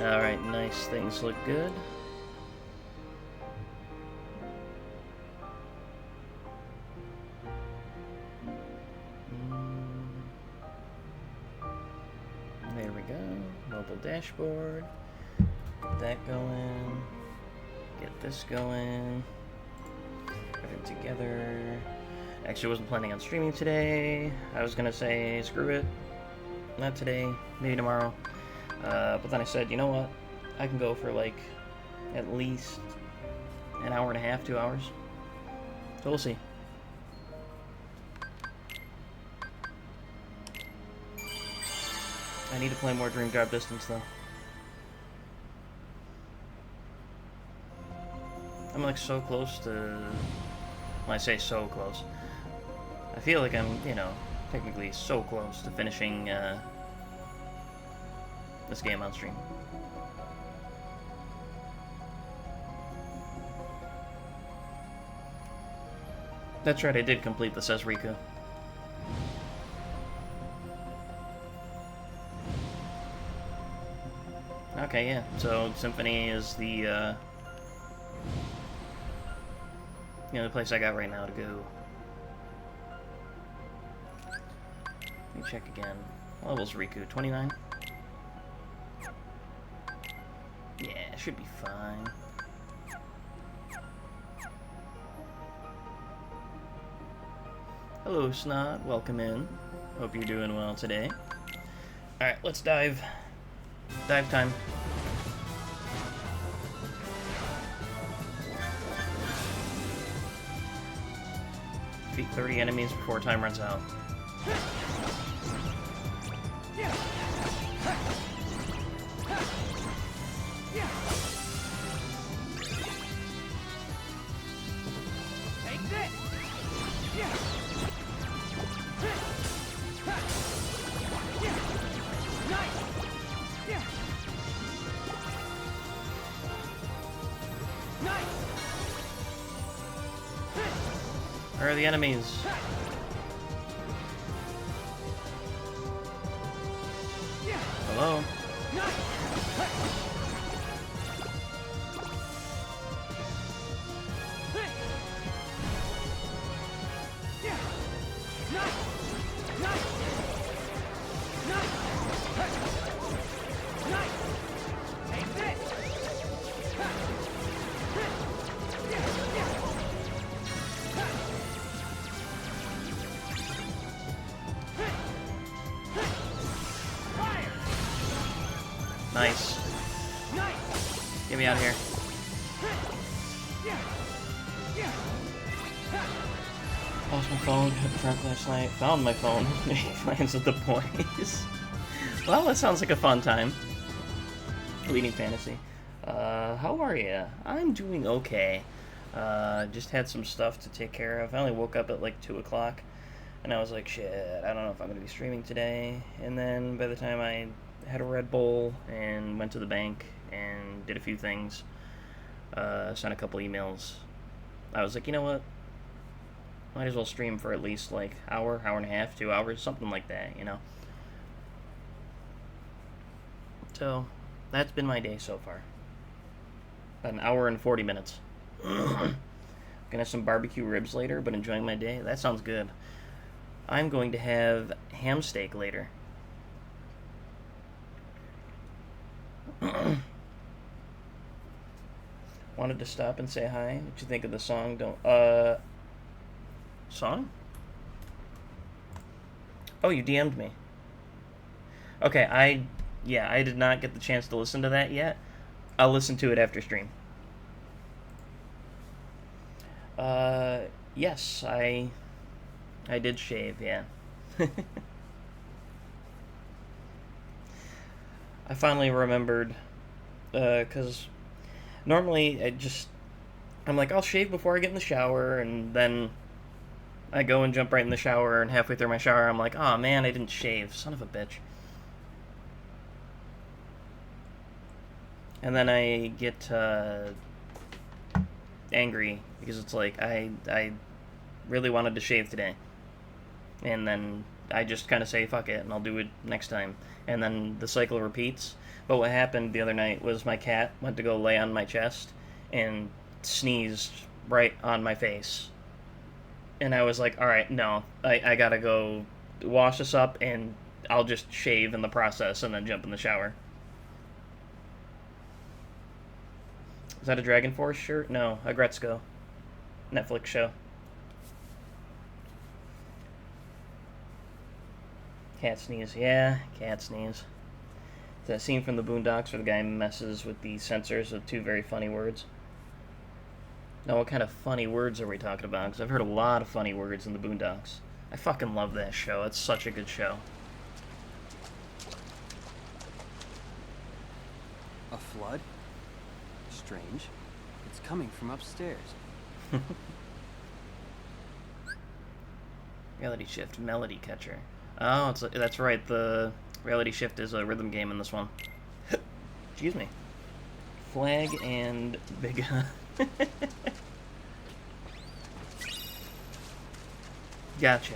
Alright, nice. Things look good. There we go. Mobile dashboard. Get that going. Get this going. Put it together. Actually, wasn't planning on streaming today. I was gonna say, screw it. Not today. Maybe tomorrow. But then I said, you know what? I can go for like at least an hour and a half, 2 hours. So we'll see. I need to play more Dream Drop Distance though. I'm like so close to... When I say so close, I feel like I'm, you know, technically so close to finishing this game on stream. That's right, I did complete the says Riku. Okay, yeah. So Symphony is the the place I got right now to go. Let me check again. What levels Riku? 29? Yeah, should be fine. Hello, Snot. Welcome in. Hope you're doing well today. Alright, let's dive. Dive time. Defeat 30 enemies before time runs out. Where are the enemies? Hello? Nice. Get me out of here. Lost my phone, had a drunk last night, found my phone, made plans with the boys. Well, that sounds like a fun time. Leading fantasy. How are ya? I'm doing okay. Just had some stuff to take care of. I only woke up at like 2 o'clock, and I was like, shit, I don't know if I'm going to be streaming today. And then by the time I had a Red Bull and went to the bank and did a few things, sent a couple emails, I was like, you know what? Might as well stream for at least like hour and a half, 2 hours, something like that, you know? So, that's been my day so far. About an hour and 40 minutes. Gonna have some barbecue ribs later, but enjoying my day. That sounds good. I'm going to have ham steak later. Wanted to stop and say hi. What you think of the song? Song? Oh, you DM'd me. Okay, I did not get the chance to listen to that yet. I'll listen to it after stream. Yes, I did shave, yeah. I finally remembered, because normally I'm like, I'll shave before I get in the shower, and then I go and jump right in the shower, and halfway through my shower, I'm like, oh man, I didn't shave, son of a bitch. And then I get angry, because it's like, I really wanted to shave today. And then I just kind of say fuck it and I'll do it next time, and then the cycle repeats. But what happened the other night was my cat went to go lay on my chest and sneezed right on my face, and I was like, all right, no, I gotta go wash this up, and I'll just shave in the process and then jump in the shower. Is that a Dragon Force shirt? No, a Gretzko Netflix show. Cat sneeze. Yeah, cat sneeze. It's that scene from the Boondocks where the guy messes with the censors with two very funny words. Now, what kind of funny words are we talking about? Because I've heard a lot of funny words in the Boondocks. I fucking love that show. It's such a good show. A flood? Strange. It's coming from upstairs. Reality Shift, Melody Catcher. Oh, that's right. The Reality Shift is a rhythm game in this one. Excuse me. Flag and Big. Gotcha.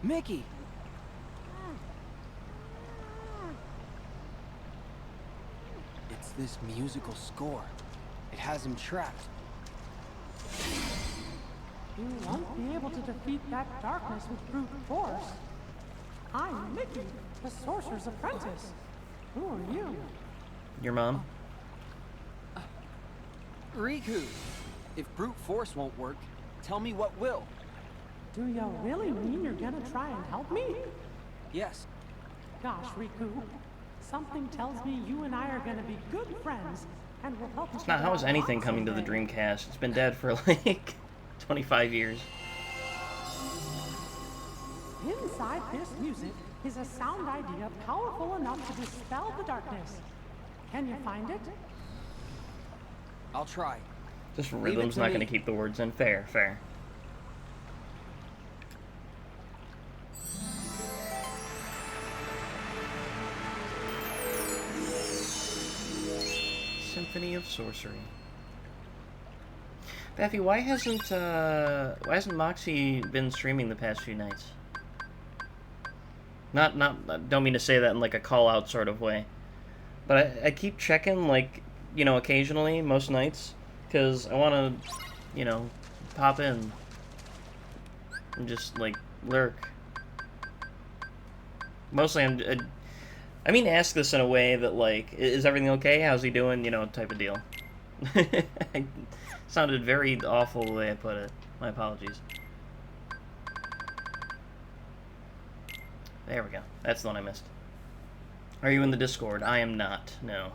Mickey! It's this musical score. It has him trapped. You won't be able to defeat that darkness with brute force. I'm Mickey, the Sorcerer's Apprentice. Who are you? Your mom? Riku! If brute force won't work, tell me what will. Do you really mean you're gonna try and help me? Yes. Gosh, Riku. Something tells me you and I are gonna be good friends and will help each It's not. other How is out anything coming to the someday. Dreamcast? It's been dead for like 25 years. Inside this music is a sound idea powerful enough to dispel the darkness. Can you find it? I'll try. Just Leave it rhythm's to not me. going to keep the words in. Fair. Symphony of Sorcery. Baffy, why hasn't Moxie been streaming the past few nights? Not, don't mean to say that in like a call-out sort of way, but I keep checking, like, you know, occasionally, most nights, because I want to, you know, pop in and just, like, lurk. Mostly I mean, ask this in a way that, like, is everything okay? How's he doing? You know, type of deal. It sounded very awful the way I put it. My apologies. There we go. That's the one I missed. Are you in the Discord? I am not. No.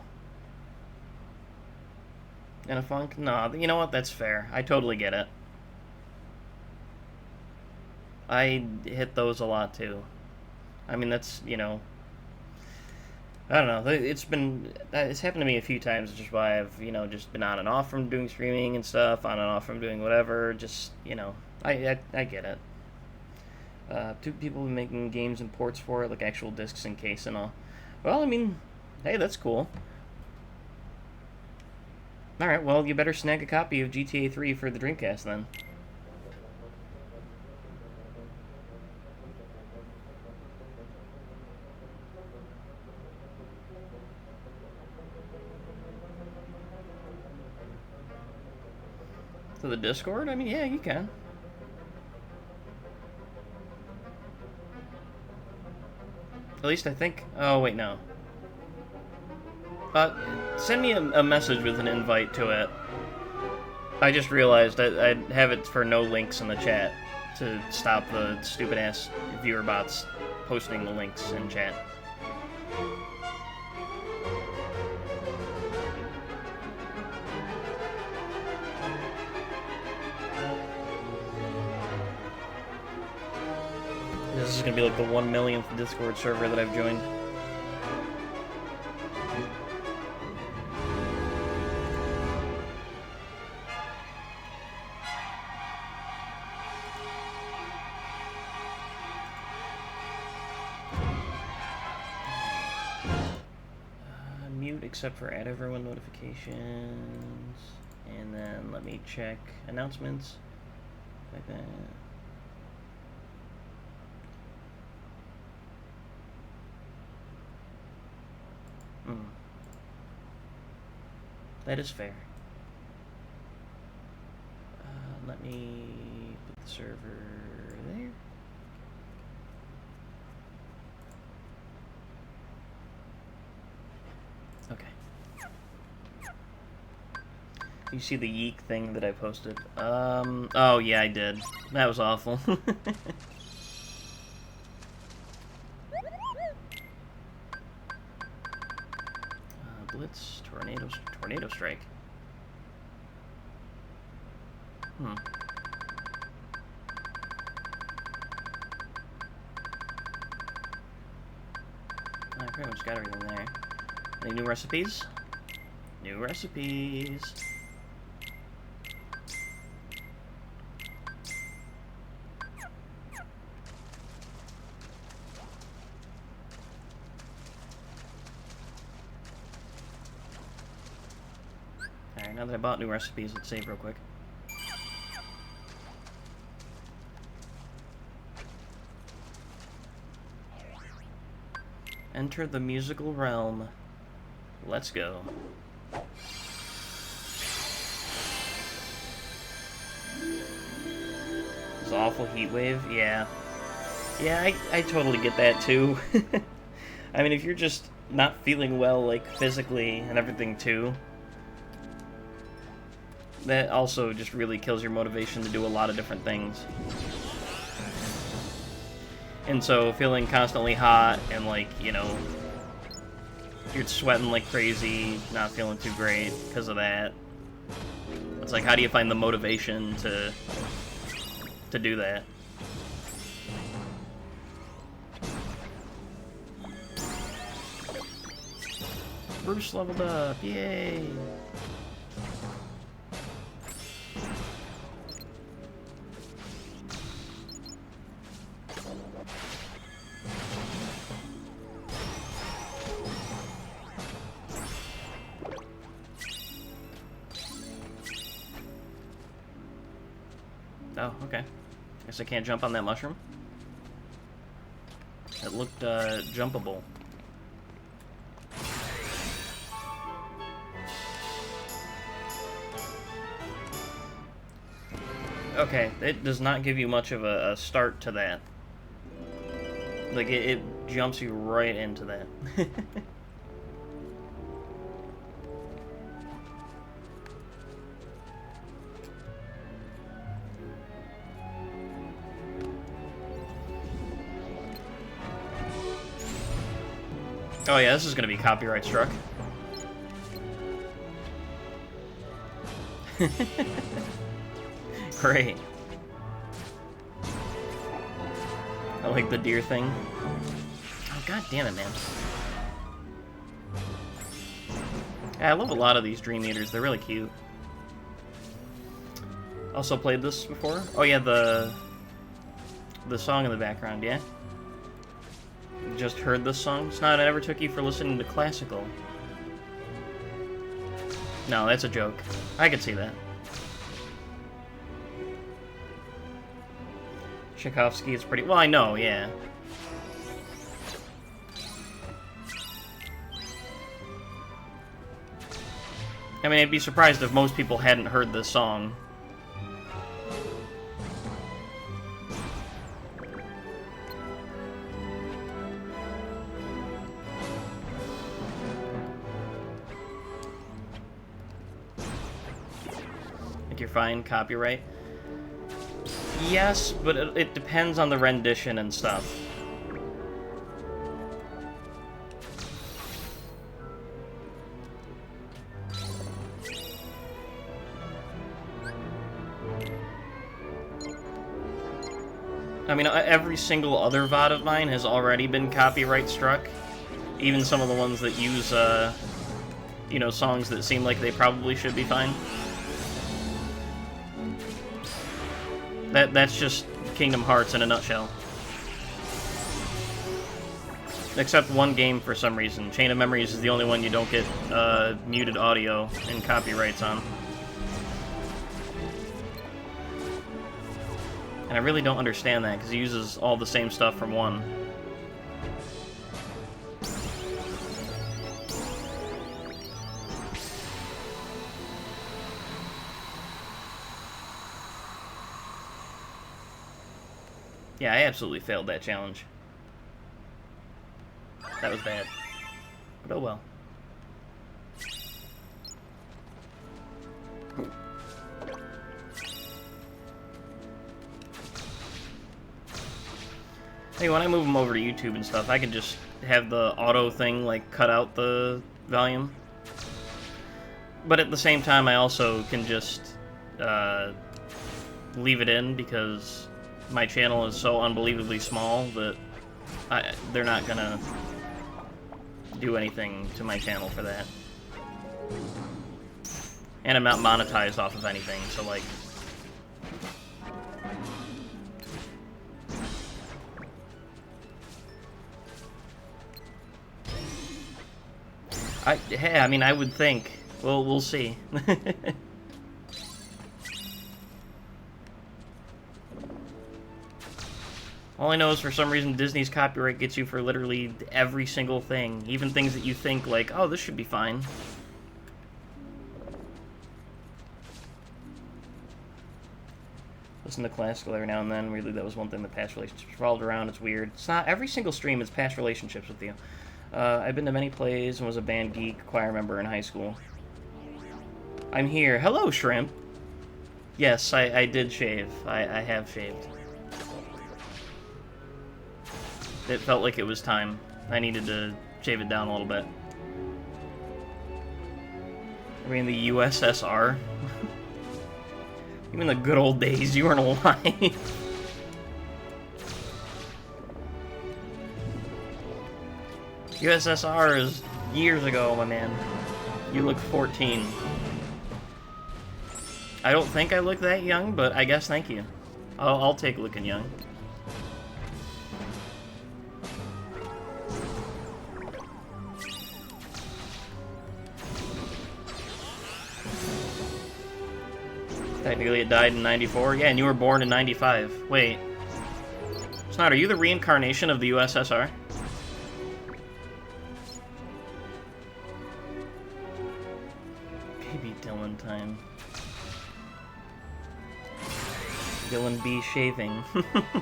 In a funk? No. You know what? That's fair. I totally get it. I hit those a lot too. I mean, that's, you know, I don't know. It's happened to me a few times, which is why I've, you know, just been on and off from doing streaming and stuff, on and off from doing whatever. Just, you know, I get it. Two people making games and ports for it, like actual discs and case and all. Well, I mean, hey, that's cool. Alright, well, you better snag a copy of GTA 3 for the Dreamcast then. To the Discord? I mean, yeah, you can. At least I think... Oh, wait, no. Send me a message with an invite to it. I just realized I'd have it for no links in the chat to stop the stupid-ass viewer bots posting the links in chat. This is gonna be like the 1 millionth Discord server that I've joined. Mute except for add everyone notifications. And then let me check announcements. Like that. That is fair. Let me put the server there. Okay. You see the Yeek thing that I posted? Oh yeah, I did. That was awful. Blitz, tornado strike. I pretty much got everything there. Any new recipes? New recipes. Alright, now that I bought new recipes, let's save real quick. Enter the musical realm. Let's go. This awful heat wave? Yeah. Yeah, I totally get that too. I mean, if you're just not feeling well, like, physically and everything too, that also just really kills your motivation to do a lot of different things. And so, feeling constantly hot and, like, you know, you're sweating like crazy, not feeling too great because of that. It's like, how do you find the motivation to do that? Bruce leveled up, yay! Oh, okay. Guess I can't jump on that mushroom. It looked, jumpable. Okay, it does not give you much of a start to that. Like, it jumps you right into that. Oh yeah, this is gonna be copyright struck. Great. I like the deer thing. Oh, god damn it, man. Yeah, I love a lot of these Dream Eaters. They're really cute. Also played this before? Oh yeah, the song in the background, yeah? Just heard this song? It's not, I never took you for listening to classical. No, that's a joke. I could see that. Tchaikovsky is pretty... Well, I know, yeah. I mean, I'd be surprised if most people hadn't heard this song. Like, you're fine, copyright? Yes, but it depends on the rendition and stuff. I mean, every single other VOD of mine has already been copyright struck. Even some of the ones that use, you know, songs that seem like they probably should be fine. That's just Kingdom Hearts in a nutshell. Except one game for some reason. Chain of Memories is the only one you don't get muted audio and copyrights on. And I really don't understand that, because he uses all the same stuff from 1. Yeah, I absolutely failed that challenge. That was bad. But oh well. Hey, when I move them over to YouTube and stuff, I can just have the auto thing, like, cut out the volume. But at the same time, I also can just leave it in, because my channel is so unbelievably small that they're not gonna do anything to my channel for that. And I'm not monetized off of anything, so like... Hey, I mean, I would think. Well, we'll see. All I know is for some reason Disney's copyright gets you for literally every single thing. Even things that you think like, oh, this should be fine. Listen to classical every now and then. Really, that was one thing that past relationships revolved around. It's weird. It's not every single stream is past relationships with you. I've been to many plays and was a band geek choir member in high school. I'm here. Hello, Shrimp. Yes, I did shave. I have shaved. It felt like it was time. I needed to shave it down a little bit. I mean, the USSR. Even the good old days, you weren't alive. USSR is years ago, my man. You look 14. I don't think I look that young, but I guess thank you. I'll take looking young. Technically it died in 94. Yeah, and you were born in 95. Wait. Snot, are you the reincarnation of the USSR? Baby Dylan time. Dylan B shaving.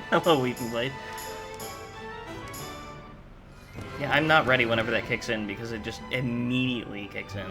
Hello, Weeping Blade. Yeah, I'm not ready whenever that kicks in because it just immediately kicks in.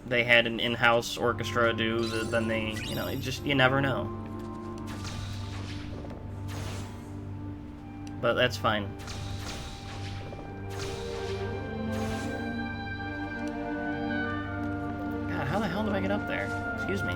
they had an in-house orchestra do, then they, you know, you never know. But that's fine. God, how the hell do I get up there? Excuse me.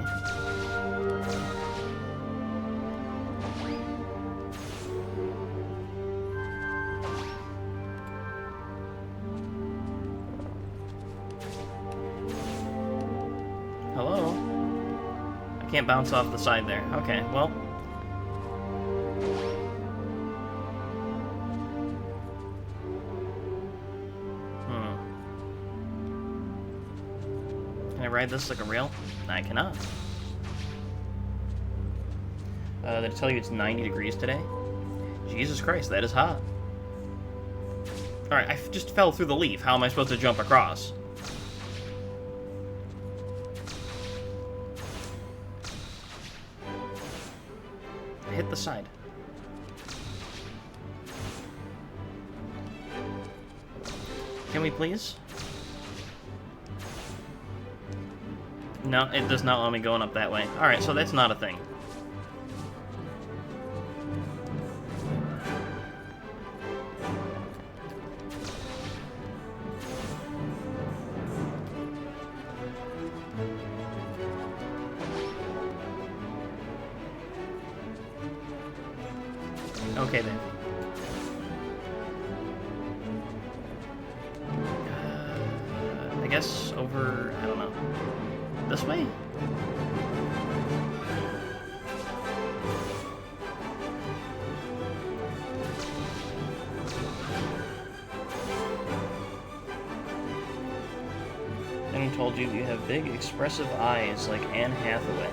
Hello? I can't bounce off the side there. Okay, well. Can I ride this like a rail? I cannot. Did I tell you it's 90 degrees today? Jesus Christ, that is hot. Alright, I just fell through the leaf. How am I supposed to jump across? Hit the side. Can we please? No, it does not want me going up that way. Alright, so that's not a thing. Okay then. I guess over, I don't know. This way? And told you have big, expressive eyes like Anne Hathaway.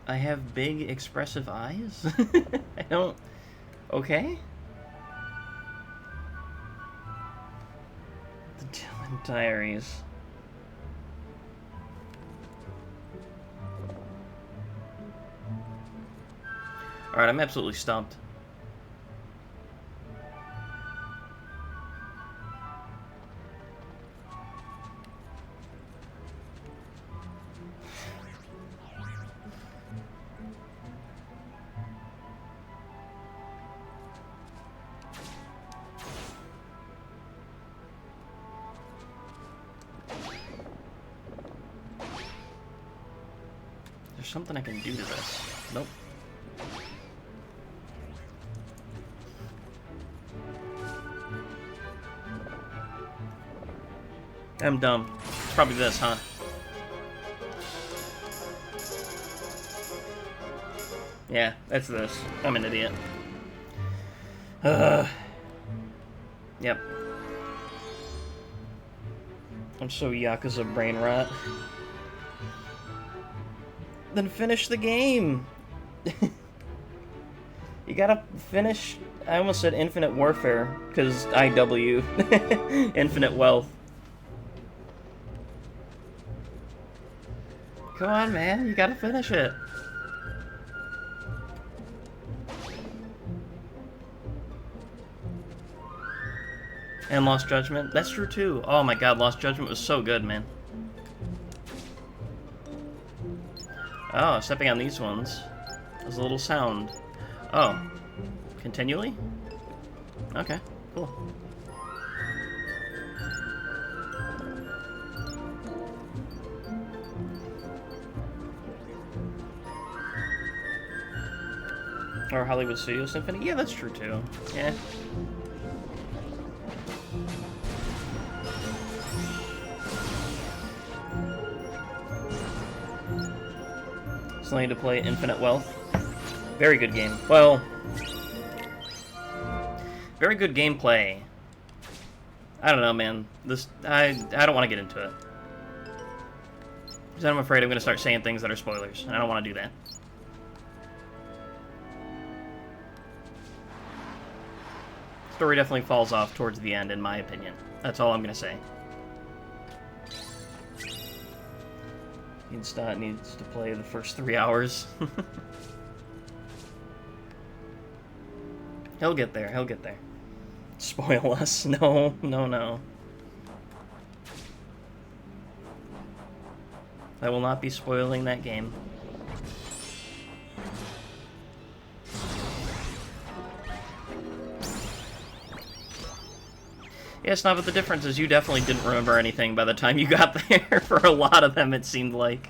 I have big, expressive eyes? I don't... Okay? The Dylan Diaries. Alright, I'm absolutely stumped. There's something I can do to this. Nope. I'm dumb. It's probably this, huh? Yeah, that's this. I'm an idiot. Yep. I'm so Yakuza brain rot. Then finish the game! You gotta finish... I almost said Infinite Warfare, because IW. Infinite Wealth. Come on, man. You gotta finish it. And Lost Judgment. That's true, too. Oh my god, Lost Judgment was so good, man. Oh, stepping on these ones. There's a little sound. Oh. Continually? Okay, cool. Or Hollywood Studio Symphony? Yeah, that's true too. Yeah. Still need to play Infinite Wealth. Very good game. Well, very good gameplay. I don't know, man. This I don't want to get into it. Because I'm afraid I'm going to start saying things that are spoilers, and I don't want to do that. Story definitely falls off towards the end, in my opinion. That's all I'm going to say. Needs to play the first 3 hours. He'll get there, he'll get there. Spoil us. No, no, no. I will not be spoiling that game. Yeah, it's not, but the difference is you definitely didn't remember anything by the time you got there. For a lot of them, it seemed like.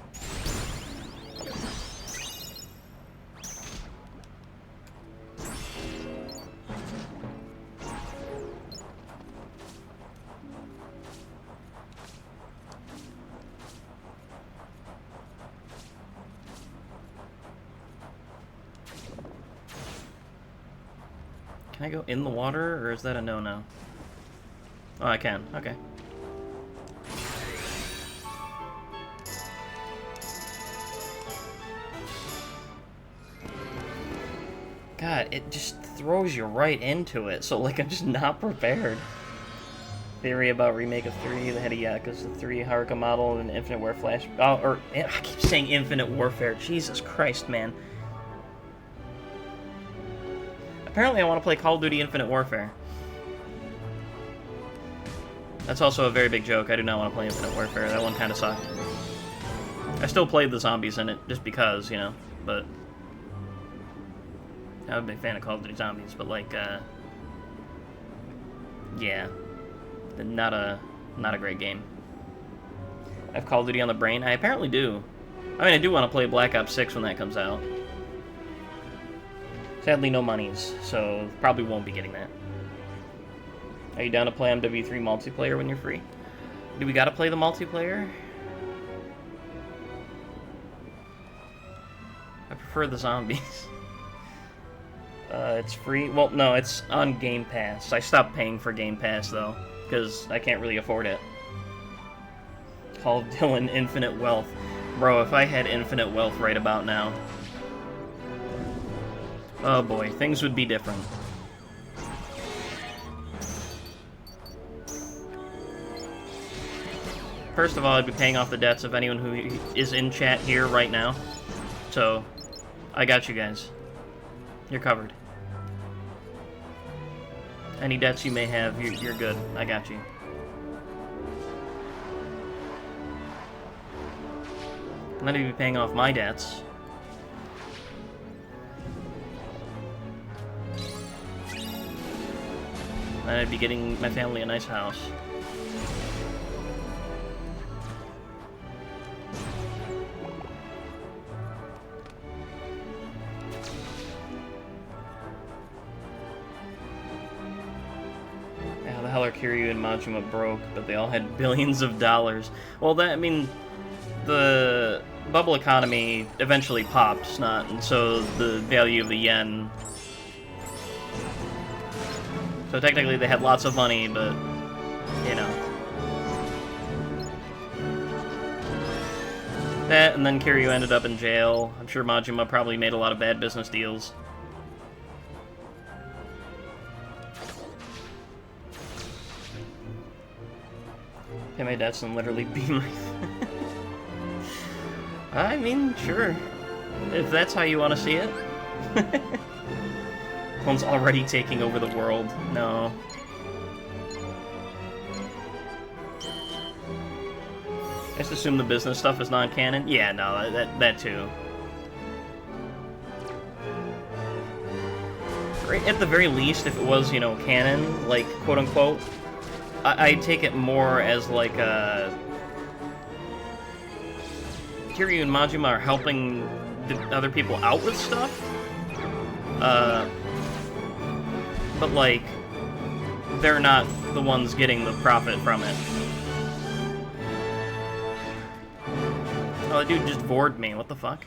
Can I go in the water, or is that a no-no? Oh, I can. Okay. God, it just throws you right into it, so, like, I'm just not prepared. Theory about remake of 3, the head of Yakuza 3, Haruka model, and Infinite Warfare Flash... Oh, or... I keep saying Infinite Warfare. Jesus Christ, man. Apparently I want to play Call of Duty Infinite Warfare. That's also a very big joke. I do not want to play Infinite Warfare. That one kind of sucked. I still played the zombies in it, just because, you know, but... I'm a big fan of Call of Duty Zombies, but, like, yeah. Not a great game. I have Call of Duty on the brain? I apparently do. I mean, I do want to play Black Ops 6 when that comes out. Sadly, no monies, so probably won't be getting that. Are you down to play MW3 multiplayer when you're free? Do we gotta play the multiplayer? I prefer the zombies. It's free? Well, no, it's on Game Pass. I stopped paying for Game Pass, though, because I can't really afford it. Call of Dylan Infinite Wealth. Bro, if I had infinite wealth right about now... Oh boy, things would be different. First of all, I'd be paying off the debts of anyone who is in chat here right now. So, I got you guys. You're covered. Any debts you may have, you're good. I got you. And then I'd be paying off my debts. And I'd be getting my family a nice house. How the hell are Kiryu and Majima broke, but they all had billions of dollars? Well, that, I mean, the bubble economy eventually popped, and so the value of the yen... So technically they had lots of money, but, you know. That, and then Kiryu ended up in jail. I'm sure Majima probably made a lot of bad business deals. Pay my debts and literally be my... I mean, sure. If that's how you want to see it. One's already taking over the world. No. I just assume the business stuff is non-canon? Yeah, no, that too. At the very least, if it was, you know, canon, like, quote-unquote, I'd take it more as, like, Kiryu and Majima are helping the other people out with stuff. But, like, they're not the ones getting the profit from it. Oh, that dude just bored me. What the fuck?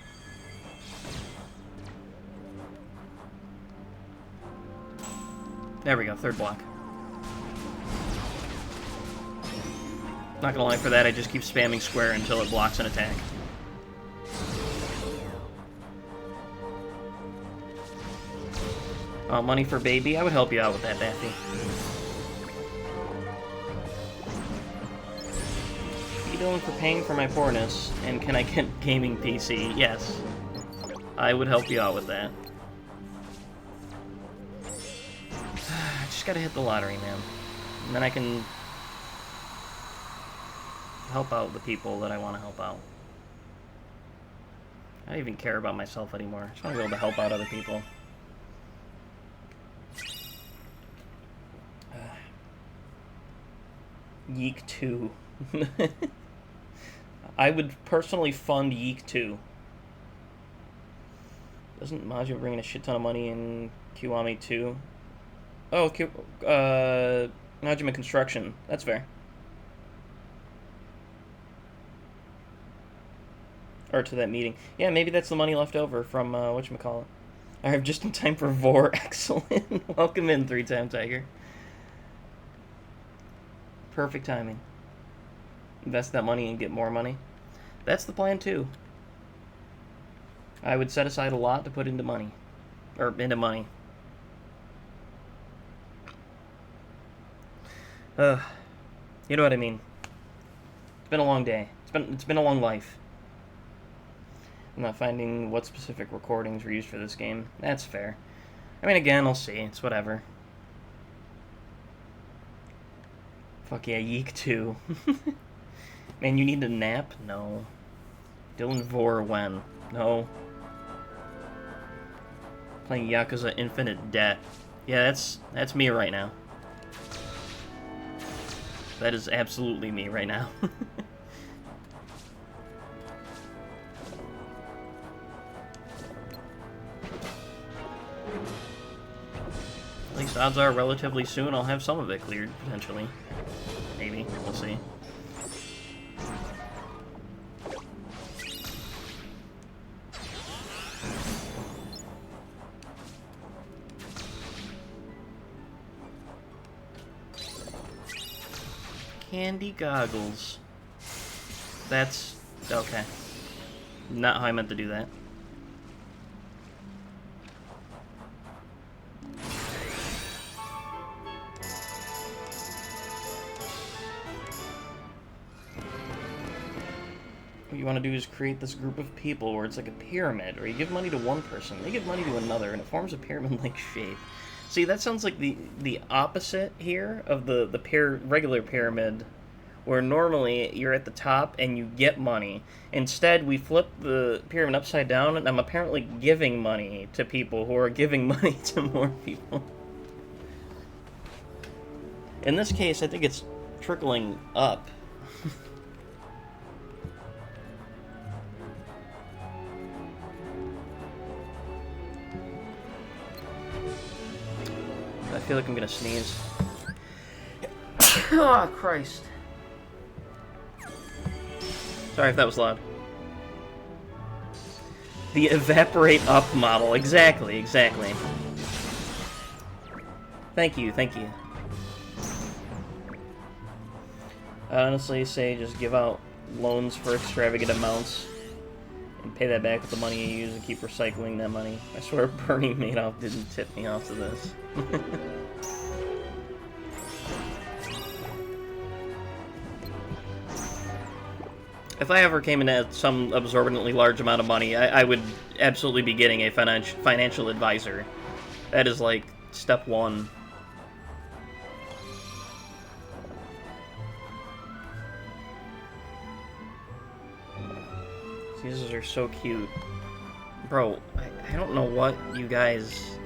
There we go, third block. Not gonna lie, for that I just keep spamming square until it blocks an attack. Money for baby? I would help you out with that, Daffy. What are you doing for paying for my poorness? And can I get gaming PC? Yes. I would help you out with that. I just gotta hit the lottery, man. And then I can help out the people that I want to help out. I don't even care about myself anymore. I just want to be able to help out other people. Yeek 2. I would personally fund Yeek 2. Doesn't Majima bring in a shit ton of money in Kiwami 2? Oh, Majima Construction. That's fair. Or to that meeting. Yeah, maybe that's the money left over from, whatchamacallit. I have just in time for Vor. Excellent. Welcome in, 3-time Tiger. Perfect timing. Invest that money and get more money. That's the plan, too. I would set aside a lot to put into money. Or, into money. You know what I mean. It's been a long day. It's been a long life. I'm not finding what specific recordings were used for this game. That's fair. I mean, again, I'll see. It's whatever. Fuck yeah, Yeek 2. Man, you need a nap? No. Dylan Vor when? No. Playing Yakuza Infinite Debt. Yeah, that's me right now. That is absolutely me right now. At least odds are relatively soon I'll have some of it cleared, potentially. Maybe. We'll see. Candy goggles. That's... okay. Not how I meant to do that. What you want to do is create this group of people where it's like a pyramid, where you give money to one person, they give money to another, and it forms a pyramid-like shape. See, that sounds like the opposite here of the regular pyramid, where normally you're at the top and you get money. Instead, we flip the pyramid upside down, and I'm apparently giving money to people who are giving money to more people. In this case, I think it's trickling up. I feel like I'm gonna sneeze. Oh, Christ. Sorry if that was loud. The evaporate up model. Exactly. Thank you. I honestly say just give out loans for extravagant amounts and pay that back with the money you use and keep recycling that money. I swear Bernie Madoff didn't tip me off to this. If I ever came into some absorbently large amount of money, I would absolutely be getting a financial advisor. That is like step one. These are so cute. Bro, I don't know what you guys...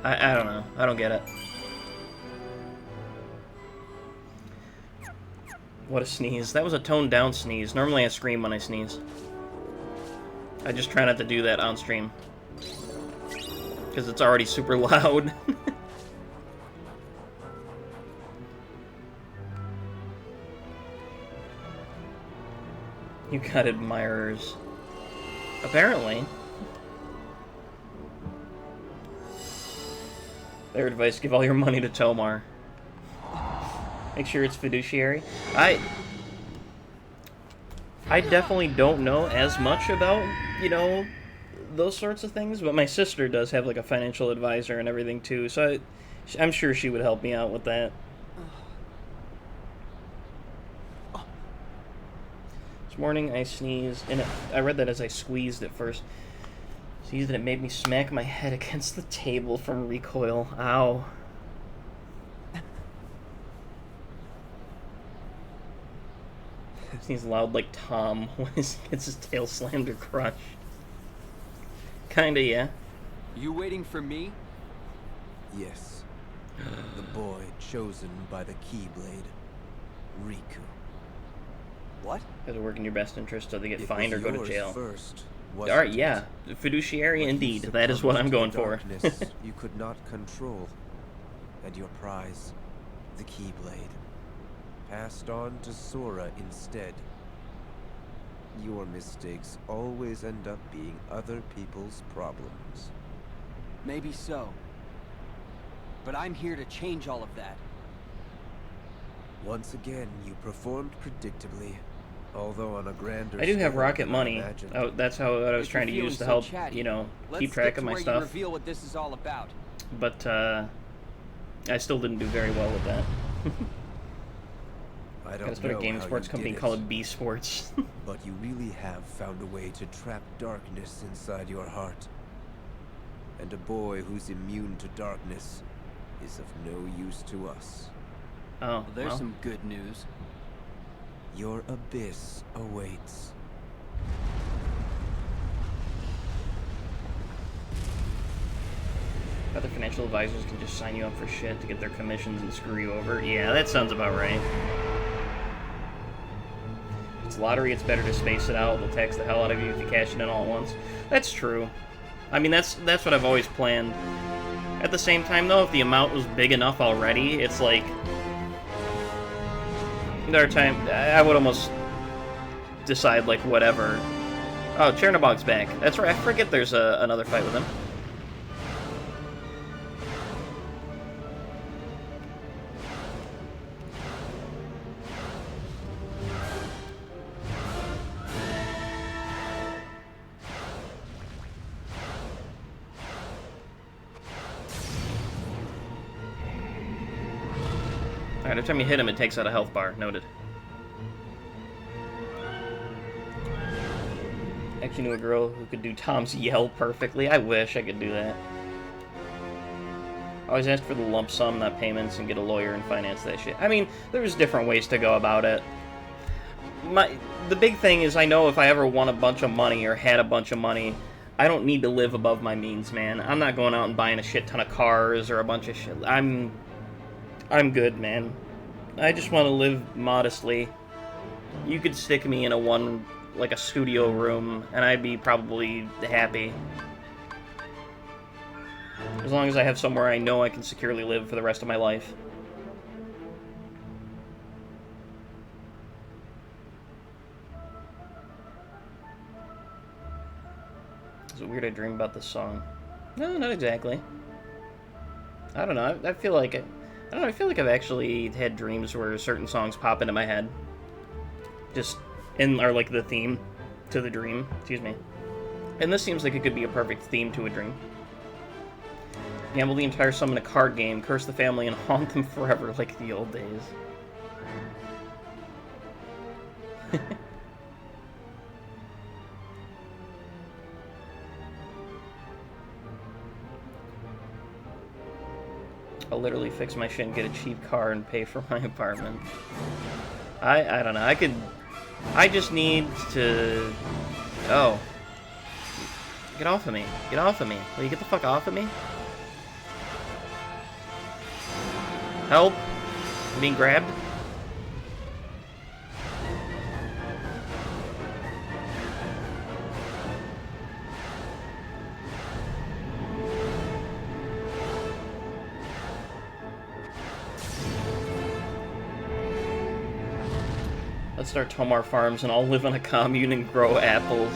I don't know. I don't get it. What a sneeze. That was a toned down sneeze. Normally I scream when I sneeze. I just try not to do that on stream. Because it's already super loud. You got admirers. Apparently. Their advice, give all your money to Tomar. Make sure it's fiduciary. I definitely don't know as much about, you know, those sorts of things, but my sister does have, like, a financial advisor and everything, too, so I'm sure she would help me out with that. This morning I sneezed, and I read that as I squeezed at first. See that it made me smack my head against the table from recoil. Ow. He's loud like Tom when he gets his tail slammed or crushed. Kinda, yeah. You waiting for me? Yes. The boy chosen by the Keyblade. Riku. What? Does it work in your best interest so they get It fined or was go to yours jail? First, Alright, yeah. Fiduciary indeed. That is what I'm going for. You could not control. And your prize, the Keyblade, passed on to Sora instead. Your mistakes always end up being other people's problems. Maybe so. But I'm here to change all of that. Once again, you performed predictably, although on a grander I do have scale rocket than I money. imagined. Oh, that's how what I was If trying to you're use to feeling help, so chatty, you know, let's keep track get to of my where you stuff. reveal what this is all about. But I still didn't do very well with that. I don't Gotta start a know game how sports you company did and call it, it B Sports. but you really have found a way to trap darkness inside your heart. And a boy who's immune to darkness is of no use to us. Oh, Well, there's well. some good news. Your abyss awaits. Other financial advisors can just sign you up for shit to get their commissions and screw you over. Yeah, that sounds about right. If it's lottery, it's better to space it out. They'll tax the hell out of you if you cash it in all at once. That's true. I mean, that's what I've always planned. At the same time, though, if the amount was big enough already, it's like... There are times... I would almost decide, like, whatever. Oh, Chernobog's back. That's right, I forget there's another fight with him. Alright, every time you hit him, it takes out a health bar. Noted. Actually knew a girl who could do Tom's yell perfectly. I wish I could do that. Always ask for the lump sum, not payments, and get a lawyer and finance that shit. I mean, there's different ways to go about it. The big thing is I know if I ever won a bunch of money or had a bunch of money, I don't need to live above my means, man. I'm not going out and buying a shit ton of cars or a bunch of shit. I'm good, man. I just want to live modestly. You could stick me in a studio room, and I'd be probably happy. As long as I have somewhere I know I can securely live for the rest of my life. Is it weird I dream about this song? No, not exactly. I don't know. I feel like I feel like I've actually had dreams where certain songs pop into my head. Are like the theme to the dream. Excuse me. And this seems like it could be a perfect theme to a dream. Gamble the entire sum in a card game, curse the family, and haunt them forever like the old days. I'll literally fix my shit and get a cheap car and pay for my apartment. I don't know. I just need to... Oh. Get off of me. Get off of me. Will you get the fuck off of me? Help. I'm being grabbed. Let's start Tomar Farms and I'll live on a commune and grow apples.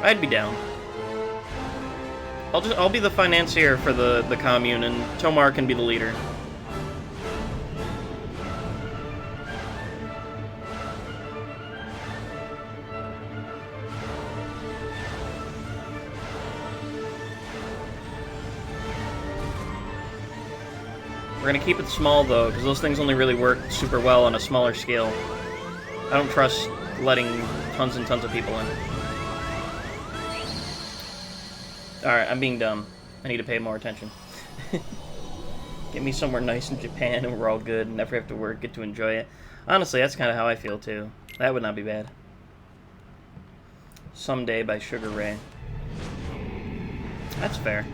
I'd be down. I'll be the financier for the commune and Tomar can be the leader. We're gonna keep it small though, because those things only really work super well on a smaller scale. I don't trust letting tons and tons of people in. Alright, I'm being dumb. I need to pay more attention. Get me somewhere nice in Japan and we're all good and never have to work, get to enjoy it. Honestly, that's kind of how I feel too. That would not be bad. Someday by Sugar Ray. That's fair.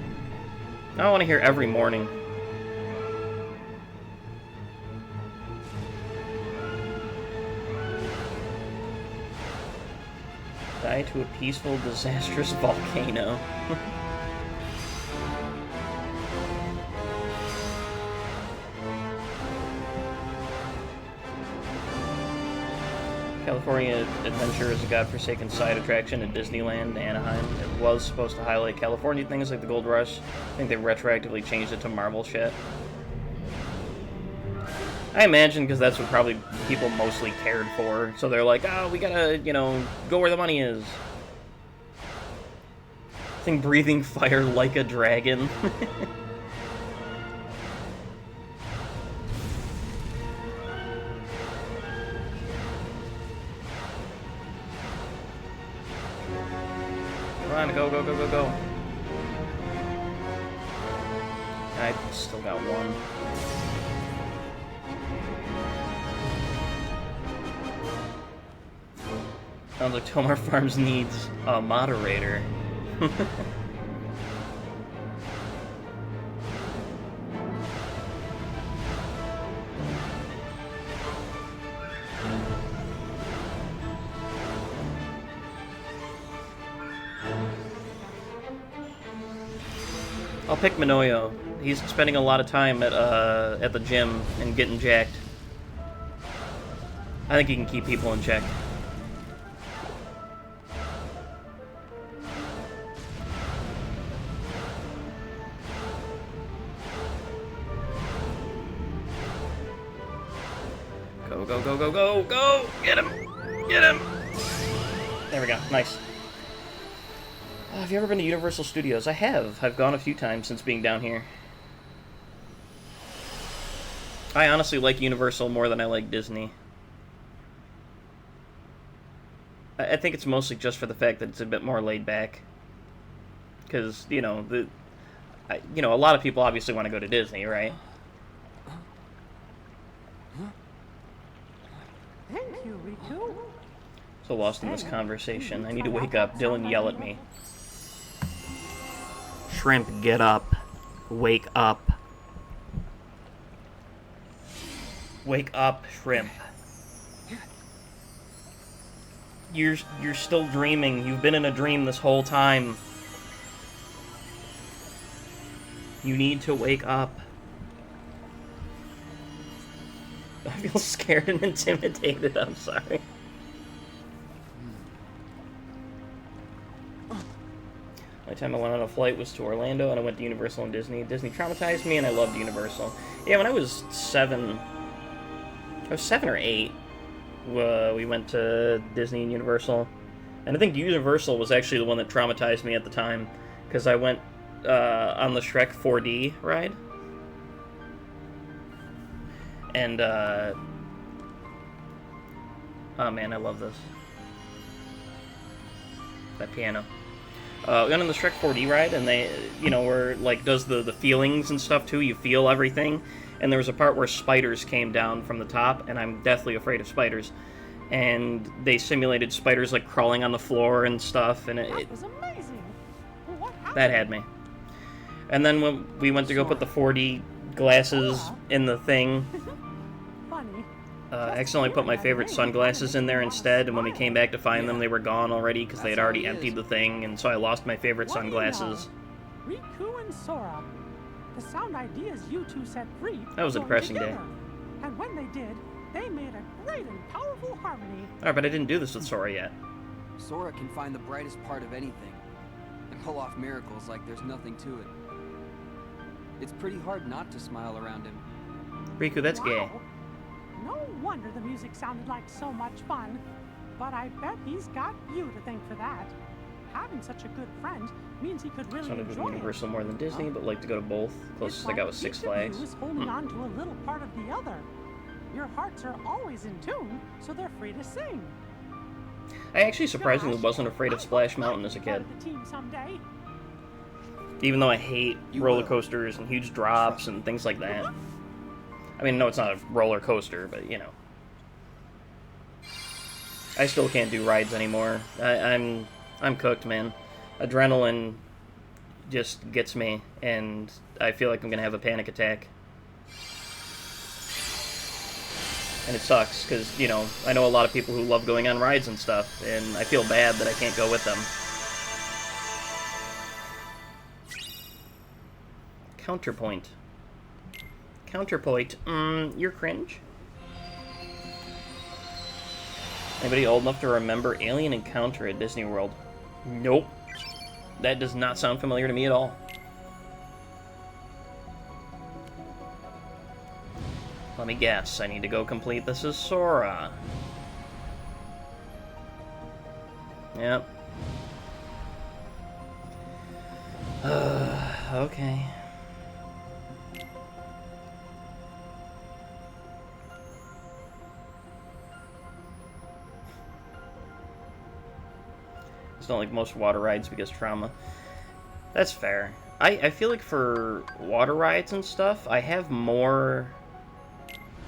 I want to hear every morning. Die to a peaceful, disastrous volcano. California Adventure is a godforsaken side attraction at Disneyland, Anaheim. It was supposed to highlight California things like the Gold Rush. I think they retroactively changed it to Marvel shit. I imagine because that's what probably people mostly cared for. So they're like, oh, we gotta, you know, go where the money is. Thing breathing fire like a dragon. Come on, go, go, go, go, go. I still got one. Sounds like Tomar Farms needs a moderator. I'll pick Minoyo. He's spending a lot of time at the gym and getting jacked. I think he can keep people in check. Go, go, go, go, go, go! Get him! Get him! There we go. Nice. Have you ever been to Universal Studios? I have. I've gone a few times since being down here. I honestly like Universal more than I like Disney. I think it's mostly just for the fact that it's a bit more laid back. Because, you know, a lot of people obviously want to go to Disney, right? Thank you, Riku. So lost in this conversation. I need to wake up. Dylan, yell at me. Shrimp, get up. Wake up. Wake up, Shrimp. You're still dreaming. You've been in a dream this whole time. You need to wake up. I feel scared and intimidated. I'm sorry. The time I went on a flight was to Orlando, and I went to Universal and Disney. Disney traumatized me, and I loved Universal. Yeah, when I was 7 or 8, we went to Disney and Universal. And I think Universal was actually the one that traumatized me at the time, because I went on the Shrek 4D ride. And, oh man, I love this. That piano. We went on the Shrek 4D ride, and they, you know, where, like, does the feelings and stuff, too. You feel everything. And there was a part where spiders came down from the top, and I'm deathly afraid of spiders. And they simulated spiders, like, crawling on the floor and stuff, and That was amazing. What happened? that had me. And then when we went to go put the 4D glasses in the thing, Funny. accidentally put my favorite sunglasses in there instead, and when we came back to find them, they were gone already because they had already emptied the thing, and so I lost my favorite What do you know? sunglasses. Riku and Sora. The sound ideas you two set free. That was a joined depressing day. together. And when they did, they made a great and powerful harmony. Alright, but I didn't do this with Sora yet. Sora can find the brightest part of anything and pull off miracles like there's nothing to it. It's pretty hard not to smile around him. Riku, that's gay. Wow. No wonder the music sounded like so much fun. But I bet he's got you to thank for that. Having such a good friend means he could really So I go to enjoy it. Universal more than Disney, but like to go to both. Closest I got was Six Flags. Each of you is holding on to a little part of the other. Your hearts are always in tune, so they're free to sing. I actually surprisingly Gosh, wasn't afraid of I Splash hope I Mountain can as a be part kid. of the team someday. Even though I hate You roller will. coasters and huge drops and things like that. I mean, no, it's not a roller coaster, but, you know. I still can't do rides anymore. I'm cooked, man. Adrenaline just gets me, and I feel like I'm gonna have a panic attack. And it sucks, because, you know, I know a lot of people who love going on rides and stuff, and I feel bad that I can't go with them. Counterpoint. Counterpoint. You're cringe? Anybody old enough to remember Alien Encounter at Disney World? Nope. That does not sound familiar to me at all. Let me guess. I need to go complete this as Sora. Yep. Okay. Just don't like most water rides because trauma. That's fair. I feel like for water rides and stuff, I have more...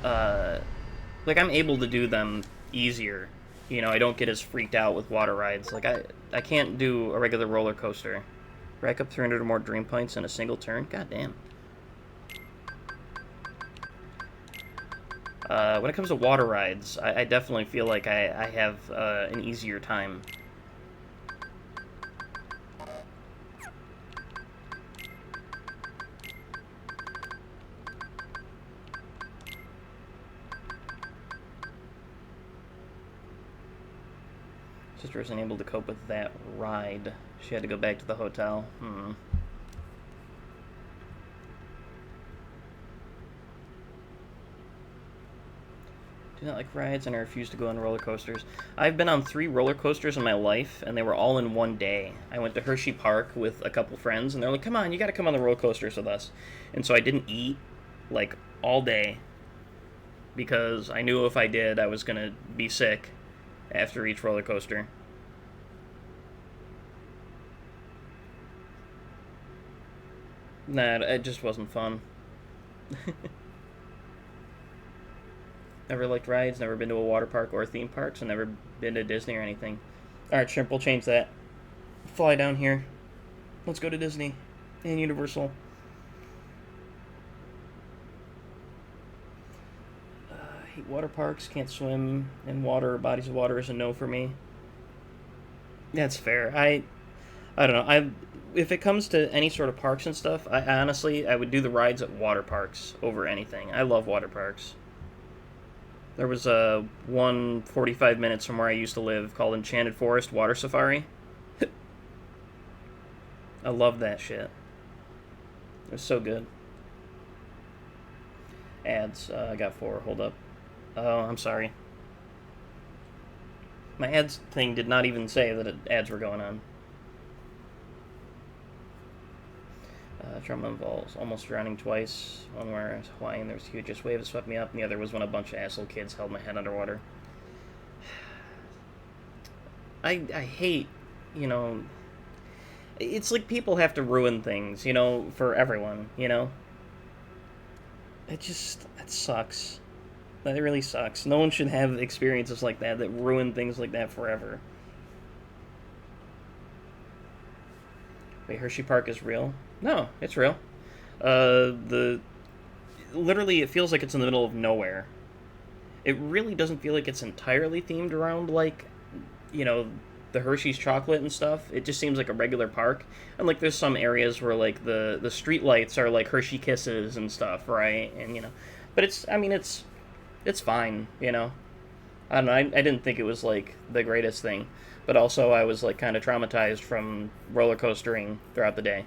like, I'm able to do them easier. You know, I don't get as freaked out with water rides. Like, I can't do a regular roller coaster. Rack up 300 or more dream points in a single turn? God damn. When it comes to water rides, I definitely feel like I have an easier time. Sister wasn't able to cope with that ride. She had to go back to the hotel. Do not like rides, and I refuse to go on roller coasters. I've been on 3 roller coasters in my life, and they were all in one day. I went to Hershey Park with a couple friends, and they're like, come on, you gotta come on the roller coasters with us. And so I didn't eat, like, all day, because I knew if I did, I was gonna be sick after each roller coaster. Nah, it just wasn't fun. Never liked rides, never been to a water park or theme park, so never been to Disney or anything. Alright, Shrimp, we'll change that. Fly down here. Let's go to Disney and Universal. I hate water parks, can't swim in water, bodies of water is a no for me. That's fair. I don't know. If it comes to any sort of parks and stuff, I honestly would do the rides at water parks over anything. I love water parks. There was one 45 minutes from where I used to live called Enchanted Forest Water Safari. I love that shit. It was so good. Ads. I got 4. Hold up. Oh, I'm sorry. My ads thing did not even say that ads were going on. Trauma involves almost drowning twice. One where I was Hawaiian, there was a huge wave that swept me up, and the other was when a bunch of asshole kids held my head underwater. I hate, you know... It's like people have to ruin things, you know, for everyone, you know? That sucks. That really sucks. No one should have experiences like that ruin things like that forever. Wait, Hershey Park is real? No, it's real. Literally, it feels like it's in the middle of nowhere. It really doesn't feel like it's entirely themed around, like, you know, the Hershey's chocolate and stuff. It just seems like a regular park. And, like, there's some areas where, like, the street lights are, like, Hershey Kisses and stuff, right? And, you know, but it's fine, you know? I don't know, I didn't think it was, like, the greatest thing. But also, I was, like, kind of traumatized from roller coastering throughout the day.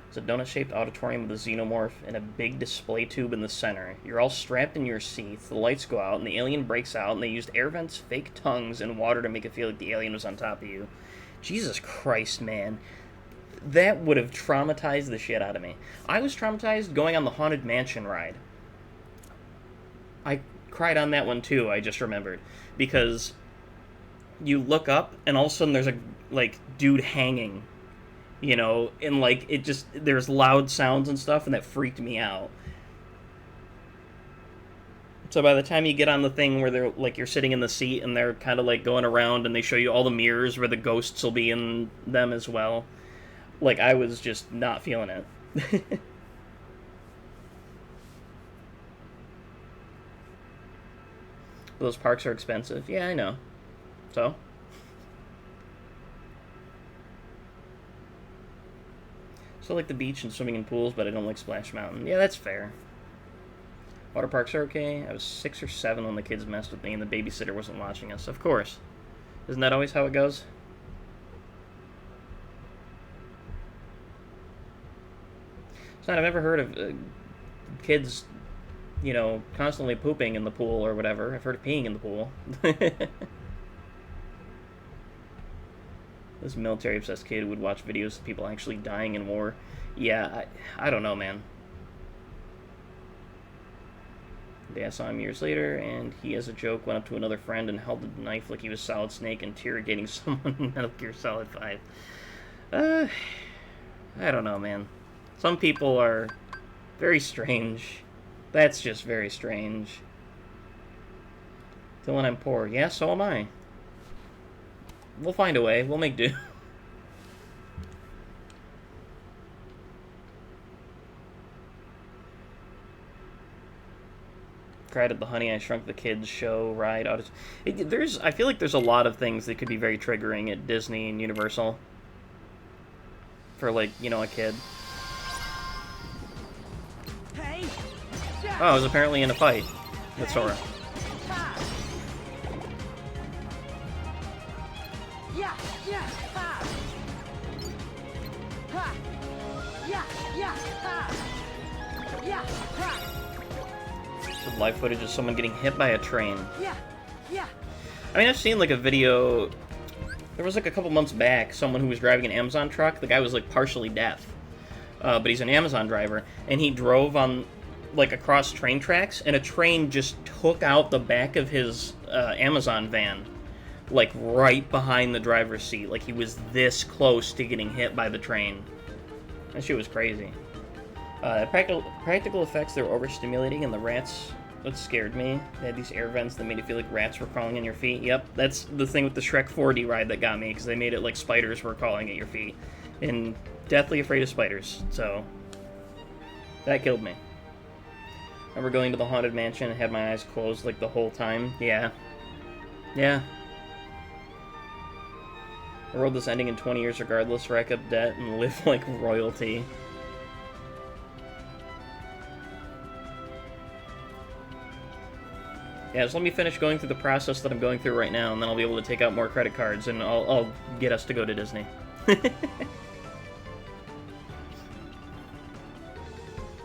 It's a donut-shaped auditorium with a xenomorph and a big display tube in the center. You're all strapped in your seats, the lights go out, and the alien breaks out, and they used air vents, fake tongues, and water to make it feel like the alien was on top of you. Jesus Christ, man. That would have traumatized the shit out of me. I was traumatized going on the Haunted Mansion ride. I cried on that one, too, I just remembered. Because you look up, and all of a sudden there's a, like, dude hanging, you know, and, like, it just, there's loud sounds and stuff, and that freaked me out. So by the time you get on the thing where they're, like, you're sitting in the seat, and they're kind of, like, going around, and they show you all the mirrors where the ghosts will be in them as well, like, I was just not feeling it. Those parks are expensive. Yeah, I know. So? So I like the beach and swimming in pools, but I don't like Splash Mountain. Yeah, that's fair. Water parks are okay. I was 6 or 7 when the kids messed with me and the babysitter wasn't watching us. Of course. Isn't that always how it goes? It's not, I've never heard of kids, you know, constantly pooping in the pool or whatever. I've heard of peeing in the pool. This military-obsessed kid would watch videos of people actually dying in war. Yeah, I don't know, man. I saw him years later, and he, as a joke, went up to another friend and held a knife like he was Solid Snake, interrogating someone in Metal Gear Solid 5. I don't know, man. Some people are very strange. That's just very strange. Dylan, I'm poor. Yeah, so am I. We'll find a way. We'll make do. Cried at the Honey I Shrunk the Kids show ride. I feel like there's a lot of things that could be very triggering at Disney and Universal. For, like, you know, a kid. Oh, I was apparently in a fight with Sora. Some live footage of someone getting hit by a train. I mean, I've seen, like, a video. There was, like, a couple months back, someone who was driving an Amazon truck. The guy was, like, partially deaf. But he's an Amazon driver. And he drove on, like, across train tracks, and a train just took out the back of his Amazon van. Like, right behind the driver's seat. Like, he was this close to getting hit by the train. That shit was crazy. Practical effects, they were overstimulating, and the rats, that scared me. They had these air vents that made it feel like rats were crawling on your feet. Yep, that's the thing with the Shrek 4D ride that got me, because they made it like spiders were crawling at your feet. And deathly afraid of spiders, so that killed me. I remember going to the Haunted Mansion and had my eyes closed like the whole time. Yeah. Yeah. I rode this ending in 20 years regardless, rack up debt, and live like royalty. Yeah, just let me finish going through the process that I'm going through right now, and then I'll be able to take out more credit cards, and I'll get us to go to Disney.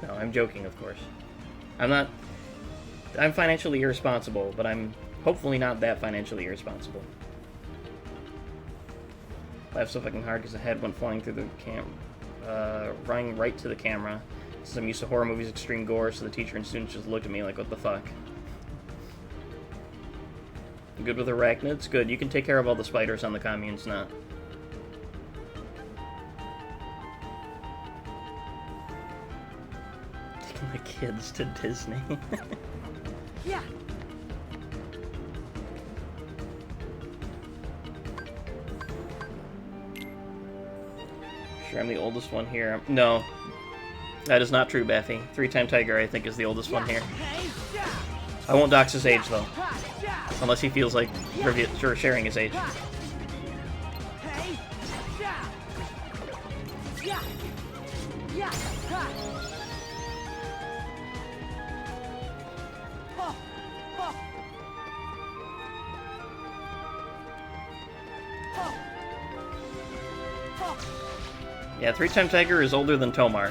No, I'm joking, of course. I'm financially irresponsible, but I'm hopefully not that financially irresponsible. Laughed so fucking hard because the head went flying through the running right to the camera. Since I'm used to horror movies' extreme gore, so the teacher and students just looked at me like, what the fuck? Good with arachnids? Good. You can take care of all the spiders on the commune's not. Taking the kids to Disney. Yeah. Sure, I'm the oldest one here. No. That is not true, Baffy. Three-time Tiger, I think, is the oldest one here. I won't dox his age, though. Unless he feels like sharing his age. Yeah, Three-time Tiger is older than Tomar.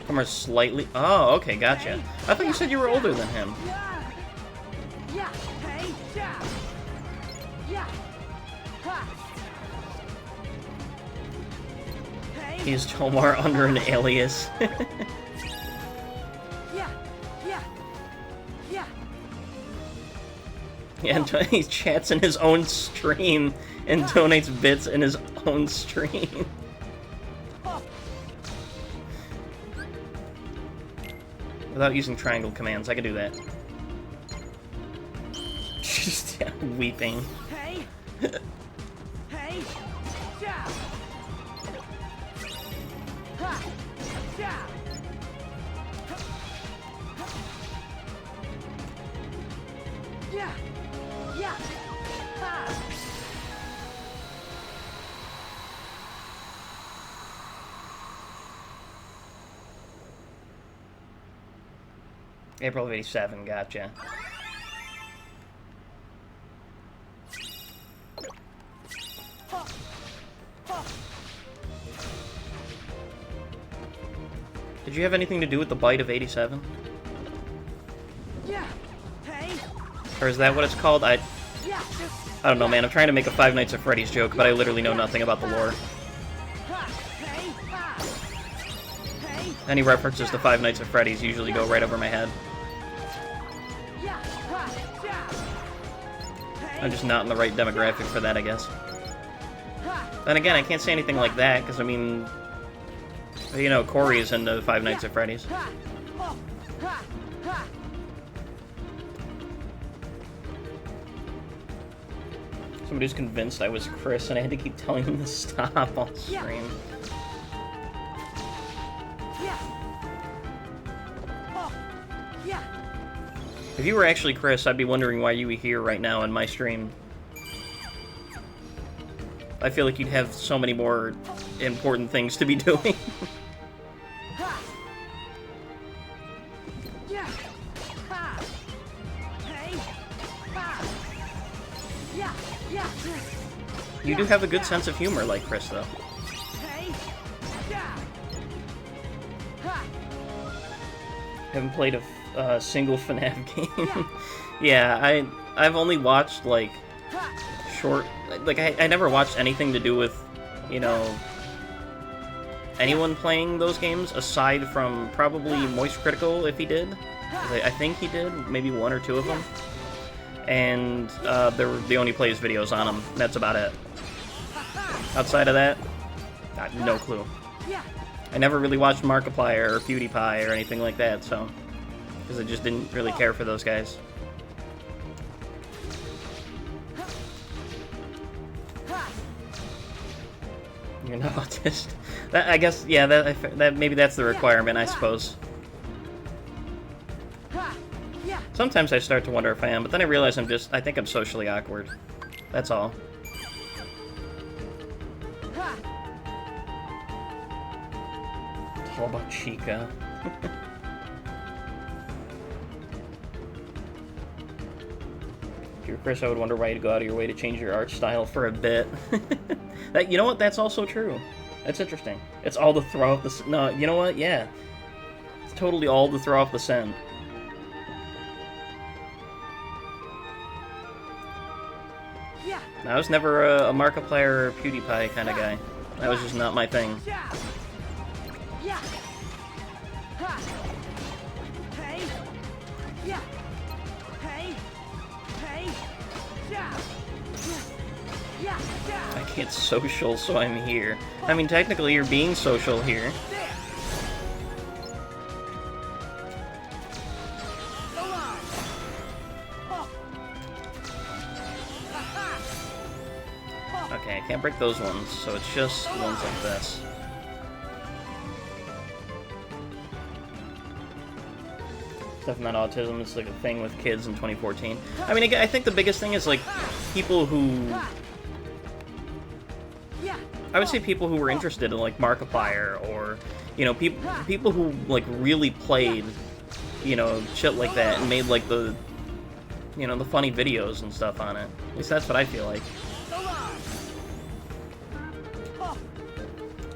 Tomar's slightly... Oh, okay, gotcha. I thought you said you were older than him. Is Tomar under an alias? Yeah, yeah, yeah. Yeah, and he chats in his own stream and donates bits in his own stream. Without using triangle commands, I could do that. Just weeping. Hey, hey, yeah. Ha, yeah. Yeah, yeah. Ha. April of '87, gotcha. Did you have anything to do with the bite of '87? Yeah. Hey. Or is that what it's called? I Yeah. don't know, man. I'm trying to make a Five Nights at Freddy's joke, but I literally know nothing about the lore. Ha. Hey. Ha. Hey. Any references to Five Nights at Freddy's usually go right over my head. Yeah. Ha. Yeah. Hey. I'm just not in the right demographic for that, I guess. Ha. Then again, I can't say anything like that, because, I mean, you know, Corey is into Five Nights at Freddy's. Ha. Oh. Ha. Ha. Somebody's convinced I was Chris, and I had to keep telling him to stop on Yeah. stream. Yeah. Oh. Yeah. If you were actually Chris, I'd be wondering why you were here right now in my stream. I feel like you'd have so many more important things to be doing. Ha. Yeah. Ha. Hey. Ha. Yeah. Yeah. You do have a good sense of humor like Chris, though. Hey. Yeah. Ha. Haven't played a single FNAF game. Yeah, I've only watched, like, Ha. short... Like, I never watched anything to do with, you know, anyone playing those games, aside from probably Moist Critical, if he did. I think he did, maybe one or two of them. And they only plays videos on them. That's about it. Outside of that, no clue. Yeah. I never really watched Markiplier or PewDiePie or anything like that, so... Because I just didn't really care for those guys. Ha. You're not autistic. That, I guess, yeah, that maybe that's the requirement, I suppose. Ha. Yeah. Sometimes I start to wonder if I am, but then I realize I think I'm socially awkward. That's all. Ha. It's all about Chica. If you're Chris, I would wonder why you'd go out of your way to change your art style for a bit. You know what? That's also true. That's interesting. It's all to throw off the... No, you know what? Yeah. It's totally all to throw off the scent. Yeah. I was never a Markiplier or PewDiePie kind of guy. That was just not my thing. Yeah. Yeah. Ha. Hey. Yeah. Hey. Hey. Yeah. Yeah. Yeah. I can't social, so I'm here. I mean, technically, you're being social here. There. Go on. Oh. Ha-ha. Oh. Okay, I can't break those ones, so it's just ones like this. Definitely not autism. It's like a thing with kids in 2014. I mean, I think the biggest thing is like people who... Yeah. I would say people who were interested in like Markiplier or, you know, people who like really played, you know, shit like that and made like the, you know, the funny videos and stuff on it. At least that's what I feel like. Go on. Oh.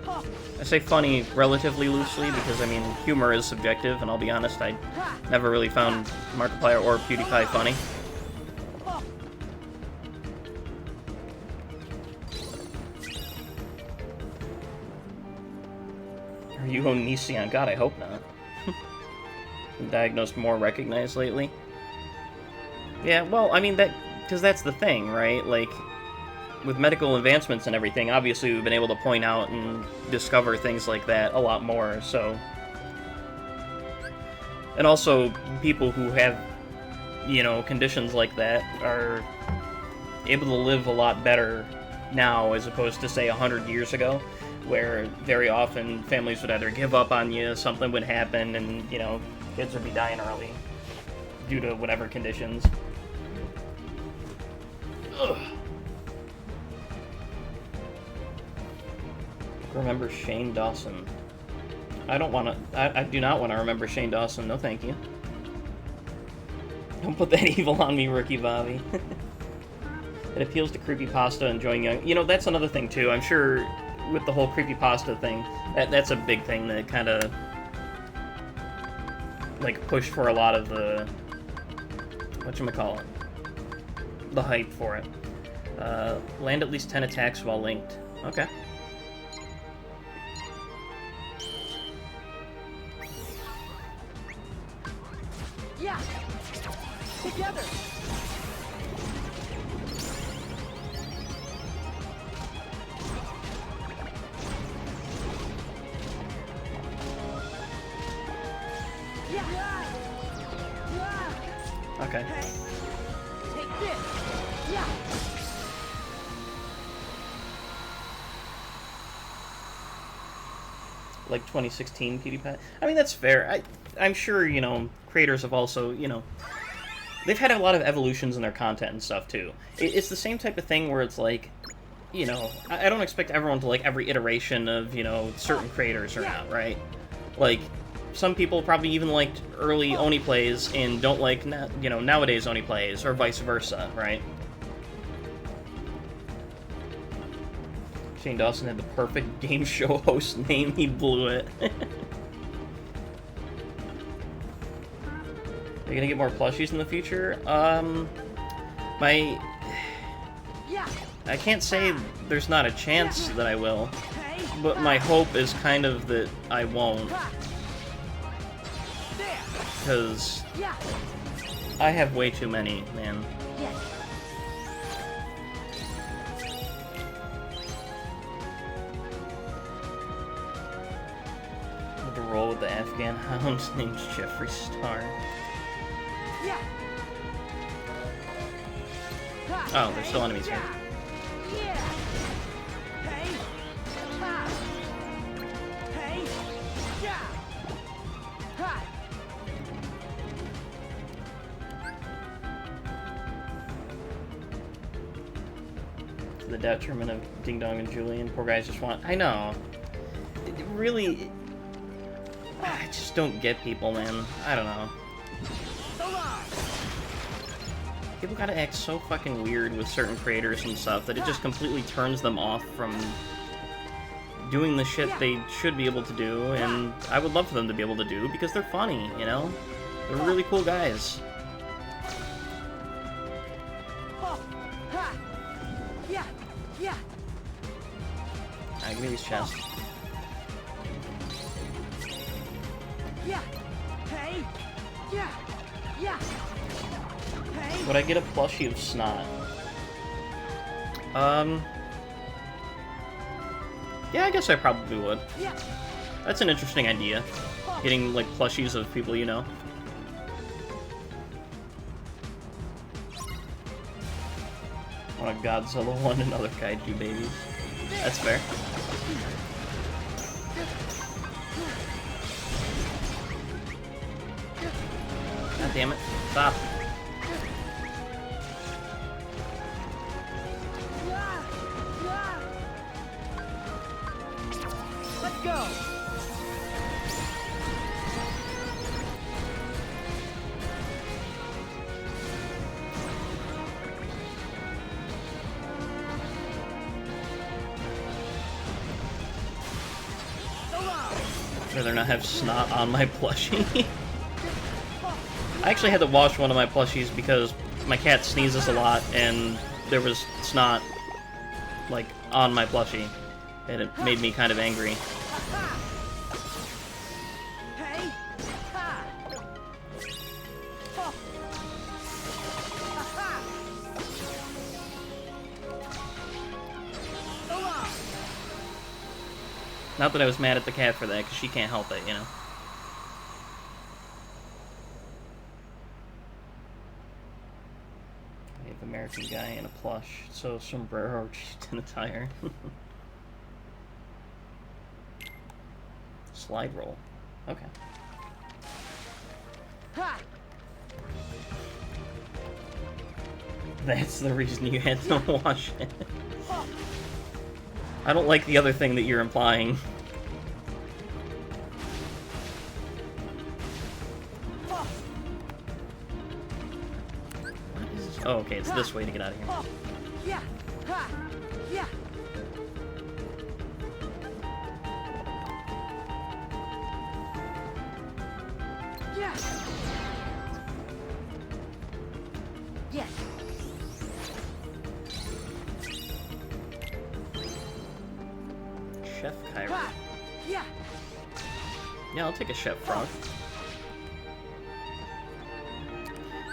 Oh. I say funny relatively loosely because, I mean, humor is subjective, and I'll be honest, I never really found Markiplier or PewDiePie funny. Oh. Are you Onision? God, I hope not. Been diagnosed more recognized lately. Yeah, well, I mean, because that's the thing, right? Like, with medical advancements and everything, obviously we've been able to point out and discover things like that a lot more, so... And also, people who have, you know, conditions like that are able to live a lot better now as opposed to, say, 100 years ago, where very often families would either give up on you, something would happen, and, you know, kids would be dying early due to whatever conditions. Ugh. Remember Shane Dawson. I don't want to... I do not want to remember Shane Dawson. No, thank you. Don't put that evil on me, Ricky Bobby. It appeals to creepypasta, enjoying young... You know, that's another thing, too. I'm sure with the whole creepypasta thing, that's a big thing that kind of... like, pushed for a lot of the... whatchamacallit? The hype for it. Land at least 10 attacks while linked. Okay. Yeah! Together! Yeah! Okay. Hey! Take this! Yeah! Like 2016 PewDiePie. I mean, that's fair. I'm sure, you know, creators have also, you know, they've had a lot of evolutions in their content and stuff, too. It's the same type of thing where it's like, you know, I don't expect everyone to like every iteration of, you know, certain creators or not, right? Like, some people probably even liked early Oni plays and don't like, you know, nowadays Oni plays, or vice versa, right? Shane Dawson had the perfect game show host name, he blew it. Are you gonna get more plushies in the future? I can't say there's not a chance that I will, but my hope is kind of that I won't. Because I have way too many, man. To roll with the Afghan hound named Jeffree Star. Oh, there's still enemies here. To the detriment of Ding Dong and Julian. Poor guys just want... I know. It really... I just don't get people, man. I don't know. People gotta act so fucking weird with certain creators and stuff that it just completely turns them off from doing the shit they should be able to do, and I would love for them to be able to do, because they're funny, you know? They're really cool guys. Alright, give me these chests. Would I get a plushie of Snot? Yeah, I guess I probably would. That's an interesting idea. Getting, like, plushies of people you know. I want a Godzilla one and other kaiju babies. That's fair. God damn it. Stop. Let's go! I'd rather not have Snot on my plushie. I actually had to wash one of my plushies because my cat sneezes a lot and there was Snot, like, on my plushie. And it made me kind of angry. Not that I was mad at the cat for that, because she can't help it, you know? Native American guy in a plush, so sombrero and a tire. Slide roll. Okay. Ha! That's the reason you had to wash it. I don't like the other thing that you're implying. Oh, okay, it's this way to get out of here. Yeah! Ha! Yeah! Yeah! Yes! Chef Kyra. Ha! Yeah! Yeah, I'll take a Chef Frog.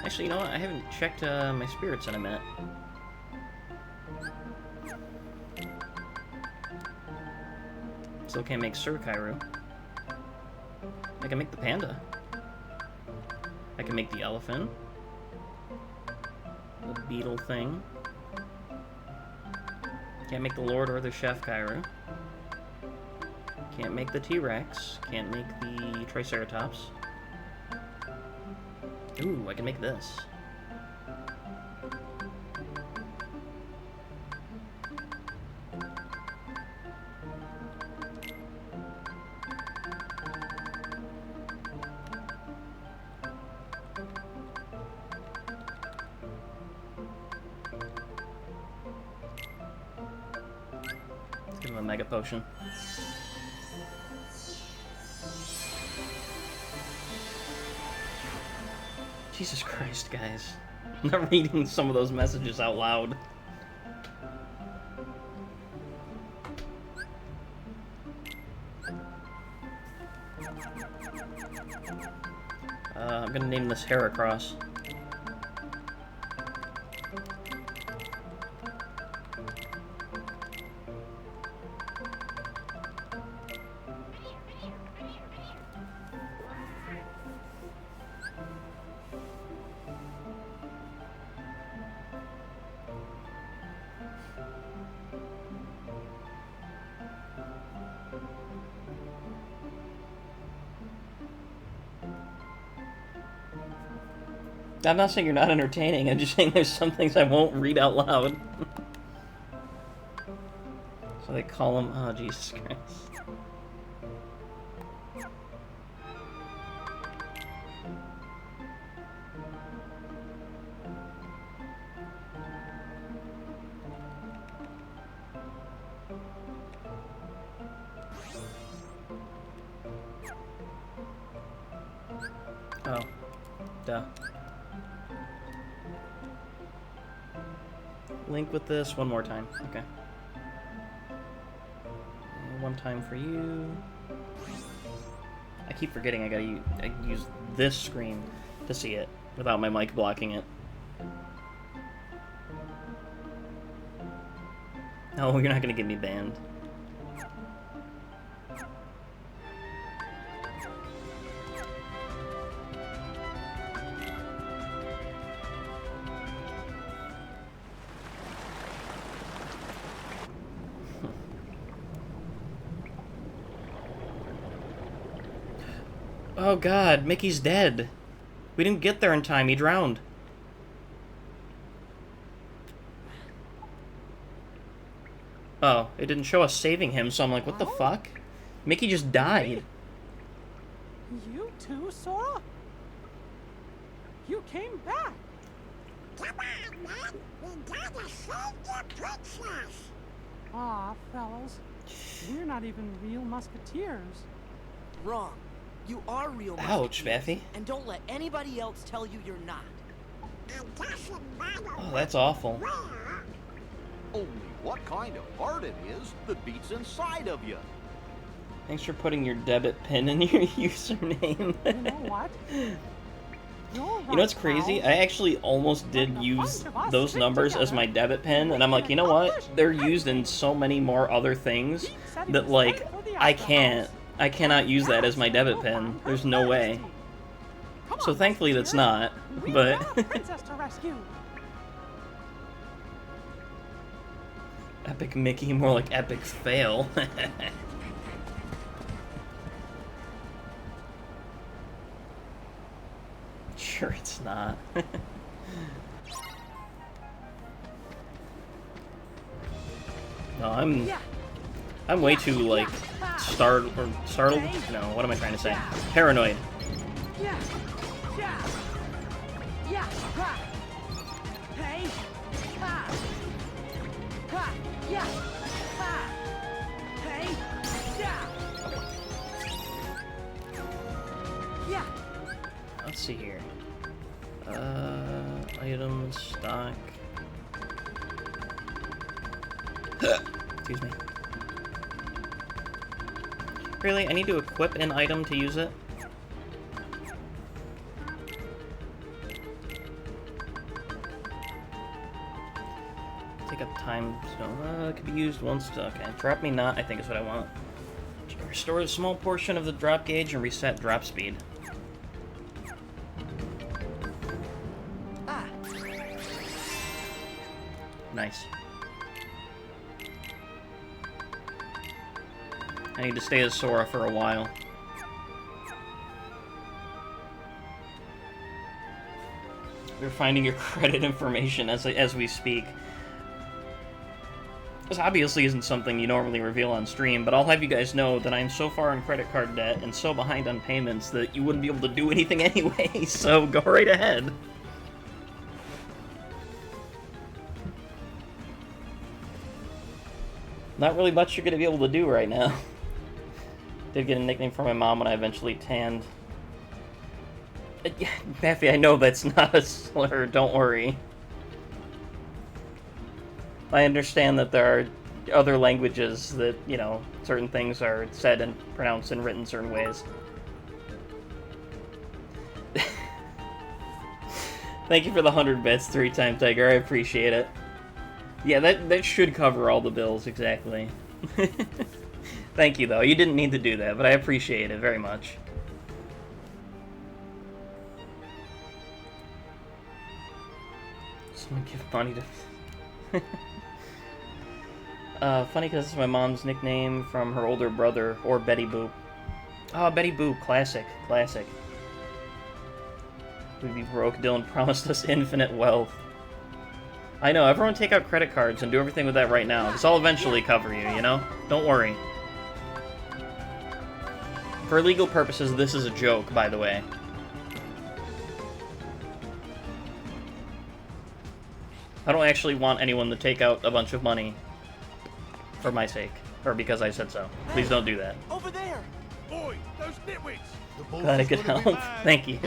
Actually, you know what? I haven't checked my spirits in a minute. Still can't make Sir Kairu. I can make the panda. I can make the elephant. The beetle thing. Can't make the Lord or the Chef Kairu. Can't make the T-Rex. Can't make the Triceratops. Ooh, I can make this. Give him a Mega Potion. Jesus Christ, guys. I'm not reading some of those messages out loud. I'm gonna name this Heracross. I'm not saying you're not entertaining, I'm just saying there's some things I won't read out loud. So they call him... Oh, Jesus Christ. Oh. Duh. Link with this one more time. Okay. And one time for you. I keep forgetting I gotta use this screen to see it without my mic blocking it. No, you're not gonna get me banned. Oh god, Mickey's dead. We didn't get there in time, he drowned. Oh, it didn't show us saving him, so I'm like, what the fuck? Mickey just died. You too, Sora? You came back. Come on, man. We gotta save the princess. Aw, fellas. We're not even real musketeers. Wrong. You are real Ouch, musketeers, Baffy. and don't let anybody else tell you you're not. It doesn't matter Oh, that's awful. where. Only what kind of heart it is that beats inside of you. Thanks for putting your debit pin in your username. You know what? You're right, You know what's crazy? pal. I actually almost did When a use bunch of us those stick numbers as together, my debit pin, and I'm like, you know what? They're used in so many more other things Keep setting that, the like, stage for the I can't. I cannot use that as my debit pin. There's no way. So thankfully that's not, but... Princess to rescue. Epic Mickey, more like epic fail. Sure it's not. No, I'm way too, like, startled? No, what am I trying to say? Paranoid. Let's see here. Items, stock. Excuse me. Really? I need to equip an item to use it? Take up time, so it could be used once to... Okay, drop me not, I think is what I want. Restore a small portion of the drop gauge and reset drop speed. Nice. I need to stay as Sora for a while. We're finding your credit information as we speak. This obviously isn't something you normally reveal on stream, but I'll have you guys know that I'm so far in credit card debt and so behind on payments that you wouldn't be able to do anything anyway, so go right ahead. Not really much you're going to be able to do right now. Did get a nickname for my mom when I eventually tanned. Matthew, I know that's not a slur, don't worry. I understand that there are other languages that, you know, certain things are said and pronounced and written certain ways. Thank you for the 100 bits 3 times, Tiger. I appreciate it. Yeah, that should cover all the bills, exactly. Thank you, though. You didn't need to do that, but I appreciate it very much. Someone give money to... funny because it's my mom's nickname from her older brother, or Betty Boop. Oh, Betty Boop, classic, classic. We'd be broke. Dylan promised us infinite wealth. I know, everyone take out credit cards and do everything with that right now, because I'll eventually cover you, you know? Don't worry. For legal purposes, this is a joke, by the way. I don't actually want anyone to take out a bunch of money for my sake, or because I said so. Please don't do that. Over there! Boy, those nitwits! Glad I could help. Thank you.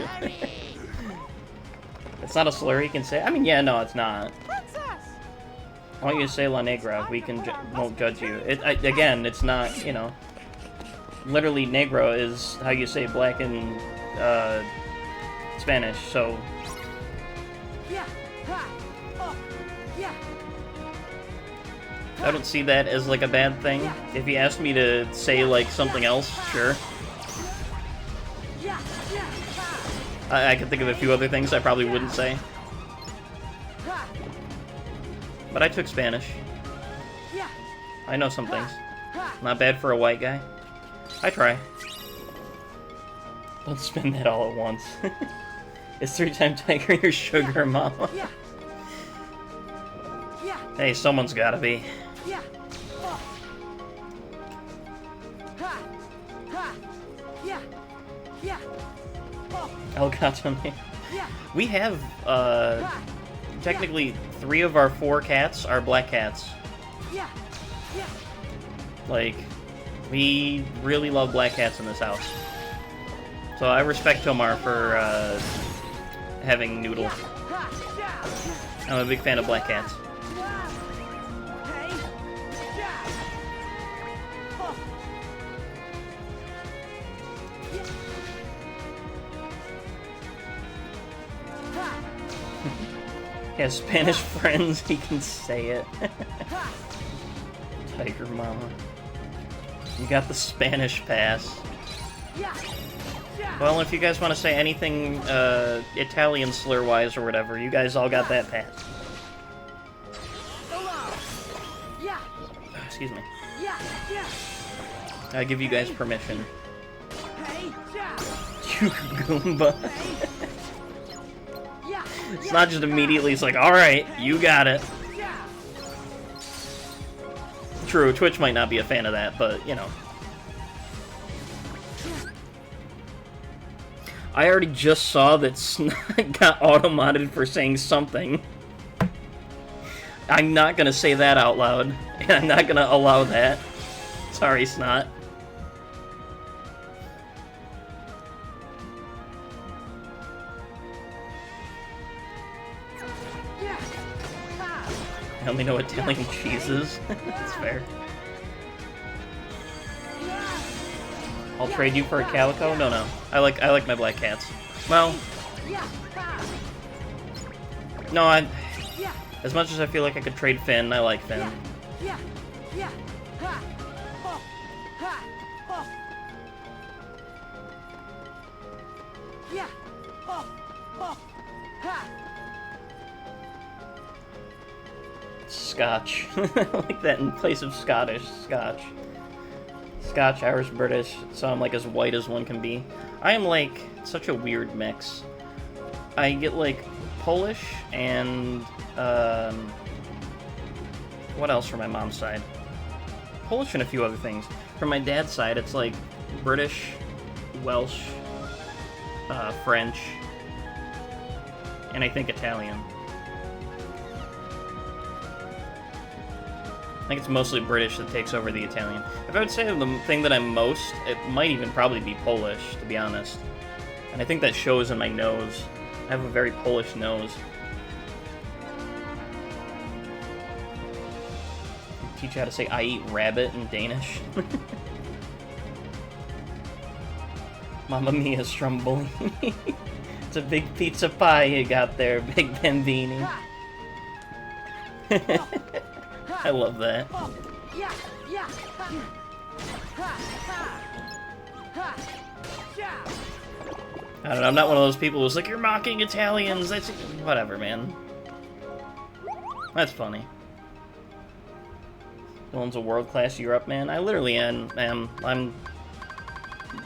It's not a slur you can say. I mean, yeah, no, it's not. I want you to say La Negra. We won't judge you. Again, it's not, you know. Literally, Negro is how you say black in Spanish, so. I don't see that as like a bad thing. If you asked me to say like something else, sure. I can think of a few other things I probably wouldn't say. But I took Spanish. I know some things. Not bad for a white guy. I try. Don't spend that all at once. It's 3 times Tiger, your sugar mama. Hey, someone's gotta be. Elgato. We have, technically 3 of our 4 cats are black cats. Like, we really love black cats in this house. So I respect Tomar for, having Noodle. I'm a big fan of black cats. He has Spanish friends, he can say it. Tiger Mama. You got the Spanish pass. Well, if you guys want to say anything Italian slur-wise or whatever, you guys all got that pass. Excuse me. I give you guys permission. You Goomba. It's not just immediately, it's like, alright, you got it. True, Twitch might not be a fan of that, but, you know. I already just saw that Snot got auto-modded for saying something. I'm not gonna say that out loud, and I'm not gonna allow that. Sorry, Snot. I only know Italian cheeses. That's fair. I'll trade you for a calico? No. I like my black cats. Well, no, as much as I feel like I could trade Finn, I like Finn. Scotch. I like that in place of Scottish. Scotch. Scotch, Irish, British, so I'm like as white as one can be. I am like such a weird mix. I get like Polish and what else from my mom's side? Polish and a few other things. From my dad's side, it's like British, Welsh, French, and I think Italian. I think it's mostly British that takes over the Italian. If I would say the thing that I'm most, it might even probably be Polish, to be honest. And I think that shows in my nose. I have a very Polish nose. Teach you how to say I eat rabbit in Danish. Mamma mia, Stromboli. It's a big pizza pie you got there, Big Bambini. I love that. I don't know, I'm not one of those people who's like, you're mocking Italians, that's... Whatever, man. That's funny. Dylan's a world-class Europe man. I literally am. I'm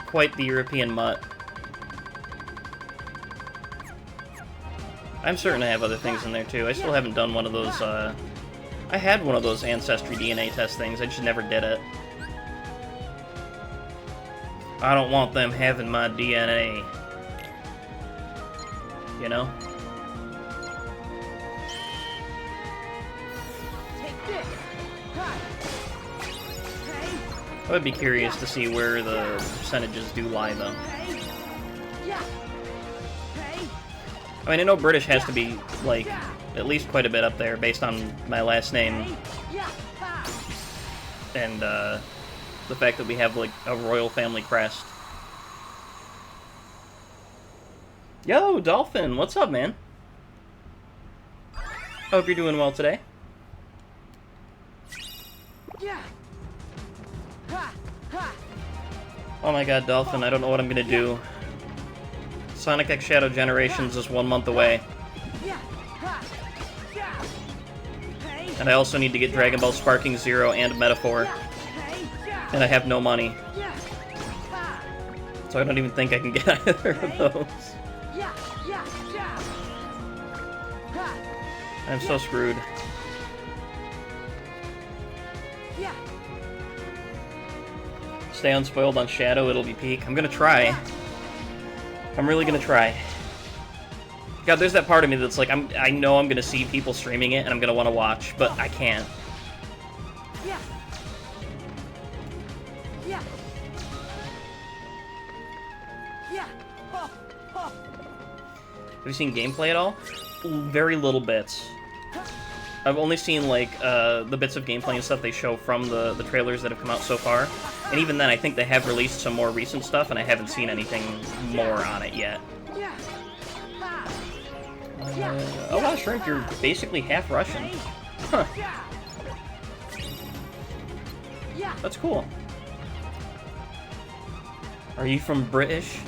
quite the European mutt. I'm certain I have other things in there, too. I still haven't done one of those, I had one of those Ancestry DNA test things, I just never did it. I don't want them having my DNA. You know? I would be curious to see where the percentages do lie, though. I mean, I know British has to be, like, at least quite a bit up there based on my last name. And, the fact that we have, like, a royal family crest. Yo, Dolphin! What's up, man? Hope you're doing well today. Oh my god, Dolphin, I don't know what I'm gonna do. Sonic X Shadow Generations is 1 month away. And I also need to get Dragon Ball Sparking Zero and Metaphor. And I have no money. So I don't even think I can get either of those. I'm so screwed. Stay unspoiled on Shadow, it'll be peak. I'm gonna try. I'm really gonna try. God, there's that part of me that's like, I know I'm gonna see people streaming it and I'm gonna want to watch, but I can't. Have you seen gameplay at all? Very little bits. I've only seen, like, the bits of gameplay and stuff they show from the trailers that have come out so far. And even then, I think they have released some more recent stuff, and I haven't seen anything more on it yet. Oh wow, Shrimp, you're basically half Russian. Huh. That's cool. Are you from British?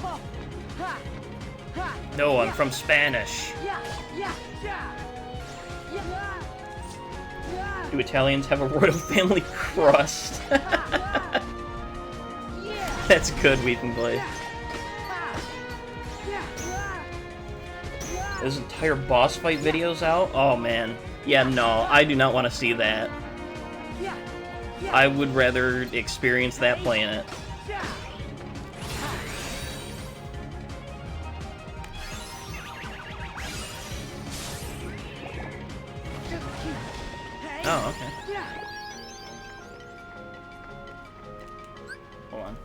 No, I'm from Spanish. Do Italians have a royal family crust? That's good, Weeping Blade. There's entire boss fight videos out? Oh man. Yeah, no, I do not want to see that. I would rather experience that playing it. Oh, okay. Hold on.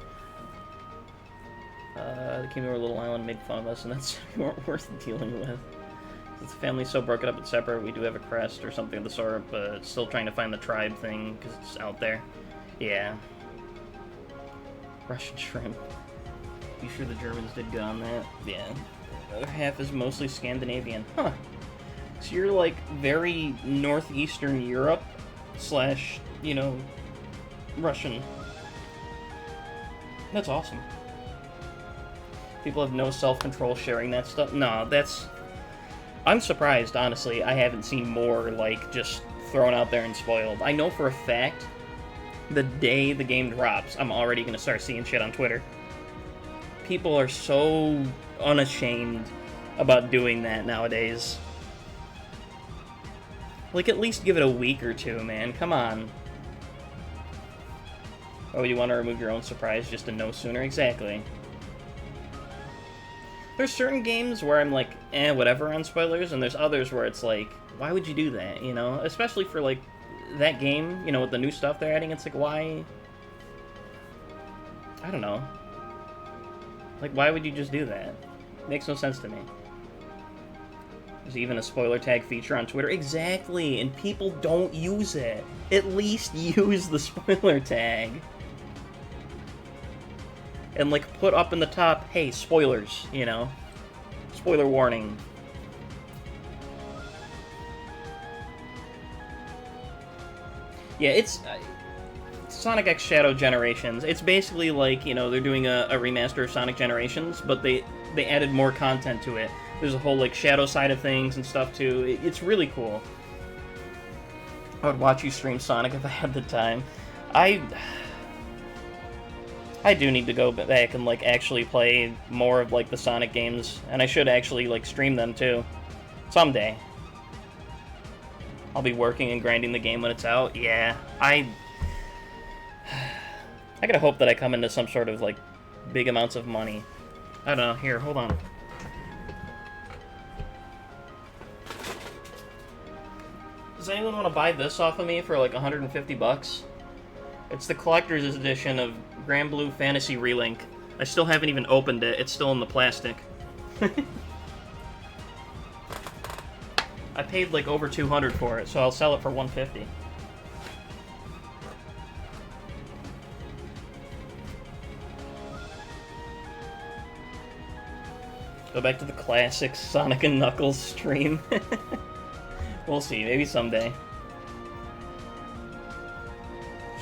They came to our little island and made fun of us, and that's we weren't worth dealing with. Since the family's so broken up and separate, we do have a crest or something of the sort, but still trying to find the tribe thing, because it's out there. Yeah. Russian shrimp. You sure the Germans did good on that? Yeah. The other half is mostly Scandinavian. Huh. So you're like very northeastern Europe slash, you know, Russian. That's awesome. People have no self-control sharing that stuff. No, that's... I'm surprised, honestly. I haven't seen more, like, just thrown out there and spoiled. I know for a fact, the day the game drops, I'm already going to start seeing shit on Twitter. People are so unashamed about doing that nowadays. Like, at least give it a week or two, man. Come on. Oh, you want to remove your own surprise just to know sooner? Exactly. There's certain games where I'm like, whatever on spoilers, and there's others where it's like, why would you do that, you know? Especially for, like, that game, you know, with the new stuff they're adding, it's like, why? I don't know. Like, why would you just do that? Makes no sense to me. There's even a spoiler tag feature on Twitter. Exactly, and people don't use it. At least use the spoiler tag. And, like, put up in the top, hey, spoilers, you know? Spoiler warning. Yeah, it's... Sonic X Shadow Generations. It's basically like, you know, they're doing a remaster of Sonic Generations, but they added more content to it. There's a whole, like, shadow side of things and stuff, too. It's really cool. I would watch you stream Sonic if I had the time. I do need to go back and, like, actually play more of, like, the Sonic games. And I should actually, like, stream them, too. Someday. I'll be working and grinding the game when it's out. Yeah, I gotta hope that I come into some sort of, like, big amounts of money. I don't know. Here, hold on. Does anyone want to buy this off of me for, like, 150 bucks? It's the collector's edition of Grand Blue Fantasy Relink. I still haven't even opened it. It's still in the plastic. I paid like over 200 for it, so I'll sell it for 150. Go back to the classic Sonic and Knuckles stream. We'll see, maybe someday.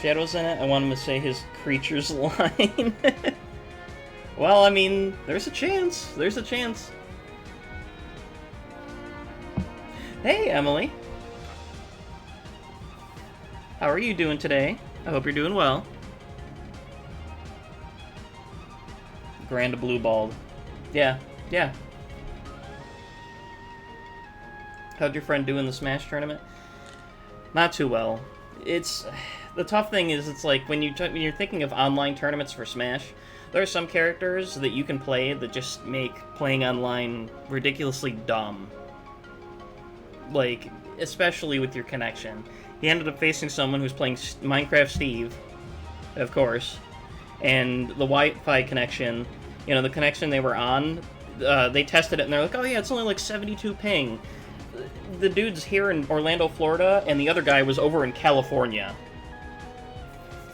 Shadow's in it. I want him to say his creature's line. Well, I mean, there's a chance. There's a chance. Hey, Emily. How are you doing today? I hope you're doing well. Grand Blue Bald. Yeah, yeah. How'd your friend do in the Smash tournament? Not too well. It's... The tough thing is, it's like, when you're thinking of online tournaments for Smash, there are some characters that you can play that just make playing online ridiculously dumb. Like, especially with your connection. He ended up facing someone who's playing Minecraft Steve, of course, and the Wi-Fi connection, you know, the connection they were on, they tested it and they're like, oh yeah, it's only like 72 ping. The dude's here in Orlando, Florida, and the other guy was over in California.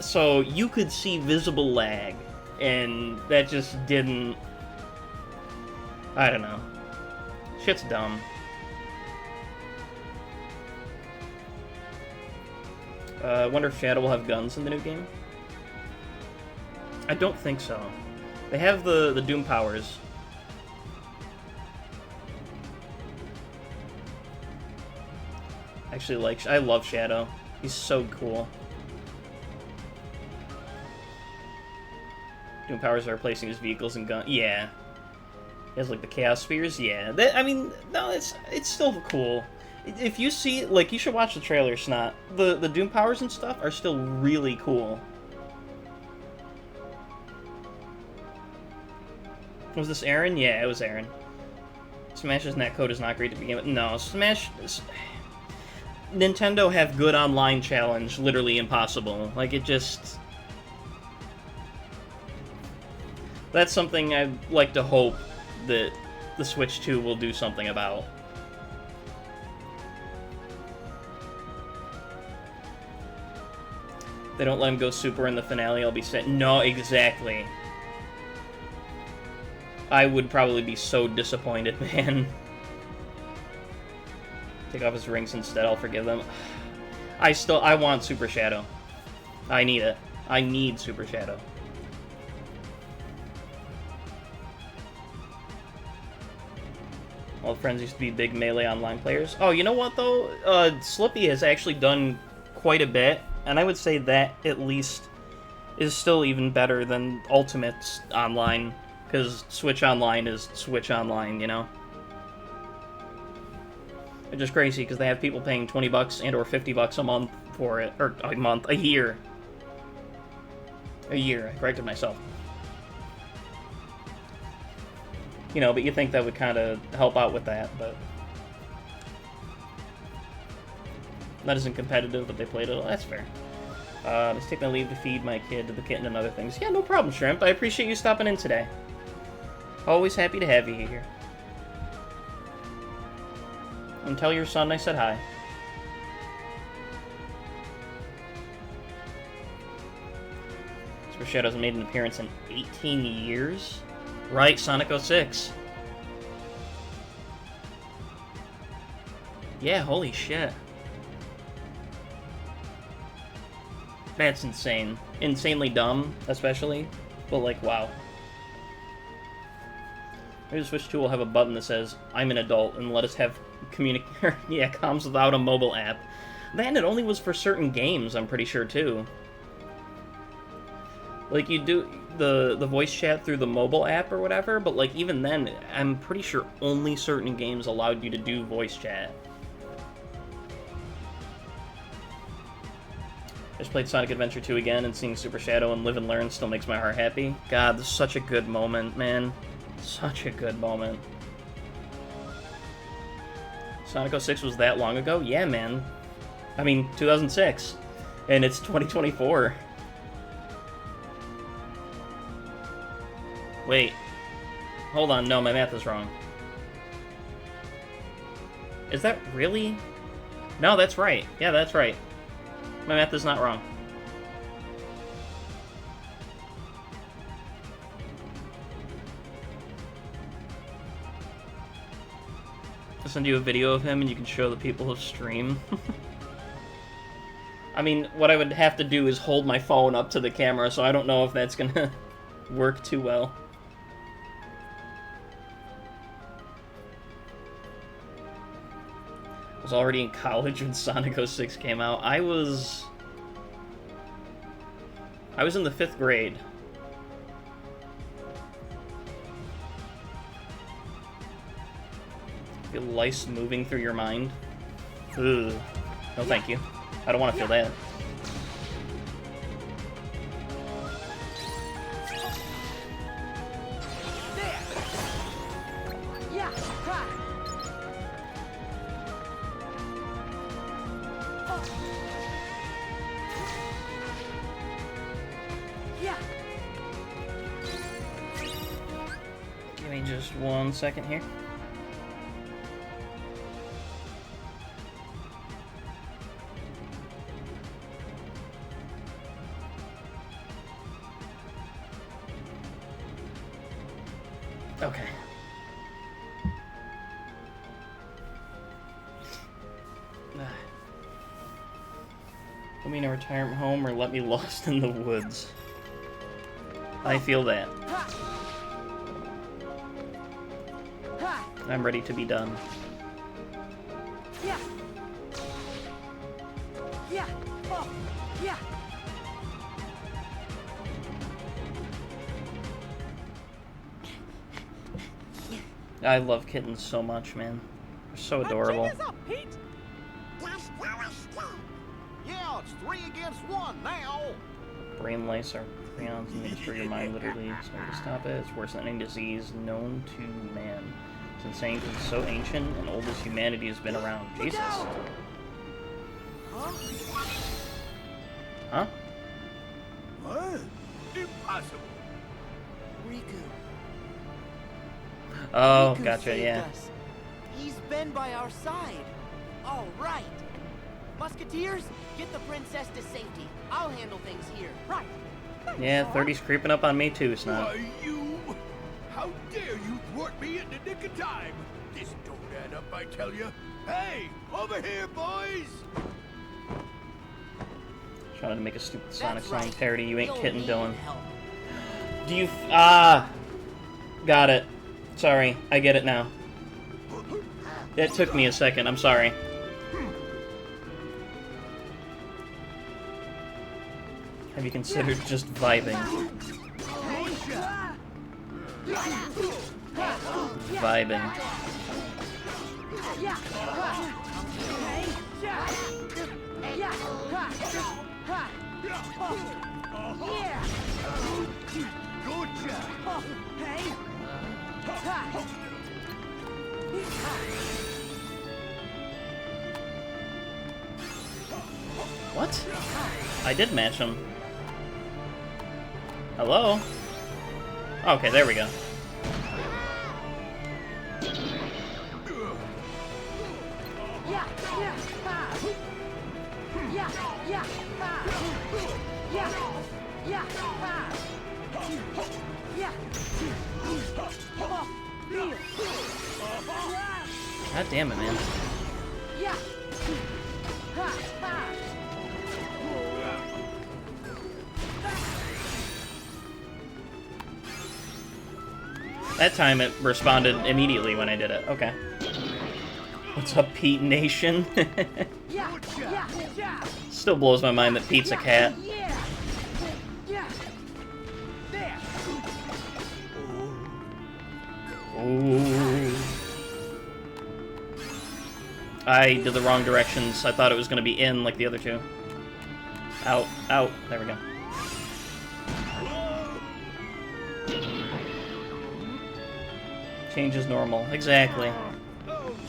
So you could see visible lag, and that just didn't... I don't know. Shit's dumb. I wonder if Shadow will have guns in the new game? I don't think so. They have the Doom powers. Actually, like, I love Shadow. He's so cool. Doom powers are replacing his vehicles and guns. Yeah. He has, like, the Chaos Spheres. Yeah. I mean, no, it's still cool. If you see, like, you should watch the trailer, Snot. The Doom powers and stuff are still really cool. Was this Aaron? Yeah, it was Aaron. Smash's netcode is not great to begin with. No, Smash... Nintendo have good online challenge, literally impossible. Like, it just... That's something I'd like to hope that the Switch 2 will do something about. They don't let him go super in the finale, I'll be sad. No, exactly. I would probably be so disappointed, man. Take off his rings instead, I'll forgive them. I want Super Shadow. I need it. I need Super Shadow. All the friends used to be big Melee online players. Oh, you know what, though? Slippy has actually done quite a bit, and I would say that, at least, is still even better than Ultimate's online, because Switch Online is Switch Online, you know? It's just crazy, because they have people paying $20 and or $50 a month for it, or a year. A year, I corrected myself. You know, but you think that would kind of help out with that, but... That isn't competitive, but they played it. That's fair. Let's take my leave to feed my kid to the kitten and other things. Yeah, no problem, Shrimp. I appreciate you stopping in today. Always happy to have you here. And tell your son I said hi. Super Shadow's made an appearance in 18 years? Right, Sonic 06. Yeah, holy shit. That's insane. Insanely dumb, especially. But, like, wow. Maybe the Switch 2 will have a button that says, I'm an adult, and let us have yeah, comms without a mobile app. Then it only was for certain games, I'm pretty sure, too. Like, you do the voice chat through the mobile app or whatever, but, like, even then, I'm pretty sure only certain games allowed you to do voice chat. I just played Sonic Adventure 2 again, and seeing Super Shadow and Live and Learn still makes my heart happy. God, this is such a good moment, man. Such a good moment. Sonic 06 was that long ago? Yeah, man. I mean, 2006. And it's 2024. Wait. Hold on, no, my math is wrong. Is that really? No, that's right. Yeah, that's right. My math is not wrong. I'll send you a video of him and you can show the people his stream. I mean, what I would have to do is hold my phone up to the camera, so I don't know if that's gonna work too well. I was already in college when Sonic 06 came out. I was in the 5th grade. Feel lice moving through your mind? Ugh. No thank you. I don't want to feel that. Yeah, try. Yeah. Give me just 1 second here. Okay. Put me in a retirement home or let me lost in the woods. I feel that. I'm ready to be done. Yeah. Yeah. Oh. Yeah. I love kittens so much, man. They're so adorable. The jig is up, Pete. Just go astray. Yeah, it's 3 against 1 now. Brain lice are prions and they destroy your mind literally. It's hard to stop it. It's worse than any disease known to man. It's insane because it's so ancient and old as humanity has been around. Jesus. Huh? What? Impossible. Riku. Oh, Riku gotcha, saved yeah. us. He's been by our side. All right. Musketeers, get the princess to safety. I'll handle things here. Right. Thanks, Yeah, Sora. 30's creeping up on me too, Snot. Why, you... How dare you thwart me in the nick of time? This don't add up, I tell you. Hey, over here, boys! Trying to make a stupid Sonic That's song right. parody. You ain't You'll kidding, need Dylan. help. Do you... Got it. Sorry, I get it now. It took me a second, I'm sorry. Have you considered just vibing? Vibing. Good job. What? I did match him. Hello? Okay, there we go. God damn it, man. That time it responded immediately when I did it. Okay. What's up, Pete Nation? Still blows my mind that Pete's a cat. Ooh. I did the wrong directions. I thought it was going to be in like the other two. Out, out. There we go. Change is normal. Exactly.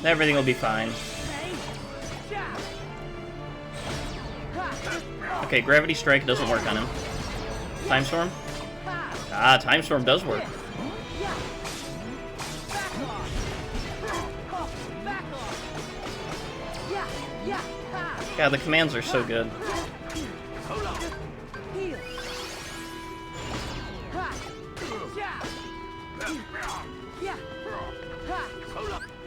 Everything will be fine. Okay, Gravity Strike doesn't work on him. Time Storm? Ah, Time Storm does work. God, the commands are so good.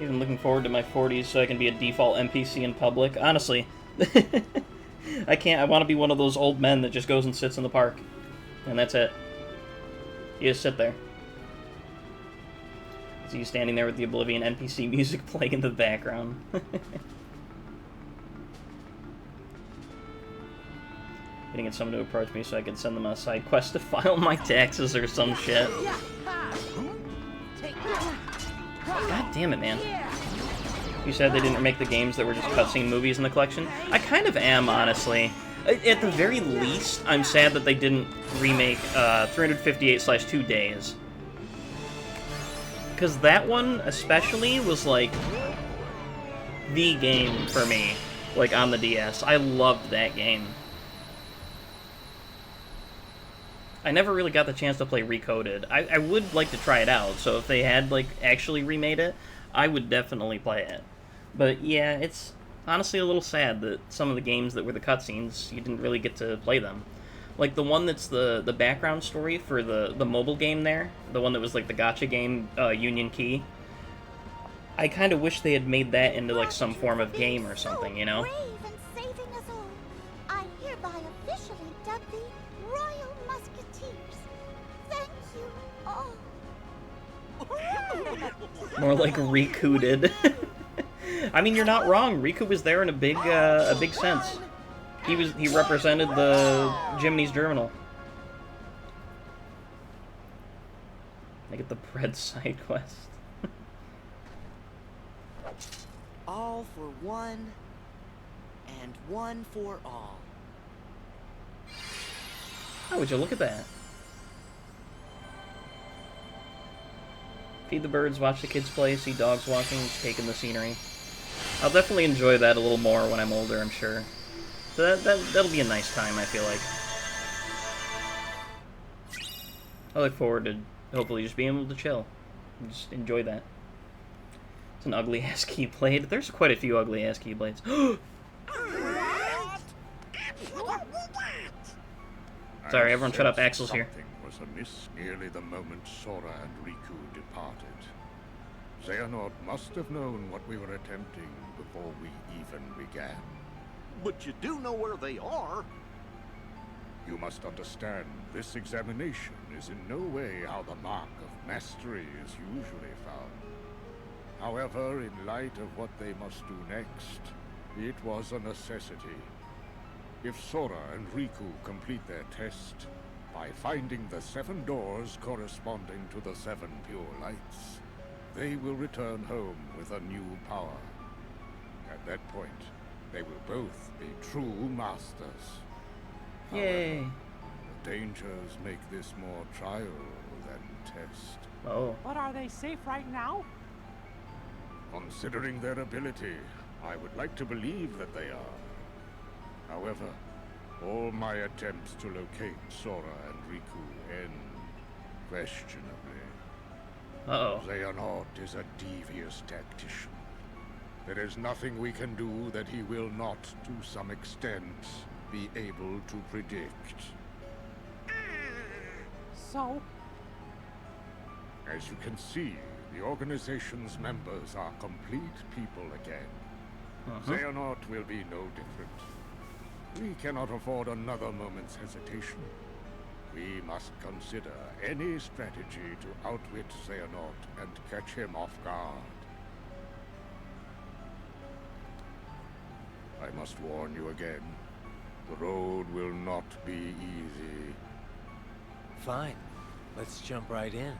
Even looking forward to my 40s so I can be a default NPC in public. Honestly, I can't. I want to be one of those old men that just goes and sits in the park. And that's it. You just sit there. So you standing there with the Oblivion NPC music playing in the background. Getting someone to approach me so I can send them a side quest to file my taxes or some shit. God damn it, man. You said they didn't remake the games that were just cutscene movies in the collection? I kind of am, honestly. At the very least, I'm sad that they didn't remake 358/2 Days. Because that one, especially, was, like, the game for me, like, on the DS. I loved that game. I never really got the chance to play Recoded. I would like to try it out, so if they had, like, actually remade it, I would definitely play it. But, yeah, it's honestly a little sad that some of the games that were the cutscenes, you didn't really get to play them. Like, the one that's the background story for the mobile game there, the one that was, like, the gacha game, Union Key, I kind of wish they had made that into, like, some form of game or something, you know? Brave and saving us all. I hereby officially dub thee Royal Musketeers. Thank you all. More like Riku did. I mean, you're not wrong. Riku was there in a big sense. He represented the Jiminy's Journal. I get the bread side quest. All for one, and one for all. Oh, would you look at that? Feed the birds, watch the kids play, see dogs walking, take in the scenery. I'll definitely enjoy that a little more when I'm older, I'm sure. So that'll be a nice time, I feel like. I look forward to hopefully just being able to chill. And just enjoy that. It's an ugly-ass Keyblade. There's quite a few ugly-ass Keyblades. Sorry, everyone shut up. Axel's here. Something was amiss nearly the moment Sora and Riku departed. Xehanort must have known what we were attempting before we even began. But you do know where they are. You must understand, this examination is in no way how the mark of mastery is usually found. However, in light of what they must do next, it was a necessity. If Sora and Riku complete their test, by finding the 7 doors corresponding to the 7 pure lights, they will return home with a new power. At that point, they will both be true masters. Yay! However, the dangers make this more trial than test. Oh. But are they safe right now? Considering their ability, I would like to believe that they are. However, all my attempts to locate Sora and Riku end questionably. Uh-oh. Xehanort is a devious tactician. There is nothing we can do that he will not, to some extent, be able to predict. So? As you can see, the organization's members are complete people again. Xehanort will be no different. We cannot afford another moment's hesitation. We must consider any strategy to outwit Xehanort and catch him off guard. I must warn you again. The road will not be easy. Fine. Let's jump right in.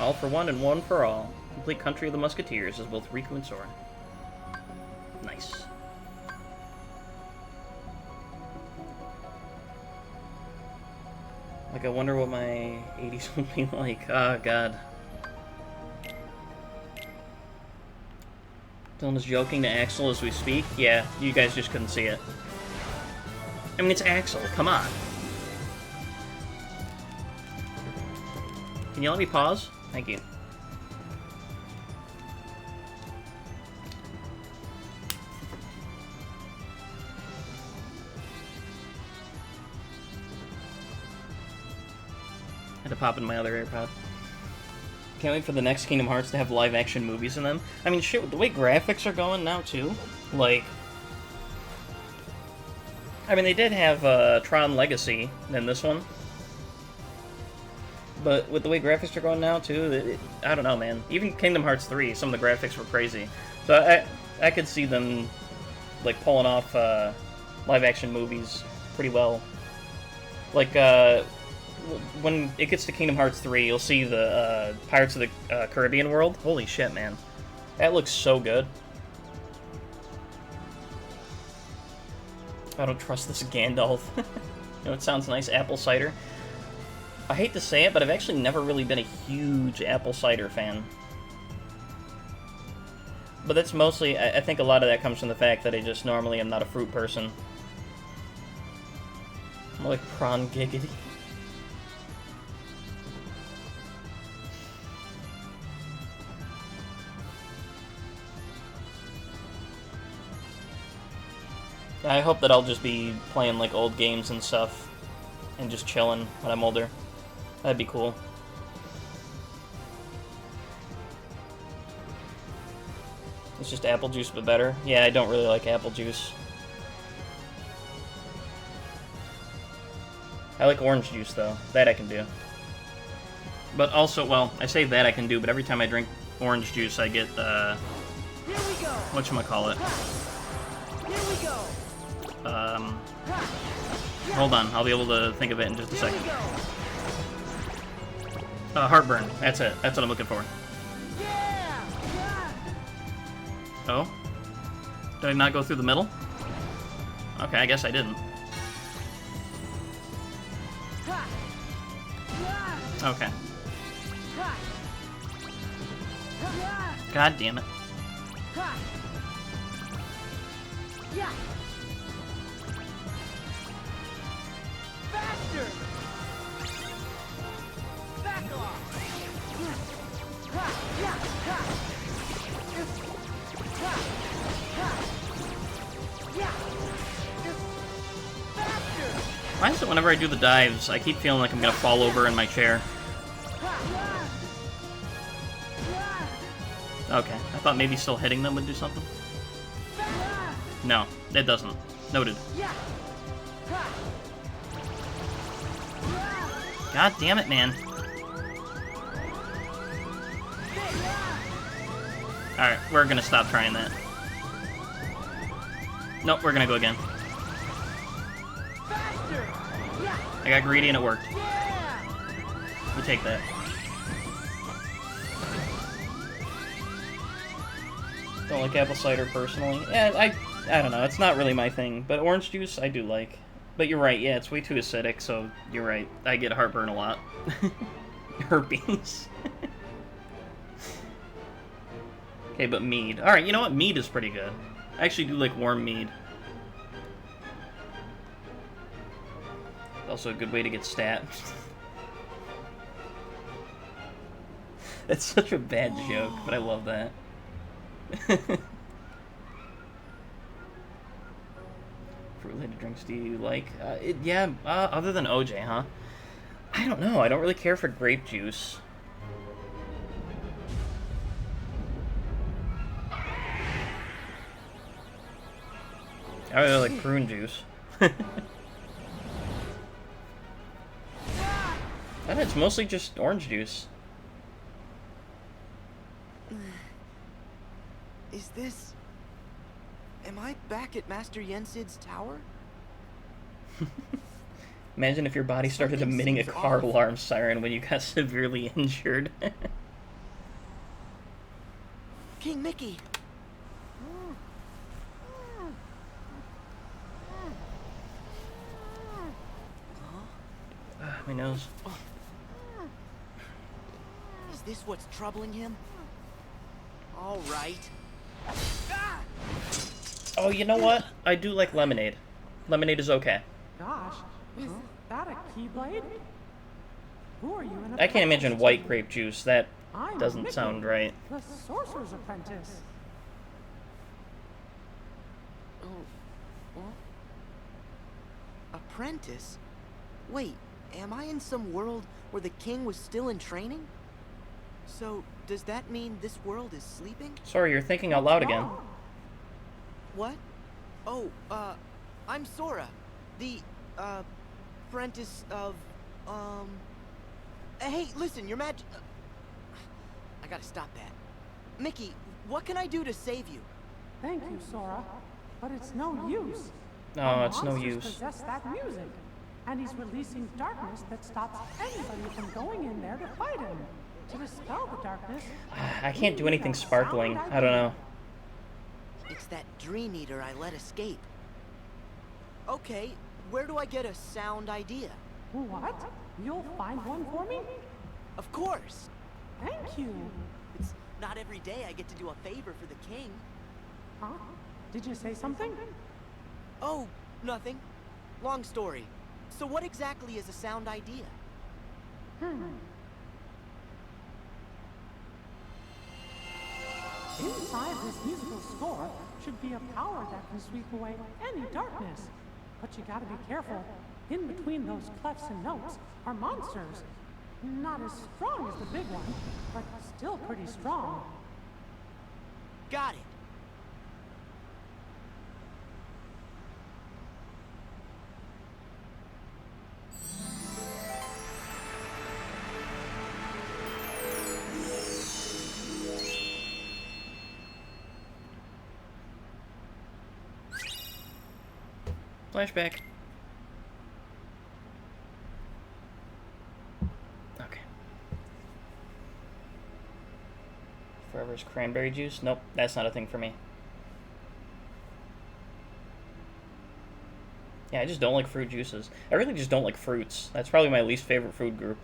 All for one and one for all. Complete Country of the Musketeers as both Riku and Sora. Nice. Like, I wonder what my 80s will be like. Oh, God. Dylan is joking to Axel as we speak. Yeah, you guys just couldn't see it. I mean, it's Axel. Come on. Can you let me pause? Thank you. Had to pop in my other AirPod. Can't wait for the next Kingdom Hearts to have live-action movies in them. I mean, shit, the way graphics are going now, too. Like... I mean, they did have Tron Legacy in this one. But with the way graphics are going now, too, I don't know, man. Even Kingdom Hearts 3, some of the graphics were crazy. So I could see them, like, pulling off live-action movies pretty well. Like, when it gets to Kingdom Hearts 3, you'll see the Pirates of the Caribbean world. Holy shit, man. That looks so good. I don't trust this Gandalf. You know, it sounds nice, apple cider. I hate to say it, but I've actually never really been a huge apple cider fan. But that's mostly, I think a lot of that comes from the fact that I just normally am not a fruit person. I'm like prawn giggity. I hope that I'll just be playing like old games and stuff and just chilling when I'm older. That'd be cool. It's just apple juice but better. Yeah, I don't really like apple juice. I like orange juice, though. That I can do. But also, well, I say that I can do, but every time I drink orange juice, I get, Here we go. whatchamacallit. Here we go. Hold on, I'll be able to think of it in just a Here we second. go. Heartburn. That's it. That's what I'm looking for. Yeah. Oh? Did I not go through the middle? Okay, I guess I didn't. Okay. God damn it. Yeah. Faster. Back off. Why is it whenever I do the dives, I keep feeling like I'm gonna fall over in my chair? Okay, I thought maybe still hitting them would do something. No, it doesn't. Noted. God damn it, man. Alright, we're gonna stop trying that. Nope, we're gonna go again. I got greedy and it worked. We take that. Don't like apple cider personally. Yeah, I don't know. It's not really my thing. But orange juice, I do like. But you're right. Yeah, it's way too acidic. So you're right. I get heartburn a lot. Herpes. Okay, but mead. All right, you know what? Mead is pretty good. I actually do like warm mead. Also a good way to get stat. That's such a bad joke, but I love that. Fruit-related drinks do you like? Other than OJ, huh? I don't know. I don't really care for grape juice. I really like prune juice. And it's mostly just orange juice. Is this... Am I back at Master Yensid's tower? Imagine if your body started Something emitting a seems car off. alarm siren when you got severely injured. King Mickey! My nose. Is this what's troubling him? All right. Oh, you know what? I do like lemonade. Lemonade is okay. Gosh, is that a Keyblade? Who are you in I can't imagine apprentice white to? grape juice. That I'm doesn't Mickey, sound right. The Sorcerer's Apprentice. Apprentice? Wait, am I in some world where the king was still in training? So, does that mean this world is sleeping? Sorry, you're thinking out loud again. Wrong. What? Oh, I'm Sora, the, apprentice of, Hey, listen, your I gotta stop that. Mickey, what can I do to save you? Thank you, Sora. But it's no use. No, it's no Monsters use. possess that music, and he's releasing darkness that stops anybody from going in there to fight him. To dispel the darkness, I can't do we need anything a sparkling. sound I don't idea. know. It's that Dream Eater I let escape. Okay, where do I get a sound idea? What? You'll find one for me? Of course! Thank you. It's not every day I get to do a favor for the king. Huh? Did you say something? Oh, nothing. Long story. So what exactly is a sound idea? Inside this musical score should be a power that can sweep away any darkness. But you gotta be careful. In between those clefs and notes are monsters. Not as strong as the big one, but still pretty strong. Got it. flashback. Okay. Forever's cranberry juice? Nope, that's not a thing for me. Yeah, I just don't like fruit juices. I really just don't like fruits. That's probably my least favorite food group.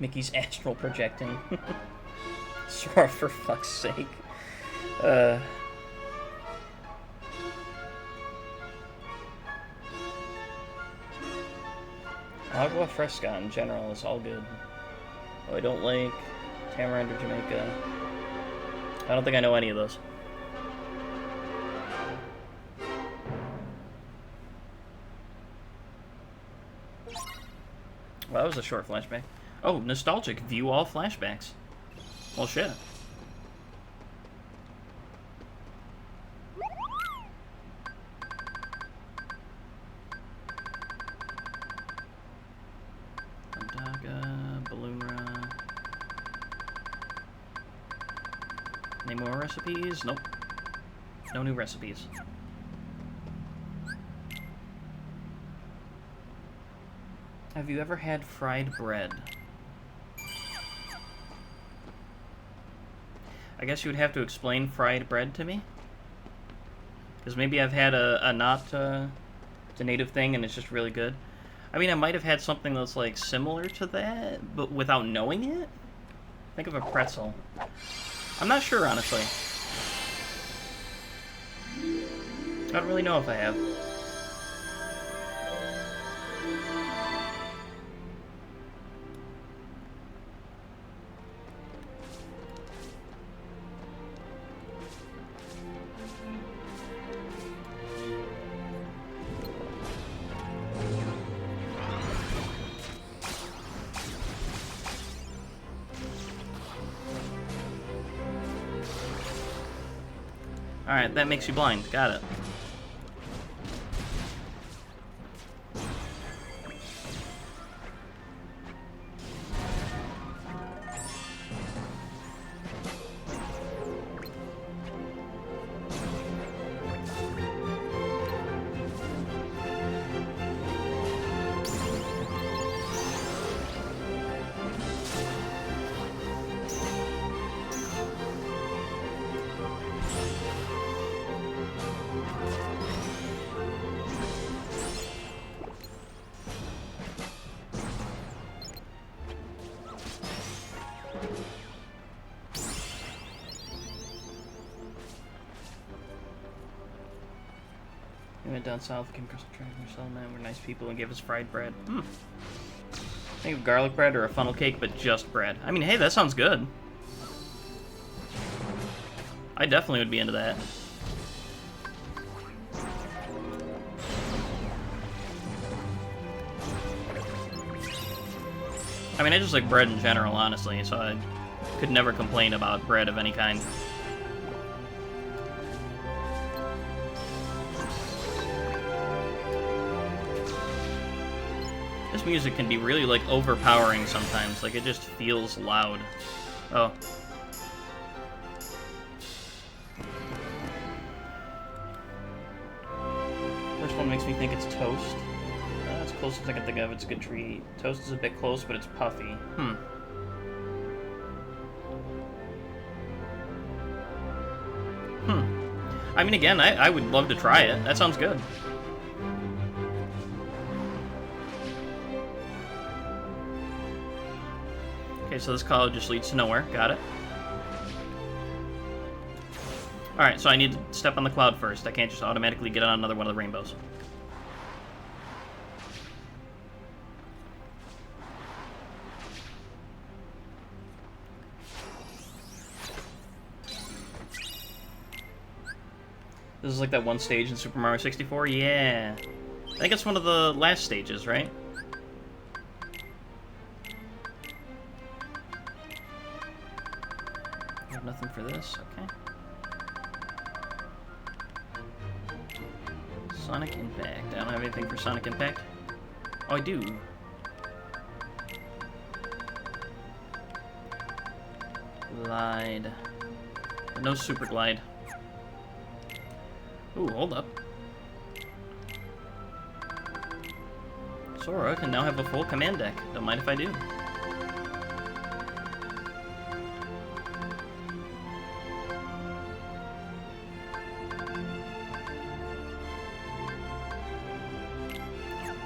Mickey's astral projecting. Sora, for fuck's sake. Agua Fresca in general is all good. Oh, I don't like Tamarind or Jamaica. I don't think I know any of those. Well, that was a short flashback. Oh, nostalgic. View all flashbacks. Well, shit. Daga, Balloonra. Any more recipes? Nope. No new recipes. Have you ever had fried bread? I guess you would have to explain fried bread to me. Because maybe I've had a not the native thing and it's just really good. I mean, I might have had something that's like similar to that, but without knowing it? Think of a pretzel. I'm not sure, honestly. I don't really know if I have. Alright, that makes you blind. Got it. We went down south, came across a treasure settlement, we're nice people, and gave us fried bread. Think of garlic bread or a funnel cake, but just bread. I mean, hey, that sounds good. I definitely would be into that. I mean, I just like bread in general, honestly, so I could never complain about bread of any kind. This music can be really, like, overpowering sometimes. Like, it just feels loud. Oh. First one makes me think it's toast. That's close as I can think of. It's a good treat. Toast is a bit close, but it's puffy. I mean, again, I would love to try it. That sounds good. Okay, so this call just leads to nowhere. Got it. Alright, so I need to step on the cloud first. I can't just automatically get on another one of the rainbows. This is like that one stage in Super Mario 64? Yeah. I think it's one of the last stages, right? I have nothing for this, okay. Sonic Impact. I don't have anything for Sonic Impact. Oh, I do. Glide. No Super Glide. Ooh, hold up. Sora can now have a full command deck. Don't mind if I do.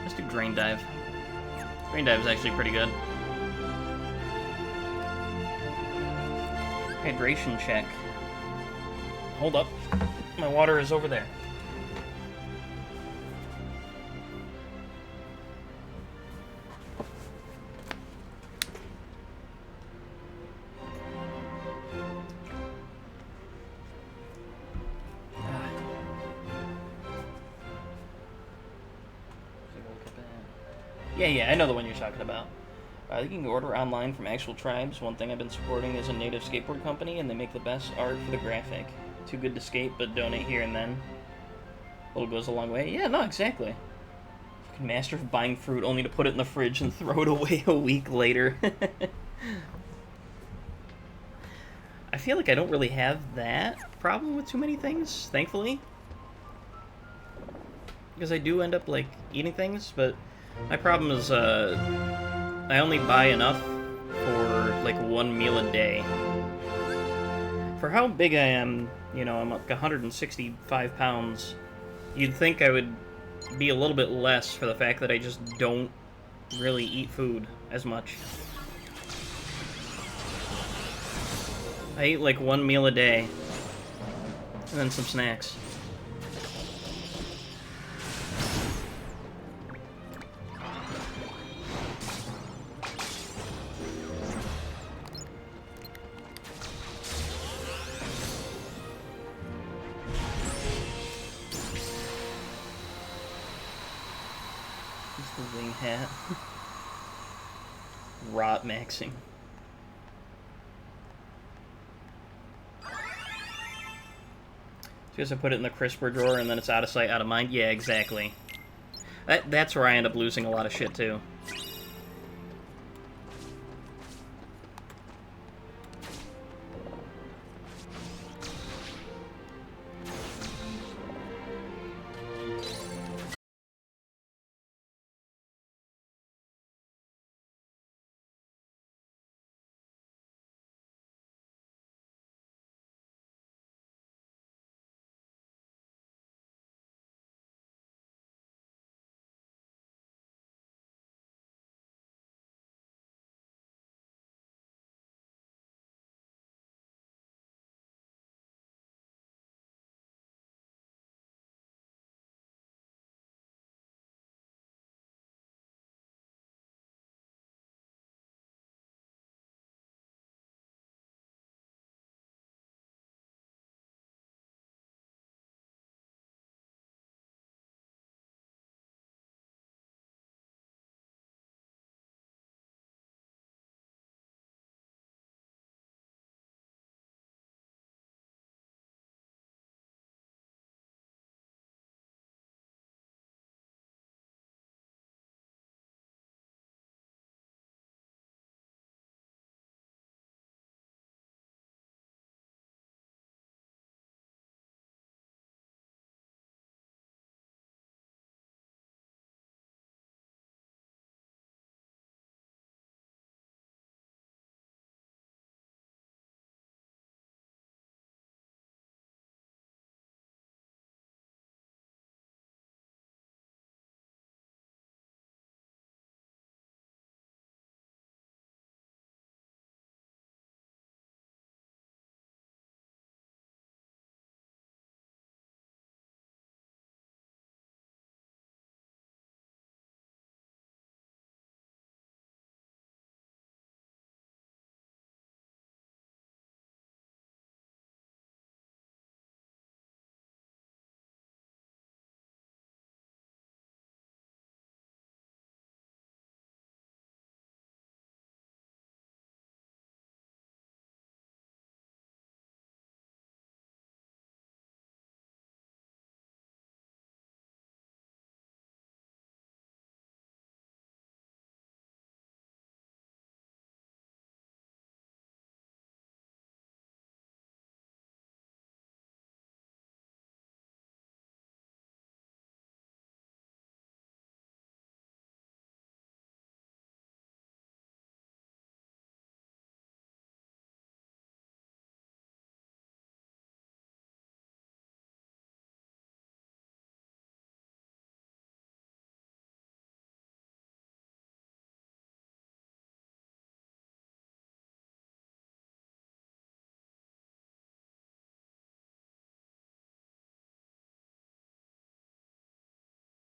Let's do Drain Dive. Drain Dive is actually pretty good. Hydration check. Hold up. My water is over there. Yeah, I know the one you're talking about. You can order online from actual tribes. One thing I've been supporting is a native skateboard company, and they make the best art for the graphic. Too good to skate, but donate here and then. Little goes a long way. Yeah, no, exactly. Fucking master of buying fruit only to put it in the fridge and throw it away a week later. I feel like I don't really have that problem with too many things, thankfully. Because I do end up, like, eating things, but my problem is, I only buy enough for, like, one meal a day. For how big I am, you know, I'm like 165 pounds, you'd think I would be a little bit less for the fact that I just don't really eat food as much. I eat, like, one meal a day, and then some snacks. Wing hat. Rot maxing. Because I put it in the crisper drawer and then it's out of sight, out of mind? Yeah, exactly. That's where I end up losing a lot of shit, too.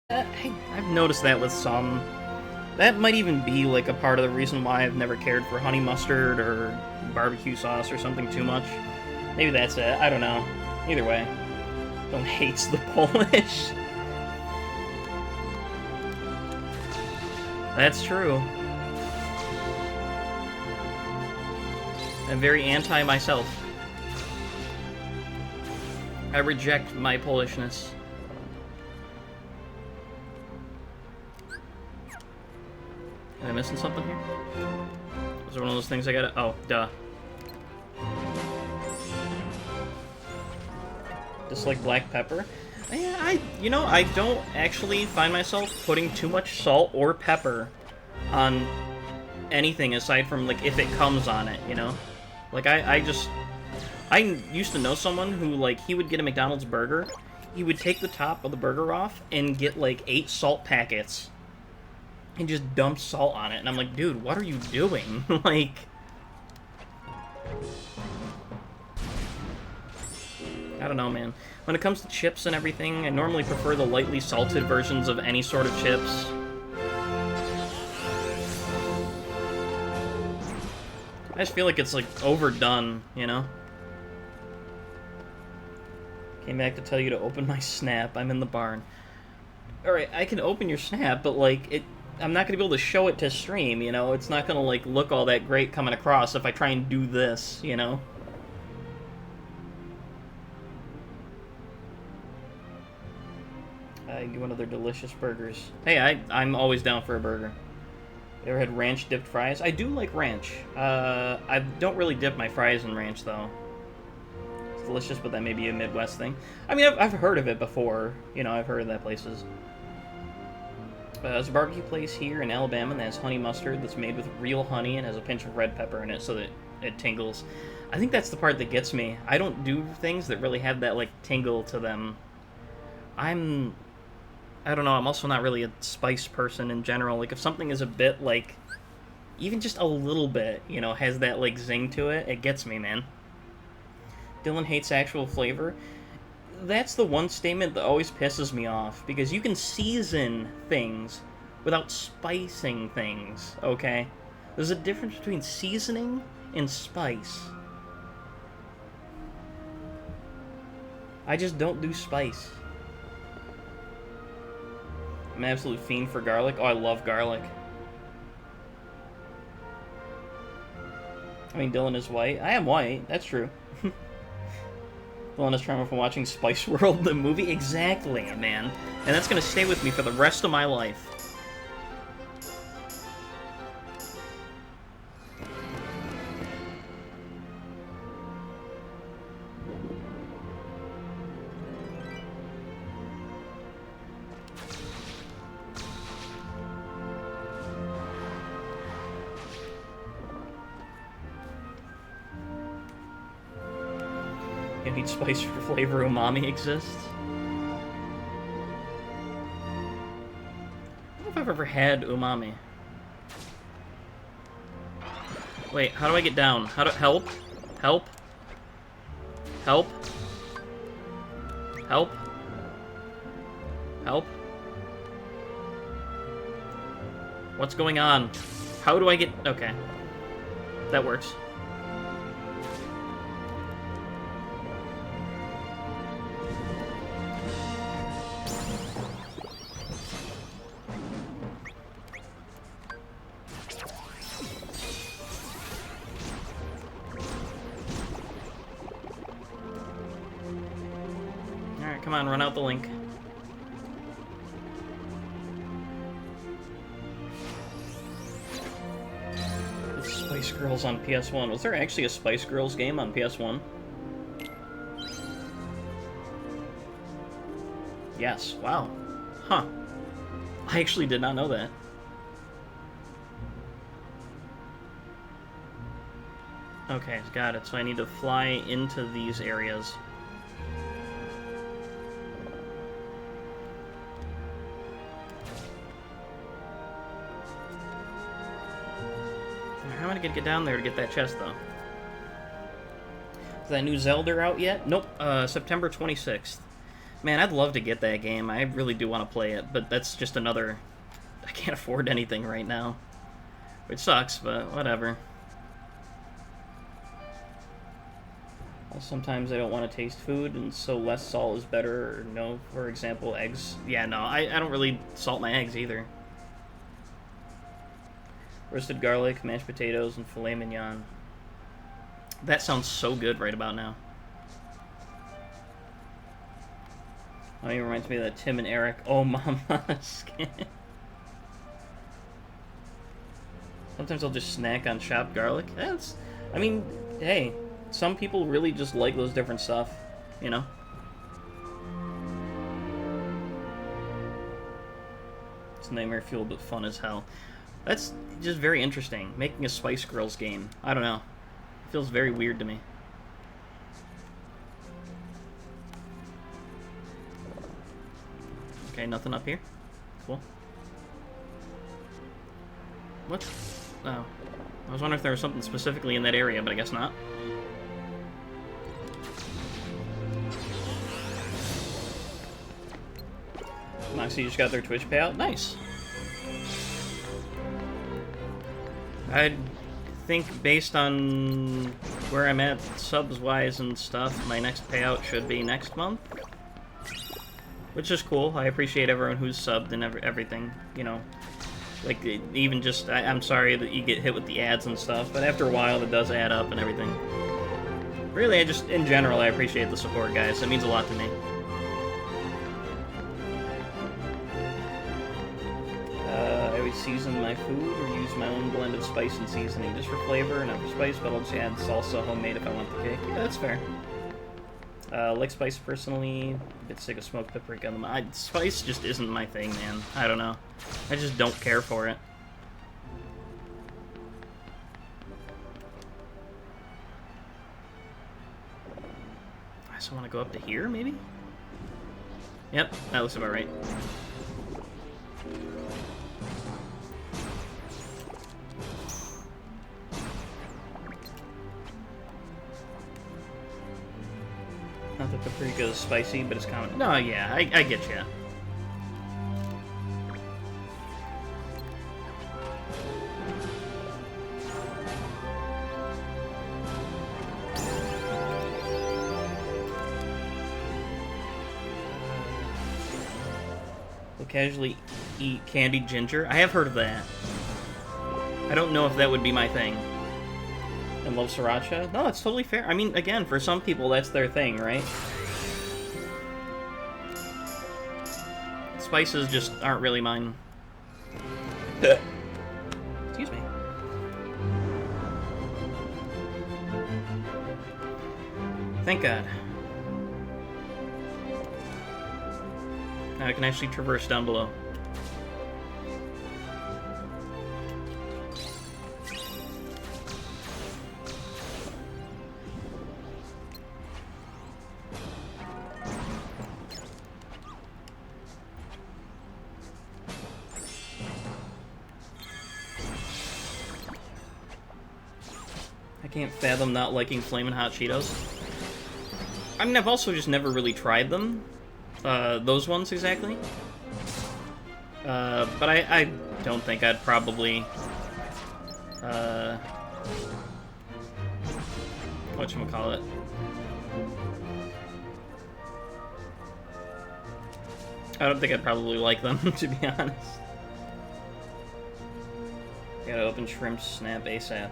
I've noticed that with some. That might even be like a part of the reason why I've never cared for honey mustard or barbecue sauce or something too much. Maybe that's it. I don't know. Either way, don't hates the Polish. That's true. I'm very anti myself. I reject my Polishness. Am I missing something here? Is it one of those things I gotta... Oh, duh. Just like black pepper? Yeah, you know, I don't actually find myself putting too much salt or pepper on anything aside from, like, if it comes on it, you know? Like, I used to know someone who, like, he would get a McDonald's burger, he would take the top of the burger off and get, like, 8 salt packets and just dump salt on it. And I'm like, dude, what are you doing? Like... I don't know, man. When it comes to chips and everything, I normally prefer the lightly salted versions of any sort of chips. I just feel like it's, like, overdone, you know? Came back to tell you to open my Snap. I'm in the barn. Alright, I can open your Snap, but, like, I'm not gonna be able to show it to stream, you know? It's not gonna, like, look all that great coming across if I try and do this, you know? You want other delicious burgers. Hey, I'm always down for a burger. You ever had ranch-dipped fries? I do like ranch. I don't really dip my fries in ranch, though. It's delicious, but that may be a Midwest thing. I mean, I've heard of it before. You know, I've heard of that places. There's a barbecue place here in Alabama that has honey mustard that's made with real honey and has a pinch of red pepper in it so that it tingles. I think that's the part that gets me. I don't do things that really have that, like, tingle to them. I don't know, I'm also not really a spice person in general. Like, if something is a bit, like, even just a little bit, you know, has that, like, zing to it, it gets me, man. Dylan hates actual flavor. That's the one statement that always pisses me off, because you can season things without spicing things, okay? There's a difference between seasoning and spice. I just don't do spice. I'm an absolute fiend for garlic. Oh, I love garlic. I mean, Dylan is white. I am white. That's true. Dylan is trauma from watching Spice World, the movie. Exactly, man. And that's going to stay with me for the rest of my life. You need spice for flavor umami exists? I don't know if I've ever had umami. Wait, how do I get down? How do... Help? Help? Help? Help? Help? What's going on? How do I get... Okay. That works. Come on, run out the link. The Spice Girls on PS1. Was there actually a Spice Girls game on PS1? Yes. Wow. Huh. I actually did not know that. Okay, got it. So I need to fly into these areas. How am I gonna get down there to get that chest, though? Is that new Zelda out yet? Nope, September 26th. Man, I'd love to get that game. I really do want to play it, but that's just another... I can't afford anything right now. Which sucks, but whatever. Sometimes I don't want to taste food, and so less salt is better, or no, for example, eggs. Yeah, no, I don't really salt my eggs either. Roasted garlic, mashed potatoes, and filet mignon. That sounds so good right about now. Oh, it reminds me of that Tim and Eric Oh Mama skin. Sometimes I'll just snack on chopped garlic. That's, I mean, hey, some people really just like those different stuff, you know? It's nightmare fuel, but fun as hell. That's just very interesting. Making a Spice Girls game. I don't know. It feels very weird to me. Okay, nothing up here. Cool. What? Oh. I was wondering if there was something specifically in that area, but I guess not. Moxie just got their Twitch payout. Nice. I think based on where I'm at subs-wise and stuff, my next payout should be next month. Which is cool. I appreciate everyone who's subbed and everything, you know. Like, even just, I'm sorry that you get hit with the ads and stuff, but after a while it does add up and everything. Really, in general, I appreciate the support, guys. It means a lot to me. I always season my food or use my own blend of spice and seasoning, just for flavor, not for spice, but I'll just add salsa homemade if I want the cake. Yeah, that's fair. Like spice personally, a bit sick of smoked paprika. Spice just isn't my thing, man. I don't know. I just don't care for it. I just want to go up to here, maybe? Yep, that looks about right. Not that paprika is spicy, but it's kind of... No, yeah, I get you. Will casually eat candied ginger. I have heard of that. I don't know if that would be my thing. And love sriracha? No, it's totally fair. I mean, again, for some people, that's their thing, right? Spices just aren't really mine. Excuse me. Thank God. Now I can actually traverse down below. I can't fathom not liking Flamin' Hot Cheetos. I mean, I've also just never really tried them. Those ones, exactly. But I don't think I'd probably... whatchamacallit? I don't think I'd probably like them, to be honest. Gotta open Shrimp Snap ASAP.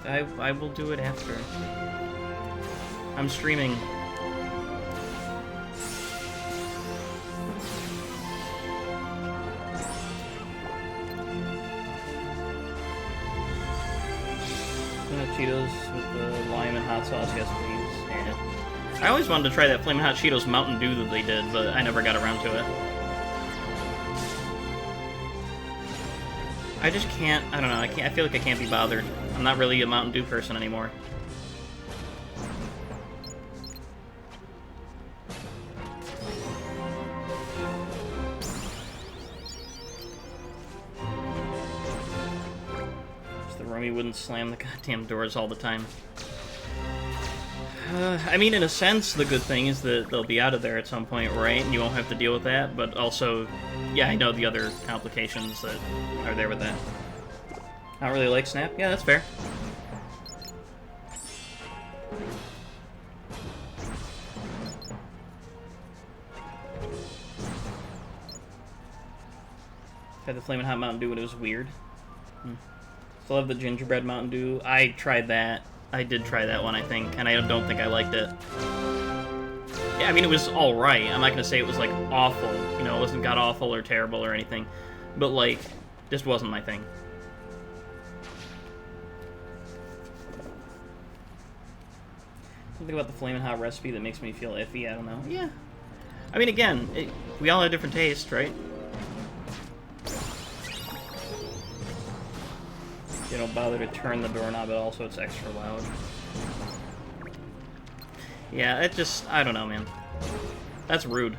I will do it after. I'm streaming. Cheetos with the lime and hot sauce, yes please. And I always wanted to try that Flamin' Hot Cheetos Mountain Dew that they did, but I never got around to it. I just can't, I don't know, I feel like I can't be bothered. I'm not really a Mountain Dew person anymore. Just the Rummy wouldn't slam the goddamn doors all the time. I mean, in a sense, the good thing is that they'll be out of there at some point, right? And you won't have to deal with that, but also, yeah, I know the other complications that are there with that. I don't really like Snap. Yeah, that's fair. Had the Flamin' Hot Mountain Dew and it was weird. Still have the gingerbread Mountain Dew. I tried that. I did try that one, I think, and I don't think I liked it. Yeah, I mean, it was alright. I'm not gonna say it was, like, awful. You know, it wasn't god-awful or terrible or anything. But, like, just wasn't my thing. Something about the Flamin' Hot recipe that makes me feel iffy, I don't know. Yeah. I mean, again, we all have different tastes, right? You don't bother to turn the doorknob at all, so it's extra loud. Yeah, it just... I don't know, man. That's rude.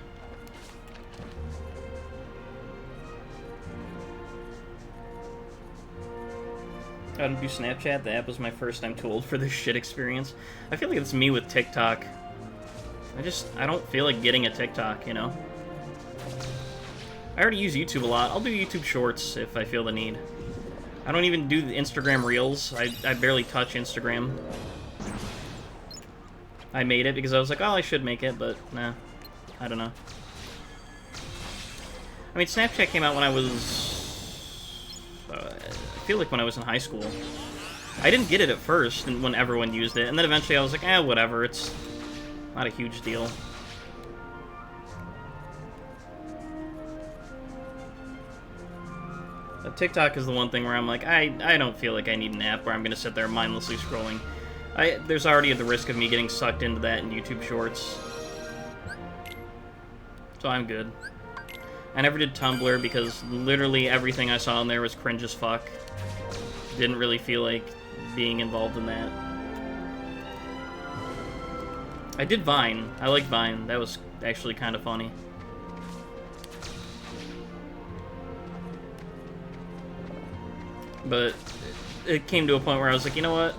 I don't do Snapchat. The app was my first I'm too old for this shit experience. I feel like it's me with TikTok. I don't feel like getting a TikTok, you know? I already use YouTube a lot. I'll do YouTube Shorts if I feel the need. I don't even do the Instagram Reels. I barely touch Instagram. I made it because I was like, oh, I should make it, but nah. I don't know. I mean, Snapchat came out when I was... I feel like when I was in high school. I didn't get it at first when everyone used it, and then eventually I was like, eh, whatever, it's not a huge deal. TikTok is the one thing where I'm like, I don't feel like I need an app where I'm going to sit there mindlessly scrolling. There's already the risk of me getting sucked into that in YouTube Shorts. So I'm good. I never did Tumblr because literally everything I saw on there was cringe as fuck. Didn't really feel like being involved in that. I did Vine. I like Vine. That was actually kind of funny. But it came to a point where I was like, you know what?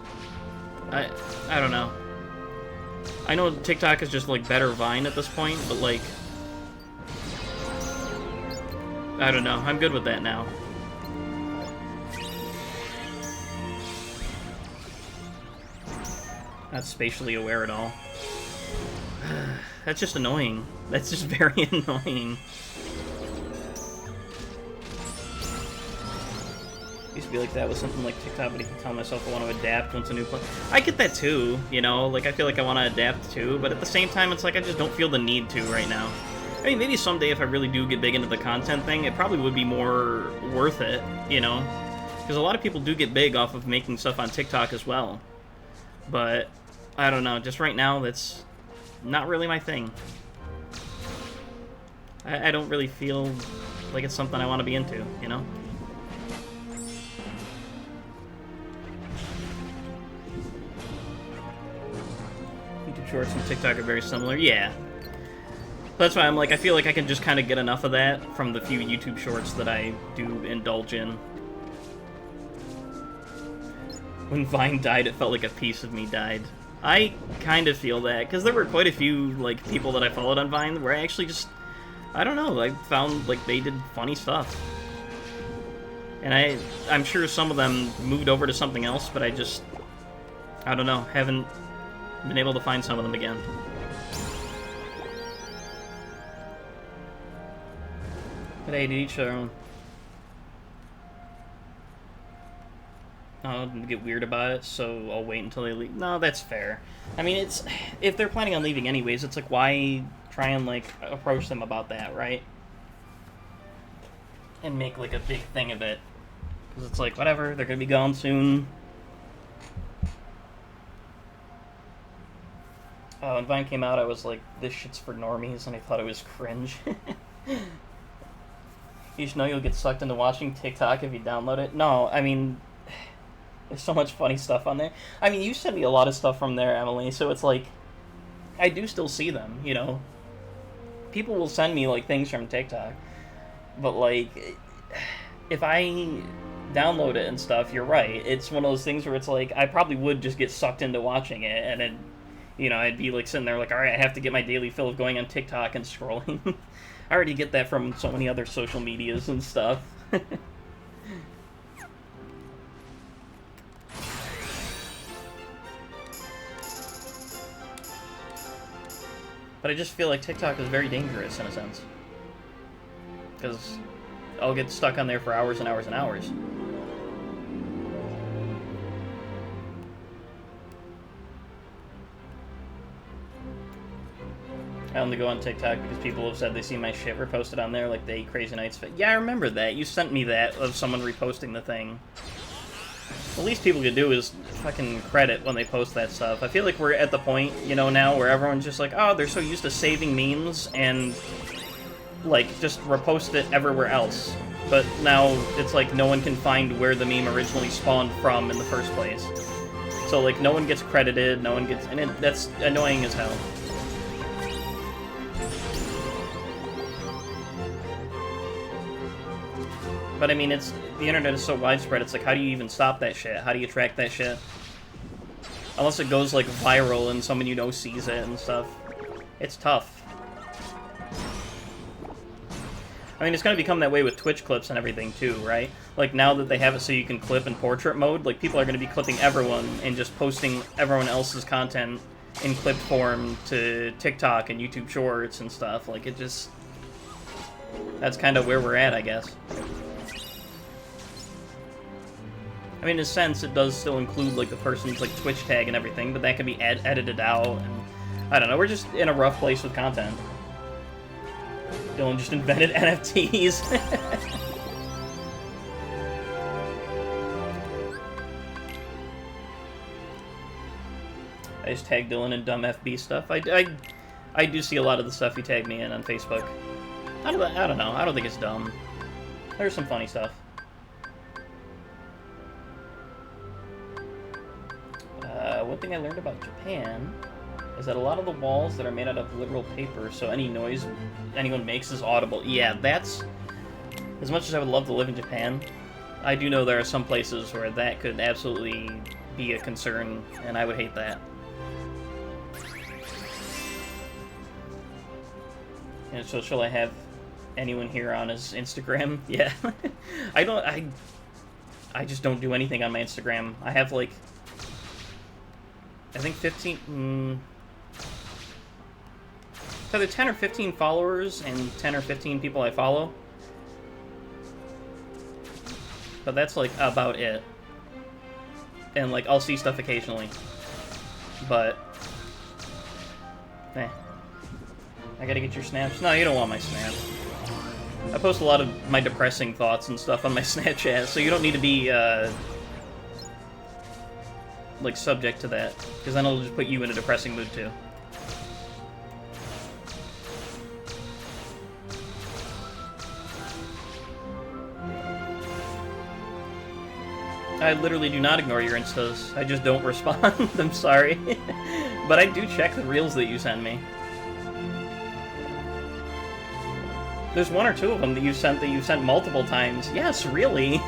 I don't know. I know TikTok is just, like, better Vine at this point, but, like... I don't know. I'm good with that now. Not spatially aware at all. That's just annoying. That's just very annoying. Used to be like that with something like TikTok, but I can tell myself I want to adapt once a new play. I get that too, you know, like I feel like I want to adapt too, but at the same time it's like I just don't feel the need to right now. I mean, maybe someday if I really do get big into the content thing, it probably would be more worth it, you know? Because a lot of people do get big off of making stuff on TikTok as well. But, I don't know, just right now that's not really my thing. I don't really feel like it's something I want to be into, you know? YouTube Shorts and TikTok are very similar. Yeah. That's why I'm like, I feel like I can just kind of get enough of that from the few YouTube Shorts that I do indulge in. When Vine died, it felt like a piece of me died. I kind of feel that, because there were quite a few, like, people that I followed on Vine where I actually just, I don't know, I found, like, they did funny stuff. And I'm sure some of them moved over to something else, but I don't know, haven't been able to find some of them again. But hey, to each their own. I'll get weird about it, so I'll wait until they leave. No, that's fair. I mean, it's if they're planning on leaving anyways, it's like, why try and, like, approach them about that, right? And make, like, a big thing of it. Because it's like, whatever, they're gonna be gone soon. When Vine came out, I was like, this shit's for normies, and I thought it was cringe. You should know you'll get sucked into watching TikTok if you download it. No, I mean, there's so much funny stuff on there. I mean, you sent me a lot of stuff from there, Emily, so it's like, I do still see them, you know? People will send me, like, things from TikTok. But, like, if I download it and stuff, you're right. It's one of those things where it's like, I probably would just get sucked into watching it, and it, You know, I'd be like sitting there like, alright, I have to get my daily fill of going on TikTok and scrolling. I already get that from so many other social medias and stuff. But I just feel like TikTok is very dangerous in a sense. Because I'll get stuck on there for hours and hours and hours. I only go on TikTok because people have said they see my shit reposted on there, like the 8 Crazy Nights. Yeah, I remember that. You sent me that of someone reposting the thing. The least people could do is fucking credit when they post that stuff. I feel like we're at the point, you know, now where everyone's just like, oh, they're so used to saving memes and, like, just repost it everywhere else. But now it's like no one can find where the meme originally spawned from in the first place. So, like, no one gets credited, no one gets... And that's annoying as hell. But I mean, the internet is so widespread, it's like, how do you even stop that shit? How do you track that shit? Unless it goes, like, viral and someone you know sees it and stuff. It's tough. I mean, it's gonna become that way with Twitch clips and everything, too, right? Like, now that they have it so you can clip in portrait mode, like, people are gonna be clipping everyone and just posting everyone else's content in clipped form to TikTok and YouTube Shorts and stuff. Like, it just... That's kind of where we're at, I guess. I mean, in a sense, it does still include, like, the person's, like, Twitch tag and everything, but that can be edited out, and... I don't know, we're just in a rough place with content. Dylan just invented NFTs. I just tag Dylan in dumb FB stuff. I do see a lot of the stuff you tag me in on Facebook. I don't know, I don't think it's dumb. There's some funny stuff. One thing I learned about Japan is that a lot of the walls that are made out of literal paper, so any noise anyone makes is audible. Yeah, that's... As much as I would love to live in Japan, I do know there are some places where that could absolutely be a concern, and I would hate that. And so shall I have anyone here on his Instagram? Yeah. I just don't do anything on my Instagram. I have, like... I think 15... It's either 10 or 15 followers and 10 or 15 people I follow. But that's, like, about it. And, like, I'll see stuff occasionally. But... I gotta get your snaps. No, you don't want my snap. I post a lot of my depressing thoughts and stuff on my Snapchat, so you don't need to be, like, subject to that, because then it'll just put you in a depressing mood, too. I literally do not ignore your Instas. I just don't respond. I'm sorry. But I do check the reels that you send me. There's one or two of them that you sent multiple times. Yes, really?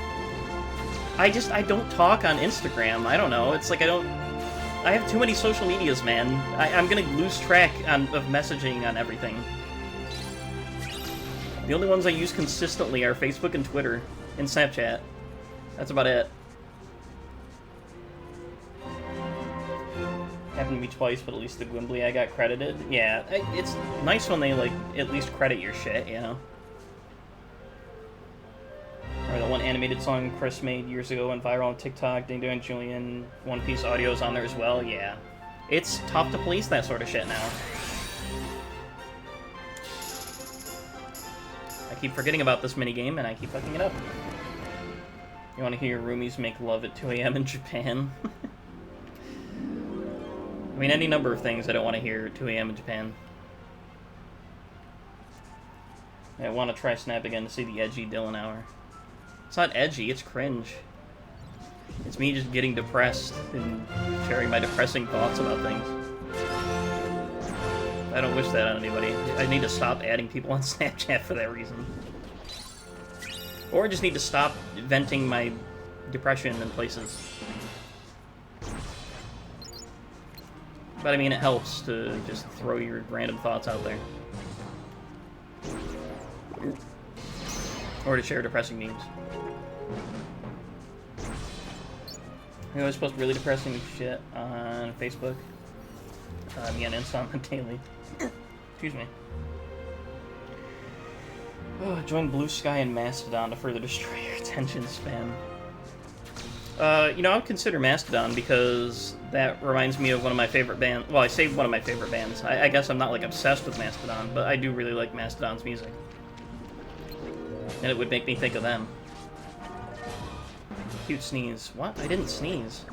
I don't talk on Instagram. I don't know. It's like I have too many social medias, man. I'm gonna lose track of messaging on everything. The only ones I use consistently are Facebook and Twitter and Snapchat. That's about it. Happened to me twice, but at least the Gwimbly I got credited. Yeah, it's nice when they, like, at least credit your shit, you know? Or the one animated song Chris made years ago went viral on TikTok. Ding Dong Julian, One Piece audio's on there as well. Yeah. It's tough to police that sort of shit now. I keep forgetting about this minigame, and I keep fucking it up. You want to hear roomies make love at 2 a.m. in Japan? I mean, any number of things I don't want to hear at 2 a.m. in Japan. I want to try Snap again to see the edgy Dylan hour. It's not edgy, it's cringe. It's me just getting depressed and sharing my depressing thoughts about things. I don't wish that on anybody. I need to stop adding people on Snapchat for that reason. Or I just need to stop venting my depression in places. But I mean, it helps to just throw your random thoughts out there. Or to share depressing memes. I always post really depressing shit on Facebook. Me on Insta on the daily. Excuse me. Oh, join Blue Sky and Mastodon to further destroy your attention span. You know, I would consider Mastodon because that reminds me of one of my favorite bands. Well, I say one of my favorite bands. I guess I'm not, like, obsessed with Mastodon, but I do really like Mastodon's music. And it would make me think of them. Cute sneeze. What? I didn't sneeze.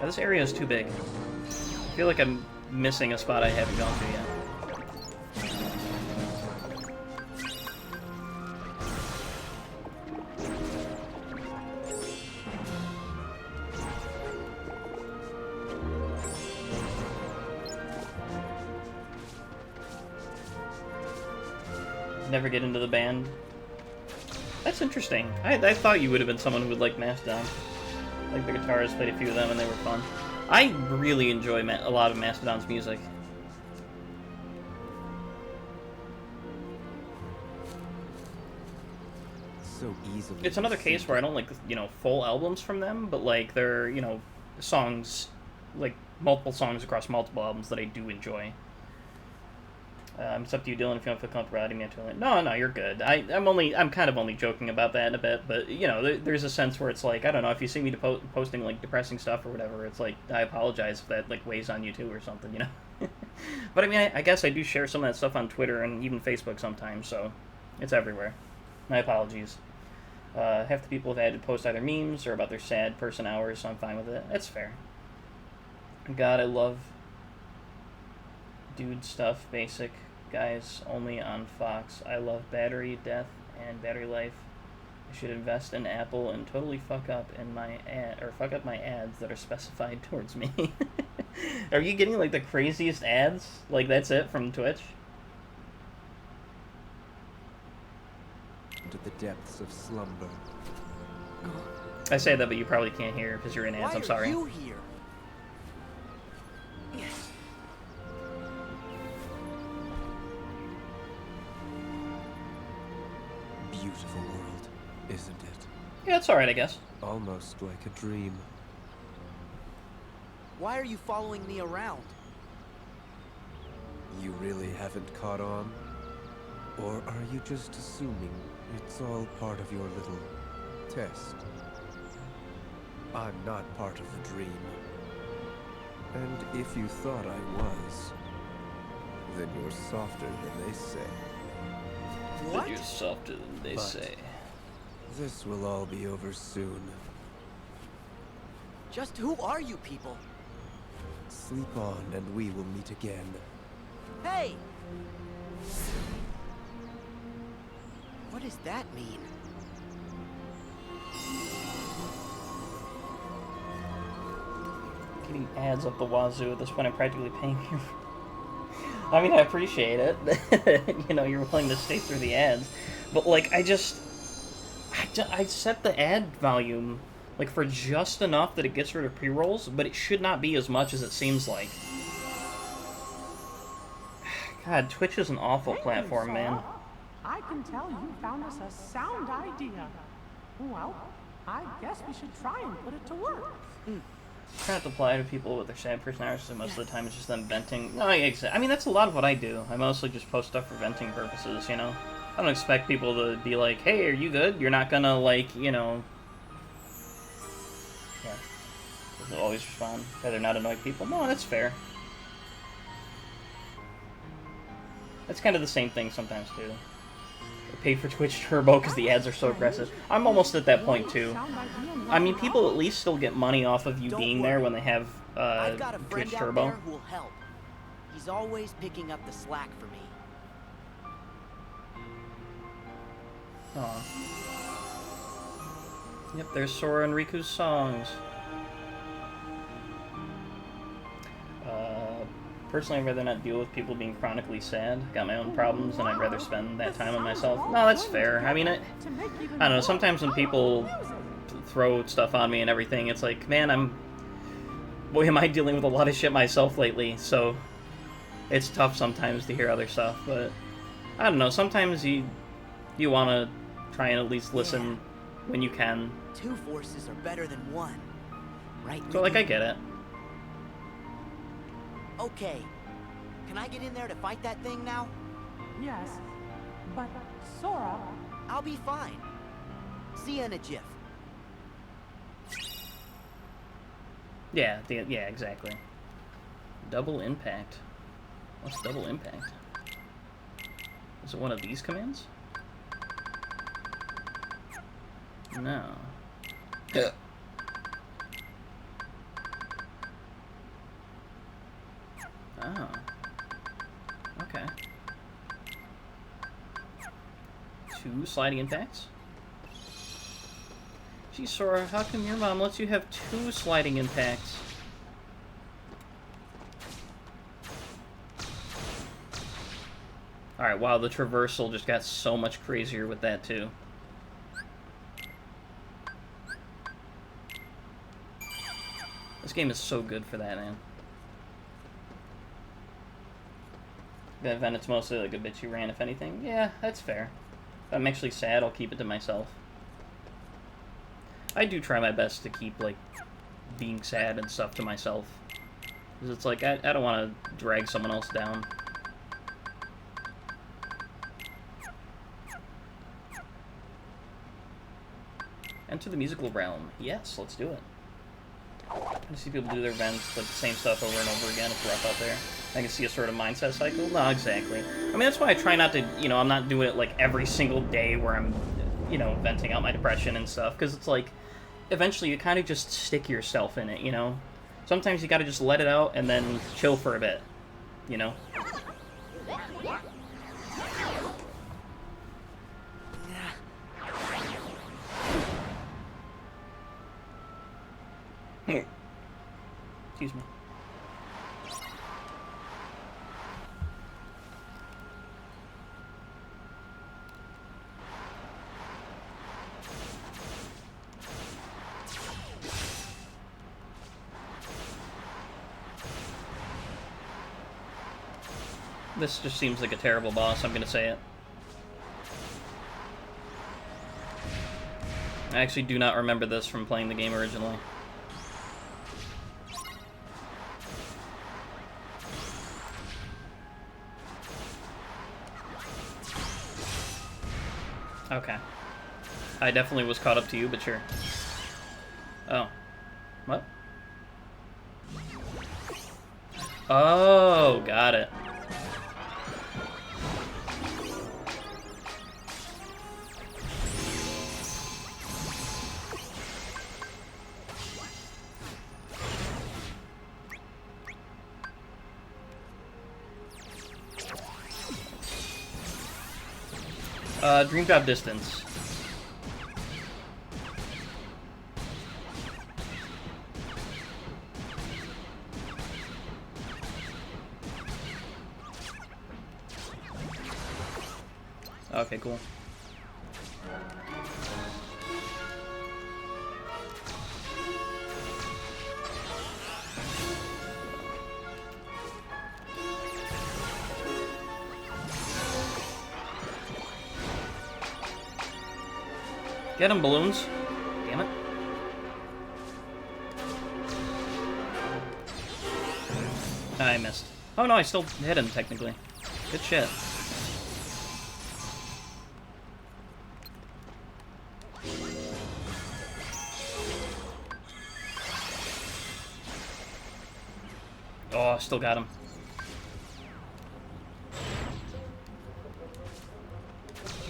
Oh, this area is too big. I feel like I'm missing a spot I haven't gone to yet. Never get into the band. That's interesting. I thought you would have been someone who would like Mastodon. Like the guitarists, played a few of them and they were fun. I really enjoy a lot of Mastodon's music. So easily. It's another case where I don't like, you know, full albums from them, but like they're, you know, songs, like multiple songs across multiple albums that I do enjoy. It's up to you, Dylan, if you don't feel comfortable adding me to it. No, you're good. I'm kind of only joking about that in a bit, but, you know, there's a sense where it's like, I don't know, if you see me posting, like, depressing stuff or whatever, it's like, I apologize if that, like, weighs on you too or something, you know? But, I mean, I guess I do share some of that stuff on Twitter and even Facebook sometimes, so it's everywhere. My apologies. Half the people have had to post either memes or about their sad person hours, so I'm fine with it. It's fair. God, I love dude stuff, basic. Guys only on Fox. I love battery death and battery life. I should invest in Apple and totally fuck up my ads that are specified towards me. Are you getting like the craziest ads? Like that's it from Twitch? Into the depths of slumber. I say that, but you probably can't hear because you're in ads. I'm sorry. Why are you here? Beautiful world, isn't it? Yeah, it's alright, I guess. Almost like a dream. Why are you following me around? You really haven't caught on? Or are you just assuming it's all part of your little test? I'm not part of the dream. And if you thought I was, then you're softer than they say. What? You're softer than they say. This will all be over soon. Just who are you people? Sleep on and we will meet again. Hey! What does that mean? Getting ads up the wazoo at this point, I'm practically paying you. I mean, I appreciate it. You know, you're willing to stay through the ads. But, like, I set the ad volume, like, for just enough that it gets rid of pre-rolls, but it should not be as much as it seems like. God, Twitch is an awful platform, man. I can tell you found us a sound idea. Well, I guess we should try and put it to work. Try not to apply to people with their sad personalities, so most of the time it's just them venting. No, I mean, that's a lot of what I do. I mostly just post stuff for venting purposes, you know? I don't expect people to be like, hey, are you good? You're not gonna, like, you know... Yeah. They'll always respond. Rather not annoy people. No, that's fair. That's kind of the same thing sometimes, too. Pay for Twitch Turbo because the ads are so aggressive. I'm almost at that point, too. I mean, people at least still get money off of you being there when they have I've got a Twitch friend out Turbo. there who will help. He's always picking up the slack for me. Aw. Yep, there's Sora and Riku's songs. Personally, I'd rather not deal with people being chronically sad. Got my own problems, and I'd rather spend that time on myself. No, that's fair. I mean, I don't know, sometimes when people throw stuff on me and everything, it's like, man, boy, am I dealing with a lot of shit myself lately, so it's tough sometimes to hear other stuff, but I don't know, sometimes you want to try and at least listen when you can. Two forces are better than one, right? So, like, I get it. Okay. Can I get in there to fight that thing now? Yes, but Sora... I'll be fine. See you in a jiff. Yeah, yeah, exactly. Double impact. What's double impact? Is it one of these commands? No. Oh. Okay. 2 sliding impacts? Gee, Sora, how come your mom lets you have 2 sliding impacts? Alright, wow, the traversal just got so much crazier with that, too. This game is so good for that, man. The event, it's mostly like a bitchy rant, if anything. Yeah, that's fair. If I'm actually sad, I'll keep it to myself. I do try my best to keep, like, being sad and stuff to myself. Because it's like, I don't want to drag someone else down. Enter the musical realm. Yes, let's do it. I see people do their events, like the same stuff over and over again. It's rough out there. I can see a sort of mindset cycle. No, exactly. I mean, that's why I try not to, you know, I'm not doing it like every single day where I'm, you know, venting out my depression and stuff. Because it's like, eventually you kind of just stick yourself in it, you know? Sometimes you gotta just let it out and then chill for a bit, you know? Excuse me. This just seems like a terrible boss, I'm gonna say it. I actually do not remember this from playing the game originally. Okay. I definitely was caught up to you, but sure. Oh. What? Oh, got it. Dream Drop Distance. Okay, cool. Get him, balloons. Damn it. I missed. Oh no, I still hit him, technically. Good shit. Oh, still got him.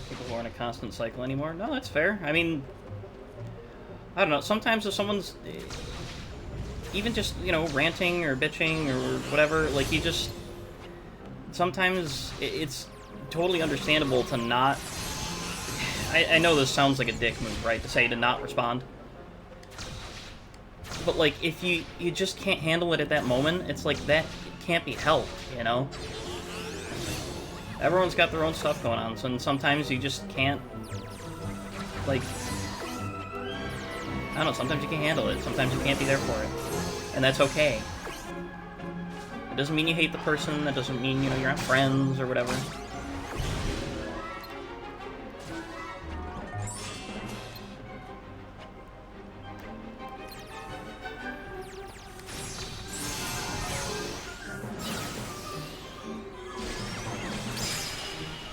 People aren't a constant cycle anymore. No, that's fair. I mean, I don't know. Sometimes if someone's even just, you know, ranting or bitching or whatever, like, you just... Sometimes it's totally understandable to not... I know this sounds like a dick move, right? To say to not respond. But, like, if you just can't handle it at that moment, it's like that can't be helped, you know? Everyone's got their own stuff going on, so sometimes you just can't, like, I don't know, sometimes you can't handle it, sometimes you can't be there for it. And that's okay. It doesn't mean you hate the person, that doesn't mean, you know, you're not friends or whatever.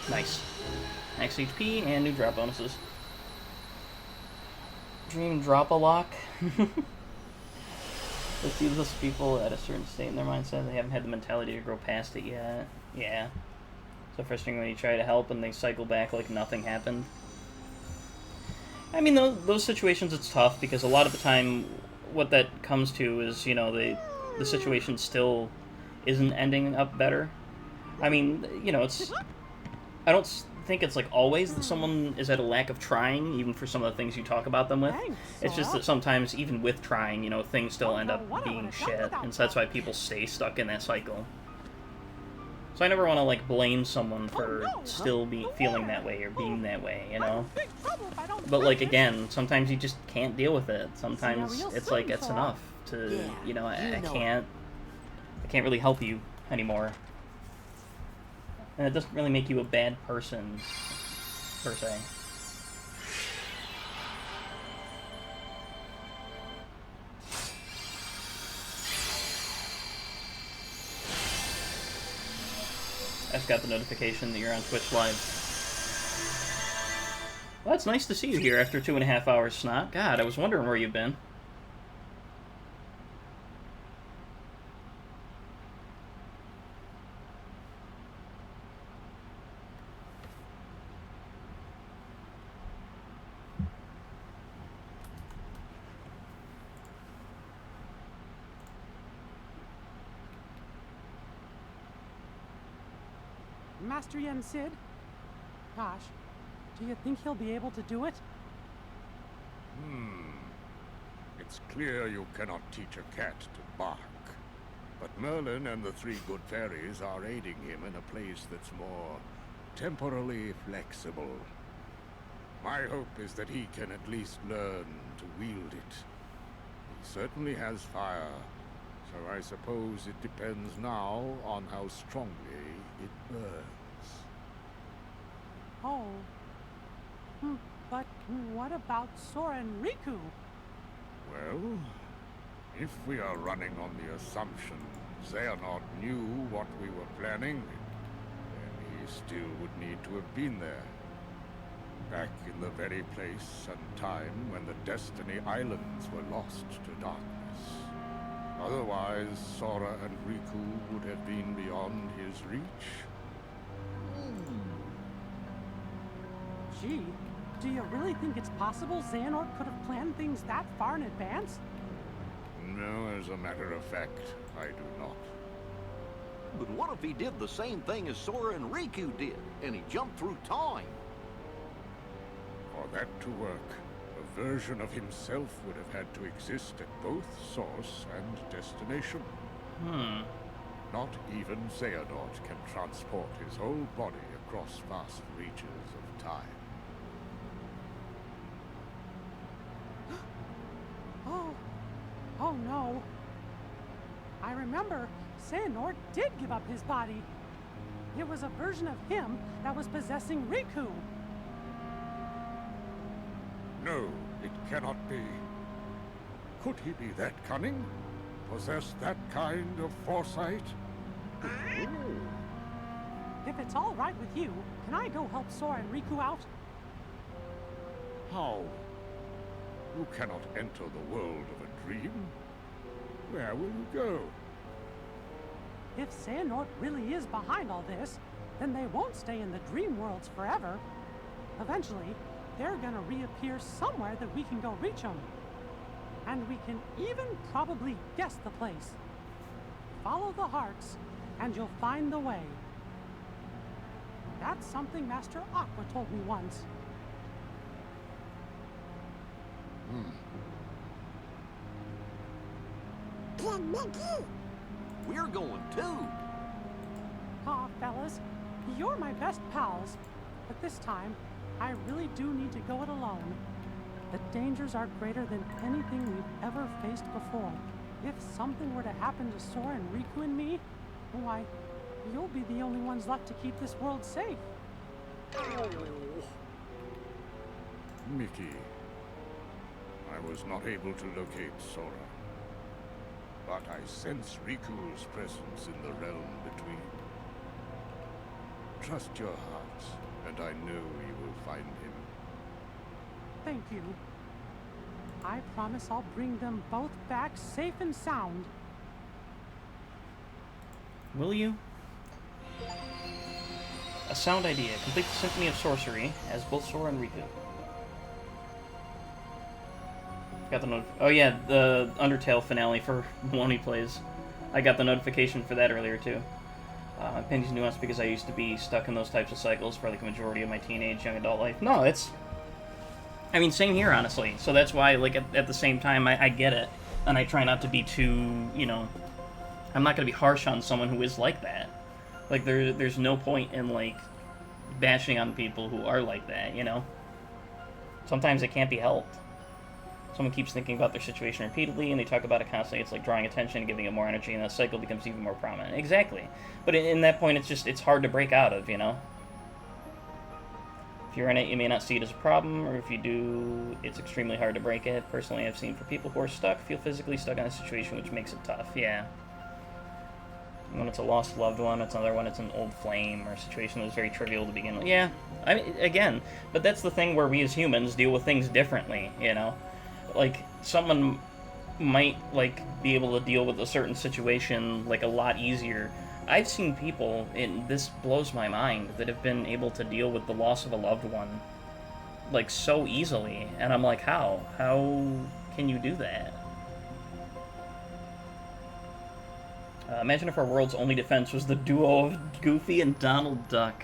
Nice. Max HP and new drop bonuses. Dream drop-a-lock. I see those people at a certain state in their mindset. They haven't had the mentality to grow past it yet. Yeah. So frustrating when you try to help and they cycle back like nothing happened. I mean, those situations, it's tough because a lot of the time what that comes to is, you know, the situation still isn't ending up better. I mean, you know, it's... I don't think it's like always that someone is at a lack of trying, even for some of the things you talk about them with. It's just that sometimes, even with trying, you know, things still end up being shit, and so that's why people stay stuck in that cycle. So I never want to, like, blame someone for still feeling that way or being that way, you know? But, like, again, sometimes you just can't deal with it. Sometimes it's like, it's enough to, you know, I can't really help you anymore. And it doesn't really make you a bad person, per se. I just got the notification that you're on Twitch Live. Well, it's nice to see you here after 2.5 hours, Snot. God, I was wondering where you've been. Master Yen Sid? Gosh, do you think he'll be able to do it? It's clear you cannot teach a cat to bark. But Merlin and the 3 good fairies are aiding him in a place that's more temporally flexible. My hope is that he can at least learn to wield it. He certainly has fire, so I suppose it depends now on how strongly it burns. Oh. But what about Sora and Riku? Well, if we are running on the assumption Xehanort knew what we were planning, then he still would need to have been there. Back in the very place and time when the Destiny Islands were lost to darkness. Otherwise, Sora and Riku would have been beyond his reach. Gee, do you really think it's possible Xehanort could have planned things that far in advance? No, as a matter of fact, I do not. But what if he did the same thing as Sora and Riku did, and he jumped through time? For that to work, a version of himself would have had to exist at both source and destination. Not even Xehanort can transport his whole body across vast reaches of time. Oh no. I remember Xehanort did give up his body. It was a version of him that was possessing Riku. No, it cannot be. Could he be that cunning? Possess that kind of foresight? If it's all right with you, can I go help Sora and Riku out? How? You cannot enter the world of a dream. Where will you go? If Xehanort really is behind all this, then they won't stay in the dream worlds forever. Eventually, they're gonna reappear somewhere that we can go reach them. And we can even probably guess the place. Follow the hearts, and you'll find the way. That's something Master Aqua told me once. Can Mickey? we're going too. Aw, fellas, you're my best pals. But this time, I really do need to go it alone. The dangers are greater than anything we've ever faced before. If something were to happen to Sora and Riku and me, why, you'll be the only ones left to keep this world safe. Mickey, I was not able to locate Sora, but I sense Riku's presence in the realm between. Trust your hearts, and I know you will find him. Thank you. I promise I'll bring them both back safe and sound. Will you? A sound idea. Complete the Symphony of Sorcery as both Sora and Riku. Got the oh yeah, the Undertale finale for one he plays. I got the notification for that earlier too. Penny's nuanced because I used to be stuck in those types of cycles for like a majority of my teenage, young adult life. No, it's... I mean, same here, honestly. So that's why, like, at the same time, I get it. And I try not to be too, you know... I'm not going to be harsh on someone who is like that. Like, there's no point in, like, bashing on people who are like that, you know? Sometimes it can't be helped. Someone keeps thinking about their situation repeatedly, and they talk about it constantly. It's like drawing attention and giving it more energy, and that cycle becomes even more prominent. Exactly. But in that point, it's hard to break out of, you know? If you're in it, you may not see it as a problem, or if you do, it's extremely hard to break it. Personally, I've seen for people who are stuck, feel physically stuck in a situation, which makes it tough. Yeah. When it's a lost loved one, it's another one, it's an old flame, or a situation that's very trivial to begin with. Yeah. I mean, again, but that's the thing where we as humans deal with things differently, you know? Like, someone might, like, be able to deal with a certain situation, like, a lot easier. I've seen people, and this blows my mind, that have been able to deal with the loss of a loved one, like, so easily. And I'm like, how? How can you do that? Imagine if our world's only defense was the duo of Goofy and Donald Duck.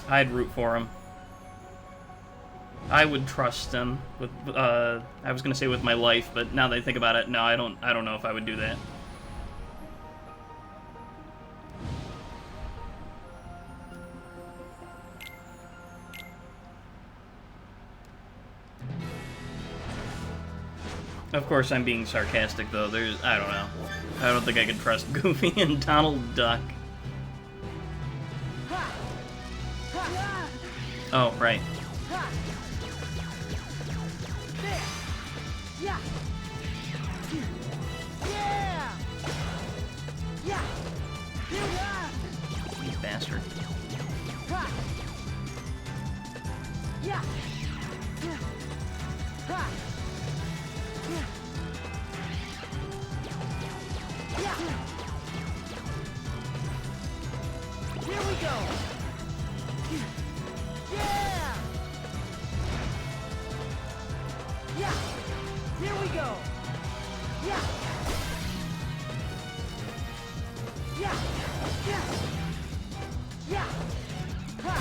I'd root for him. I would trust him with, I was gonna say with my life, but now that I think about it, no, I don't know if I would do that. Of course, I'm being sarcastic, though. I don't know. I don't think I could trust Goofy and Donald Duck. Oh, right. Yeah. Yeah. Yeah. You bastard. Yeah. Here we go. Yeah. Yeah. Here we go. Yeah. Yeah. Yeah. Yeah. Ha.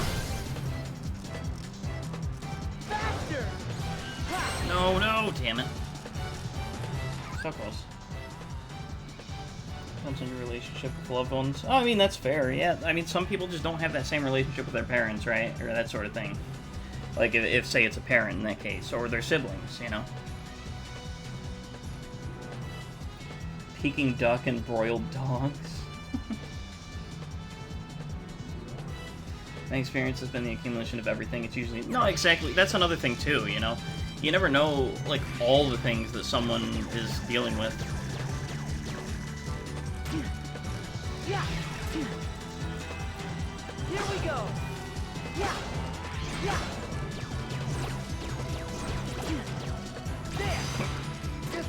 Faster. Ha. No, damn it. So close. Depends on your relationship with loved ones. Oh, I mean, that's fair, yeah. I mean, some people just don't have that same relationship with their parents, right? Or that sort of thing. Like, if say, it's a parent in that case, or their siblings, you know? Peking duck and broiled dogs. My experience has been the accumulation of everything. It's usually... No, exactly. That's another thing, too, you know? You never know, like, all the things that someone is dealing with. Yeah. Here we go. Yeah. Yeah. There. There.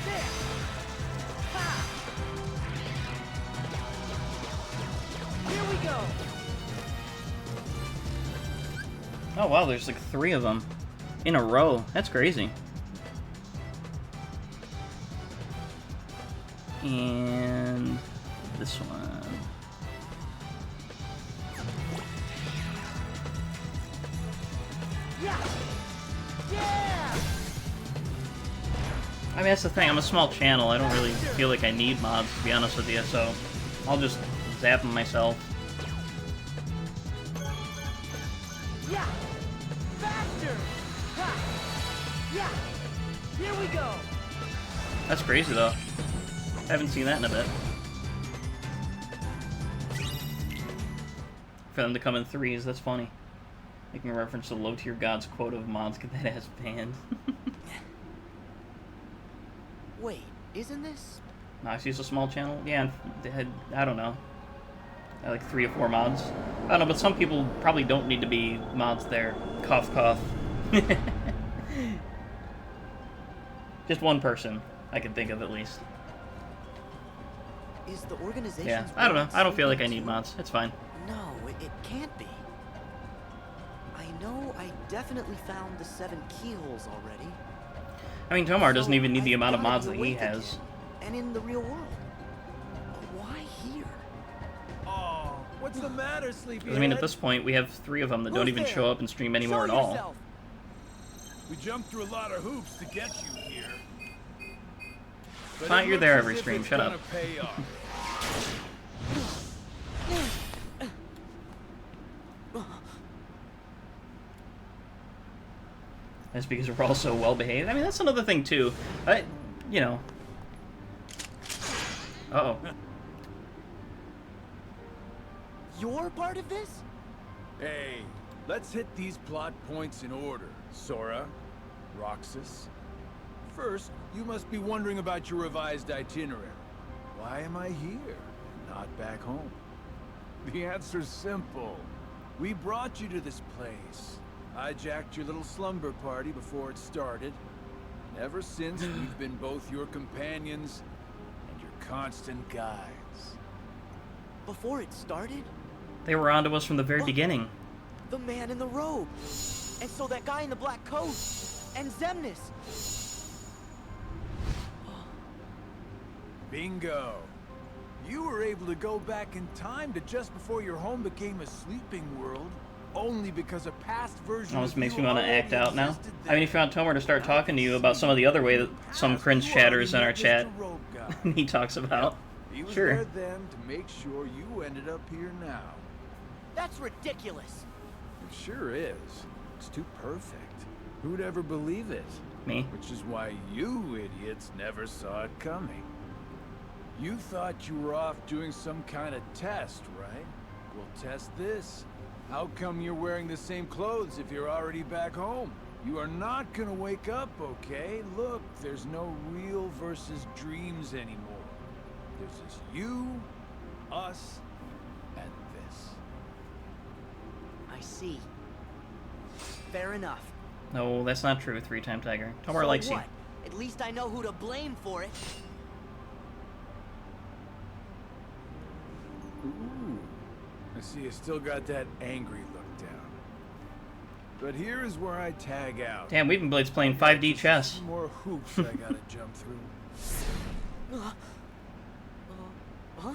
There. Ha. Here we go. Oh, wow, there's like 3 of them in a row. That's crazy. And this one. Yeah. Yeah. mean, that's the thing. I'm a small channel. I don't really feel like I need mods, to be honest with you, so I'll just zap them myself. Yeah! Faster! Ha! Yeah! Here we go! That's crazy, though. I haven't seen that in a bit. For them to come in threes, that's funny. Making a reference to low-tier gods quote of mods get that ass banned. Wait, isn't this... Noxie's a small channel? Yeah, they had, I don't know. Like 3 or 4 mods. I don't know, but some people probably don't need to be mods there. Cough, cough. Just one person I can think of at least. Is the organization... Yeah, I don't know. I don't feel like I need mods. It's fine. No, it can't be. I know I definitely found the 7 keyholes already. I mean, Tomar doesn't even need the I've amount of gotta mods be that he awake has. again, and in the real world. But why here? Oh, what's the matter, sleepy? I mean, at this point, we have 3 of them that don't even show up and stream anymore at all. We jumped through a lot of hoops to get you here. But Fine, you're there every stream. Shut up. Pay off. That's because we're all so well behaved. I mean, that's another thing too. You know. Uh-oh. You're part of this? Hey, let's hit these plot points in order. Sora, Roxas. First, you must be wondering about your revised itinerary. Why am I here, not back home? The answer's simple. We brought you to this place. Hijacked your little slumber party before it started. And ever since, we've been both your companions and your constant guides. Before it started? They were onto us from the very beginning. The man in the robe. And so that guy in the black coat. And Xemnas. Bingo. You were able to go back in time to just before your home became a sleeping world. Only because a past version Almost of makes you me want to already act out now. existed I mean, if you want Tomer to start talking to you about some of the other way that some cringe chatters in our chat he talks about, He was sure. there then to make sure you ended up here now. That's ridiculous. It sure is. It's too perfect. Who'd ever believe it? Me. Which is why you idiots never saw it coming. You thought you were off doing some kind of test, right? We'll test this. How come you're wearing the same clothes if you're already back home? You are not gonna wake up, okay? Look, there's no real versus dreams anymore. There's just you, us, and this. I see. Fair enough. No, that's not true, 3-time Tiger. Tomer So likes what? you. At least I know who to blame for it. Ooh. I see you still got that angry look down. But here is where I tag out. Damn, Weeping Blade's playing 5D chess. More hoops I gotta jump through. Huh?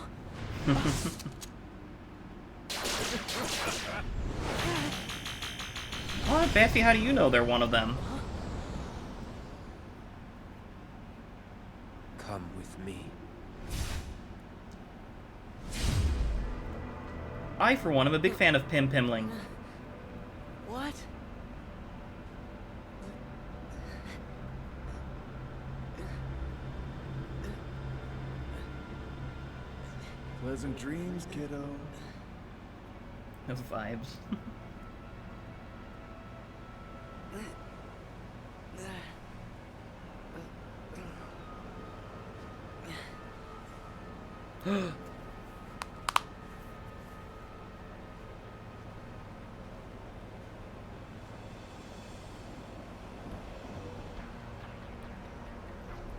What? Baffy, how do you know they're one of them? Come with me. I, for one, am a big fan of Pim Pimling. What? Pleasant dreams, kiddo. No vibes.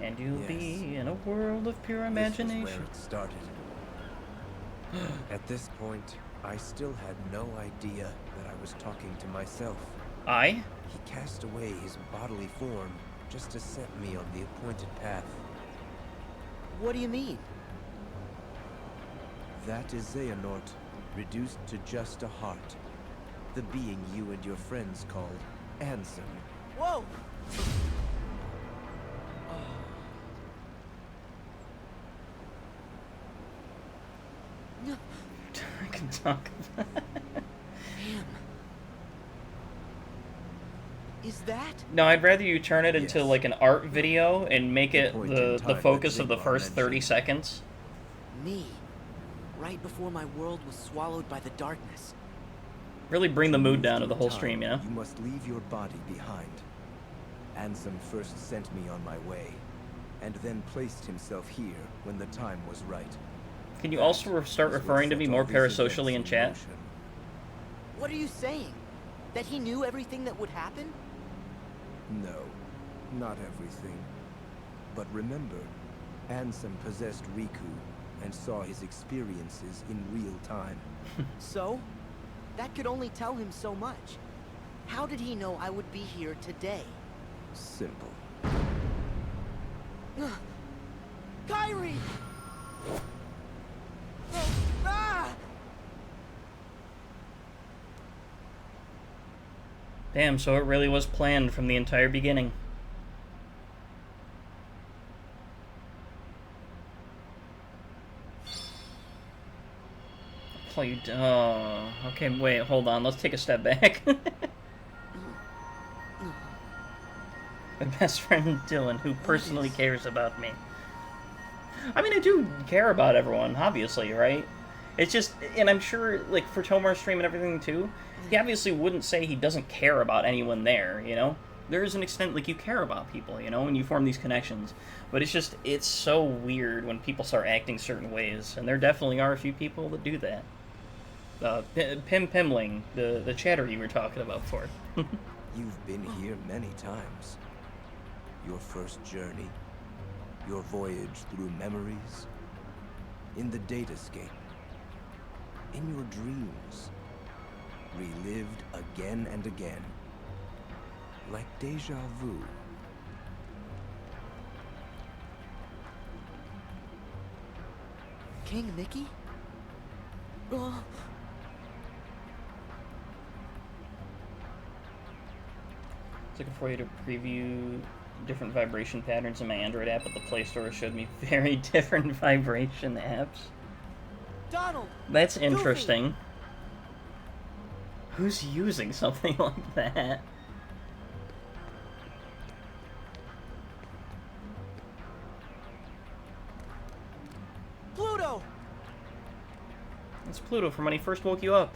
And you'll be in a world of pure imagination. This was where it started. At this point, I still had no idea that I was talking to myself. I? He cast away his bodily form just to set me on the appointed path. What do you mean? That is Xehanort, reduced to just a heart. The being you and your friends called Ansem. Whoa! I can talk. Damn. Is that? No, I'd rather you turn it into Yes. like an art video and make it point in the time focus that of the Zigbar first 30 mentioned. seconds. Me. Right before my world was swallowed by the darkness. Really bring the mood down to Through the whole time, stream, yeah? You must leave your body behind. Ansem first sent me on my way, and then placed himself here when the time was right. Can you also start Is what referring to set me all more these parasocially in events chat? motion. What are you saying? That he knew everything that would happen? No, not everything. But remember, Ansem possessed Riku and saw his experiences in real time. So? That could only tell him so much. How did he know I would be here today? Simple. Kairi! Ah! Damn, so it really was planned from the entire beginning. Played. Oh, okay. Wait, hold on. Let's take a step back. My best friend Dylan, who personally cares about me. I mean, I do care about everyone, obviously, right? It's just, and I'm sure, like, for Tomar's stream and everything, too, he obviously wouldn't say he doesn't care about anyone there, you know? There is an extent, like, you care about people, you know, and you form these connections. But it's just, it's so weird when people start acting certain ways, and there definitely are a few people that do that. Pim Pimling, the chatter you were talking about before. You've been here many times. Your first journey, your voyage through memories, in the datascape, in your dreams, relived again and again, like deja vu. King Mickey? Oh. Looking for you to preview different vibration patterns in my Android app, but the Play Store showed me very different vibration apps. Donald! That's interesting. Who's using something like that? Pluto! It's Pluto from when he first woke you up.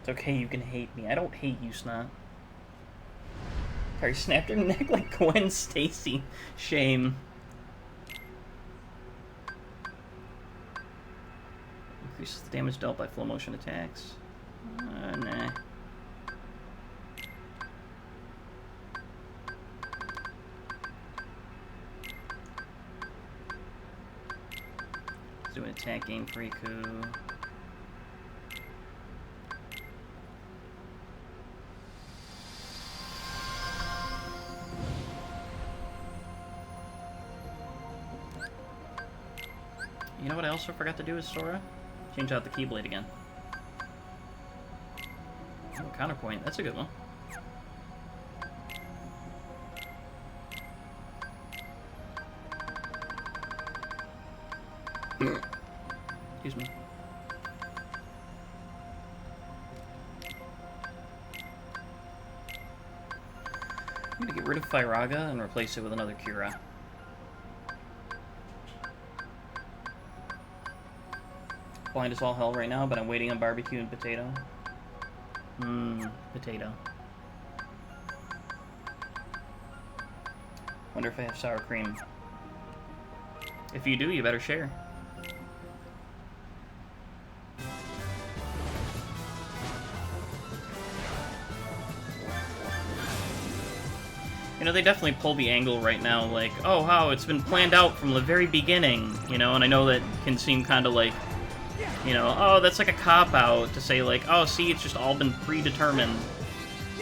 It's okay, you can hate me. I don't hate you, Snot. Harry snapped her neck like Gwen Stacy. Shame. Increases the damage dealt by flow motion attacks. Nah. Let's do an attack gain for Riku. You know what I also forgot to do with Sora? Change out the Keyblade again. Oh, counterpoint. That's a good one. Excuse me. I'm gonna get rid of Firaga and replace it with another Kira. Blind as all hell right now, but I'm waiting on barbecue and potato. Potato. Wonder if I have sour cream. If you do, you better share. You know, they definitely pull the angle right now, like, oh, wow, it's been planned out from the very beginning, you know, and I know that can seem kind of like, you know, oh, that's like a cop-out to say, like, oh, see, it's just all been predetermined.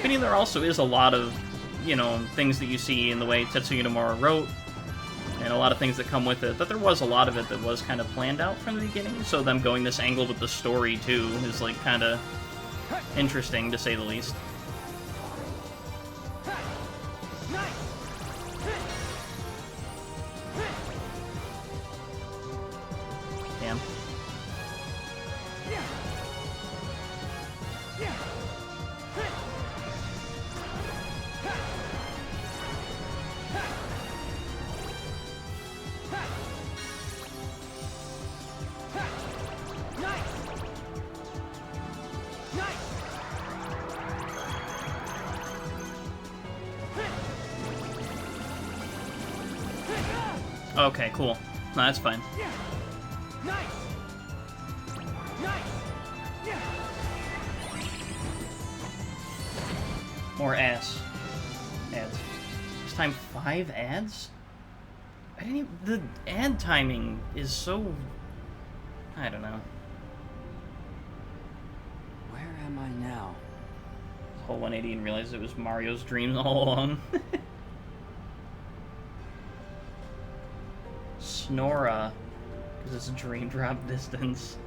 But there also is a lot of, you know, things that you see in the way Tetsuya Nomura wrote, and a lot of things that come with it, but there was a lot of it that was kind of planned out from the beginning, so them going this angle with the story, too, is, like, kind of interesting, to say the least. Damn. Okay, cool. No, that's fine. More ads. This time 5 ads? I didn't even... The ad timing is so... I don't know. Where am I now? Whole 180 and realized it was Mario's dream all along. Snora, because it's a dream drop distance.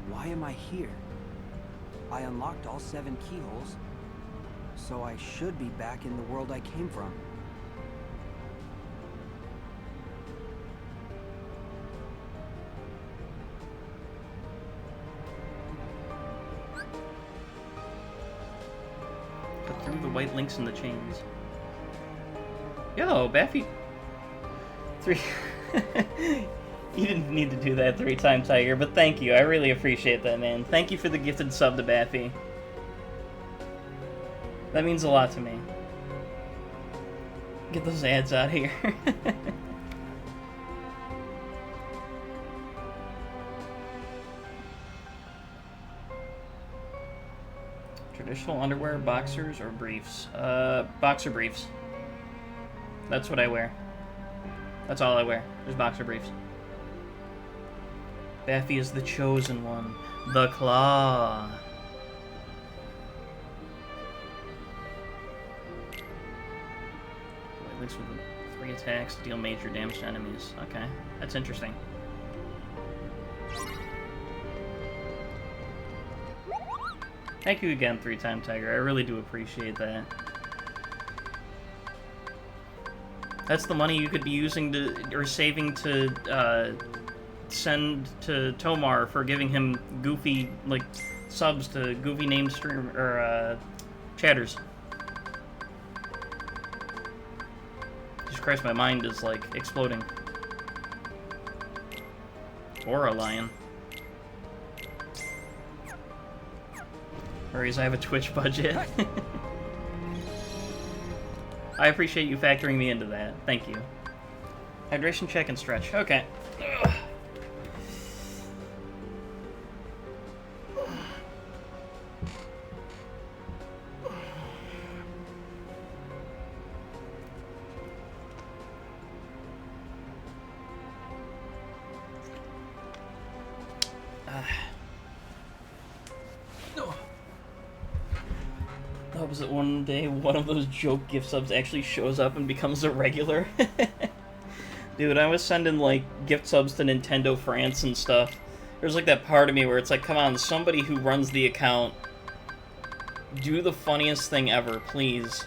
Why am I here? I unlocked all 7 keyholes, so I should be back in the world I came from. Cut through the white links in the chains. Yo, Baffy. 3. You didn't need to do that 3 times, Tiger, but thank you. I really appreciate that, man. Thank you for the gifted sub to Baffy. That means a lot to me. Get those ads out here. Traditional underwear, boxers, or briefs? Boxer briefs. That's what I wear. That's all I wear. There's boxer briefs. Baffy is the chosen one. The Claw. White links with 3 attacks, deal major damage to enemies. Okay, that's interesting. Thank you again, 3-time Tiger. I really do appreciate that. That's the money you could be using to, or saving to, send to Tomar for giving him goofy, like, subs to goofy named stream, or, chatters. Jesus Christ, my mind is, like, exploding. Or a lion. Worries, I have a Twitch budget. I appreciate you factoring me into that. Thank you. Hydration check and stretch. Okay. Ugh. That was it one day one of those joke gift subs actually shows up and becomes a regular. Dude, I was sending like gift subs to Nintendo France and stuff. There's like that part of me where it's like, come on, somebody who runs the account, do the funniest thing ever, please.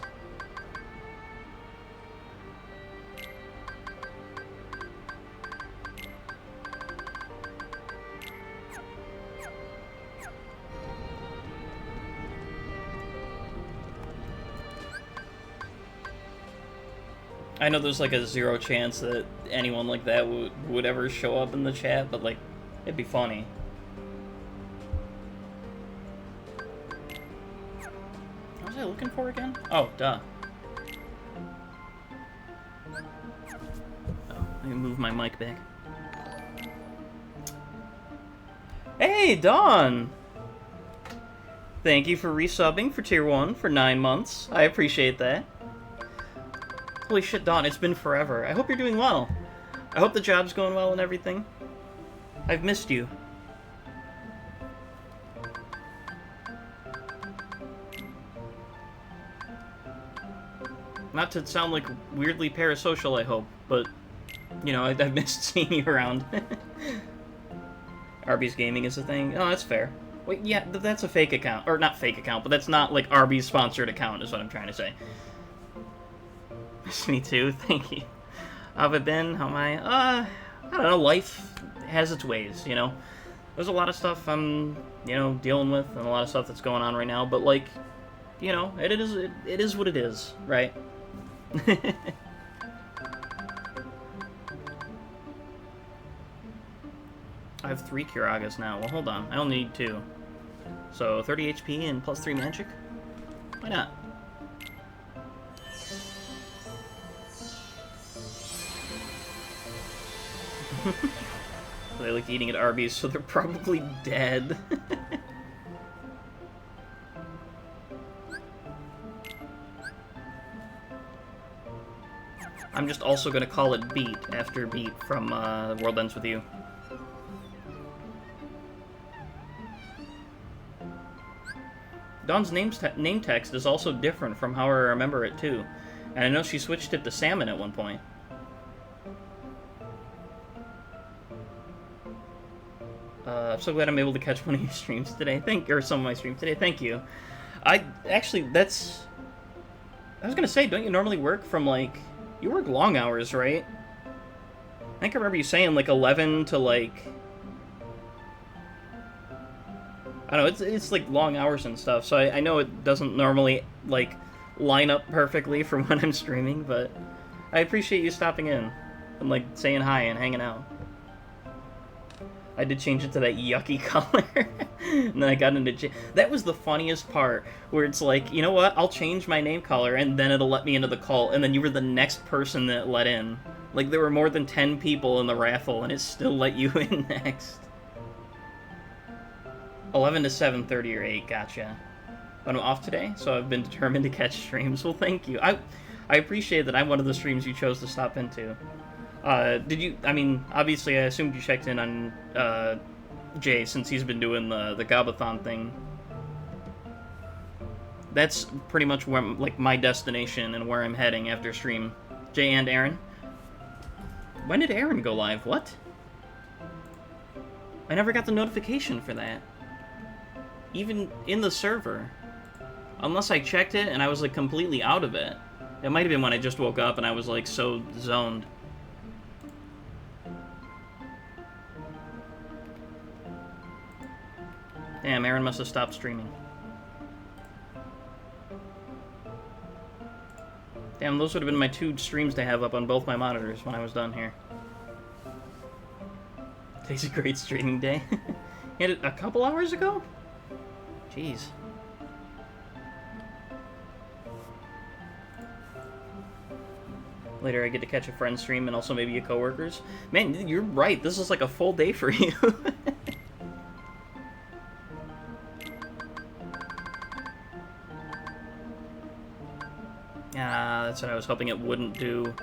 I know there's like a 0 chance that anyone like that would ever show up in the chat, but like, it'd be funny. What was I looking for again? Oh, duh. Oh, let me move my mic back. Hey, Dawn! Thank you for resubbing for Tier 1 for 9 months. I appreciate that. Holy shit, Dawn, it's been forever. I hope you're doing well. I hope the job's going well and everything. I've missed you. Not to sound like weirdly parasocial, I hope, but, you know, I've missed seeing you around. Arby's Gaming is a thing? Oh, that's fair. Wait, yeah, that's a fake account. Or, not fake account, but that's not, like, Arby's sponsored account, is what I'm trying to say. Me too, thank you. How have I been? How am I? I don't know, life has its ways, you know? There's a lot of stuff I'm, you know, dealing with, and a lot of stuff that's going on right now, but, like, you know, it is what it is, right? I have 3 Kiragas now. Well, hold on. I only need 2. So, 30 HP and plus 3 magic? Why not? They like eating at Arby's, so they're probably dead. I'm just also gonna call it Beat after Beat from World Ends With You. Dawn's name text is also different from how I remember it too, and I know she switched it to Salmon at one point. I'm so glad I'm able to catch one of your streams today. Or some of my streams today. Thank you. I was gonna say, don't you normally work from, like, you work long hours, right? I think I remember you saying, like, 11 to, like, I don't know, it's like, long hours and stuff, so I know it doesn't normally, like, line up perfectly for when I'm streaming, but I appreciate you stopping in and, like, saying hi and hanging out. I did change it to that yucky color, and then I got into... That was the funniest part, where it's like, you know what, I'll change my name color, and then it'll let me into the cult, and then you were the next person that let in. Like, there were more than 10 people in the raffle, and it still let you in next. 11 to 7:30 or 8, gotcha. But I'm off today, so I've been determined to catch streams. Well, thank you. I appreciate that I'm one of the streams you chose to stop into. Did you, I mean, obviously I assumed you checked in on, Jay, since he's been doing the Gabathon thing. That's pretty much where, like, my destination and where I'm heading after stream. Jay and Aaron? When did Aaron go live? What? I never got the notification for that. Even in the server. Unless I checked it and I was, like, completely out of it. It might have been when I just woke up and I was, like, so zoned. Damn, Aaron must have stopped streaming. Damn, those would have been my 2 streams to have up on both my monitors when I was done here. Today's a great streaming day. You had it a couple hours ago? Jeez. Later I get to catch a friend's stream and also maybe a coworker's. Man, you're right, this is like a full day for you. That's what I was hoping it wouldn't do.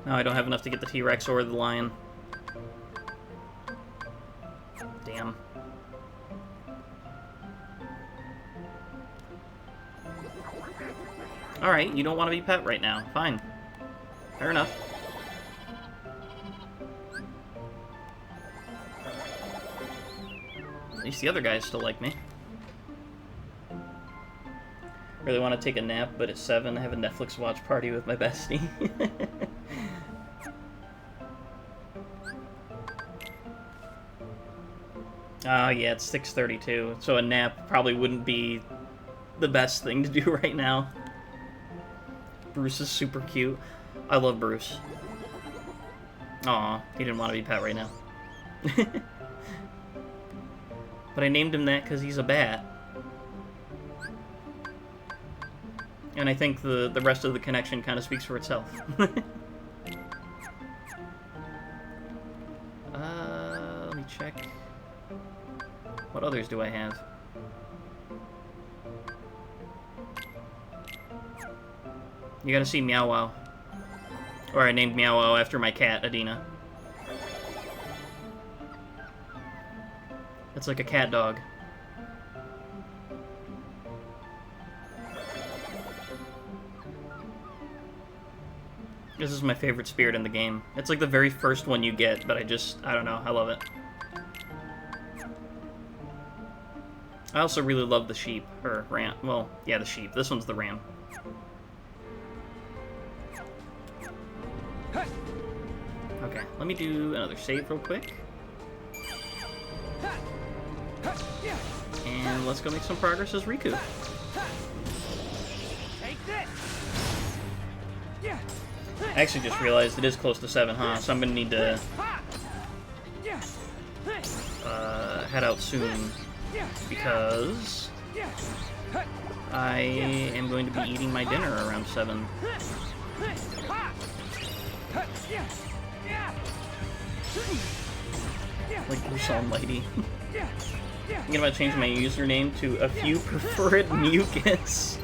No, I don't have enough to get the T-Rex or the lion. Damn. Alright, you don't want to be pet right now. Fine. Fair enough. At least the other guys still like me. Really want to take a nap, but at 7 I have a Netflix watch party with my bestie. Yeah, it's 6:32, so a nap probably wouldn't be the best thing to do right now. Bruce is super cute. I love Bruce. Aw, he didn't want to be pet right now. But I named him that because he's a bat. And I think the rest of the connection kind of speaks for itself. Let me check. What others do I have? You gotta see Meow Wow. Or I named Meow Wow after my cat, Adina. It's like a cat dog. This is my favorite spirit in the game. It's like the very first one you get, but I don't know, I love it. I also really love the sheep, or ram. Well, yeah, the sheep. This one's the ram. Okay, let me do another save real quick. And let's go make some progress as Riku. I actually just realized it is close to 7, huh? So I'm gonna need to head out soon because I am going to be eating my dinner around 7. Like Bruce Almighty. I'm thinking about changing my username to a few prefer it mucus.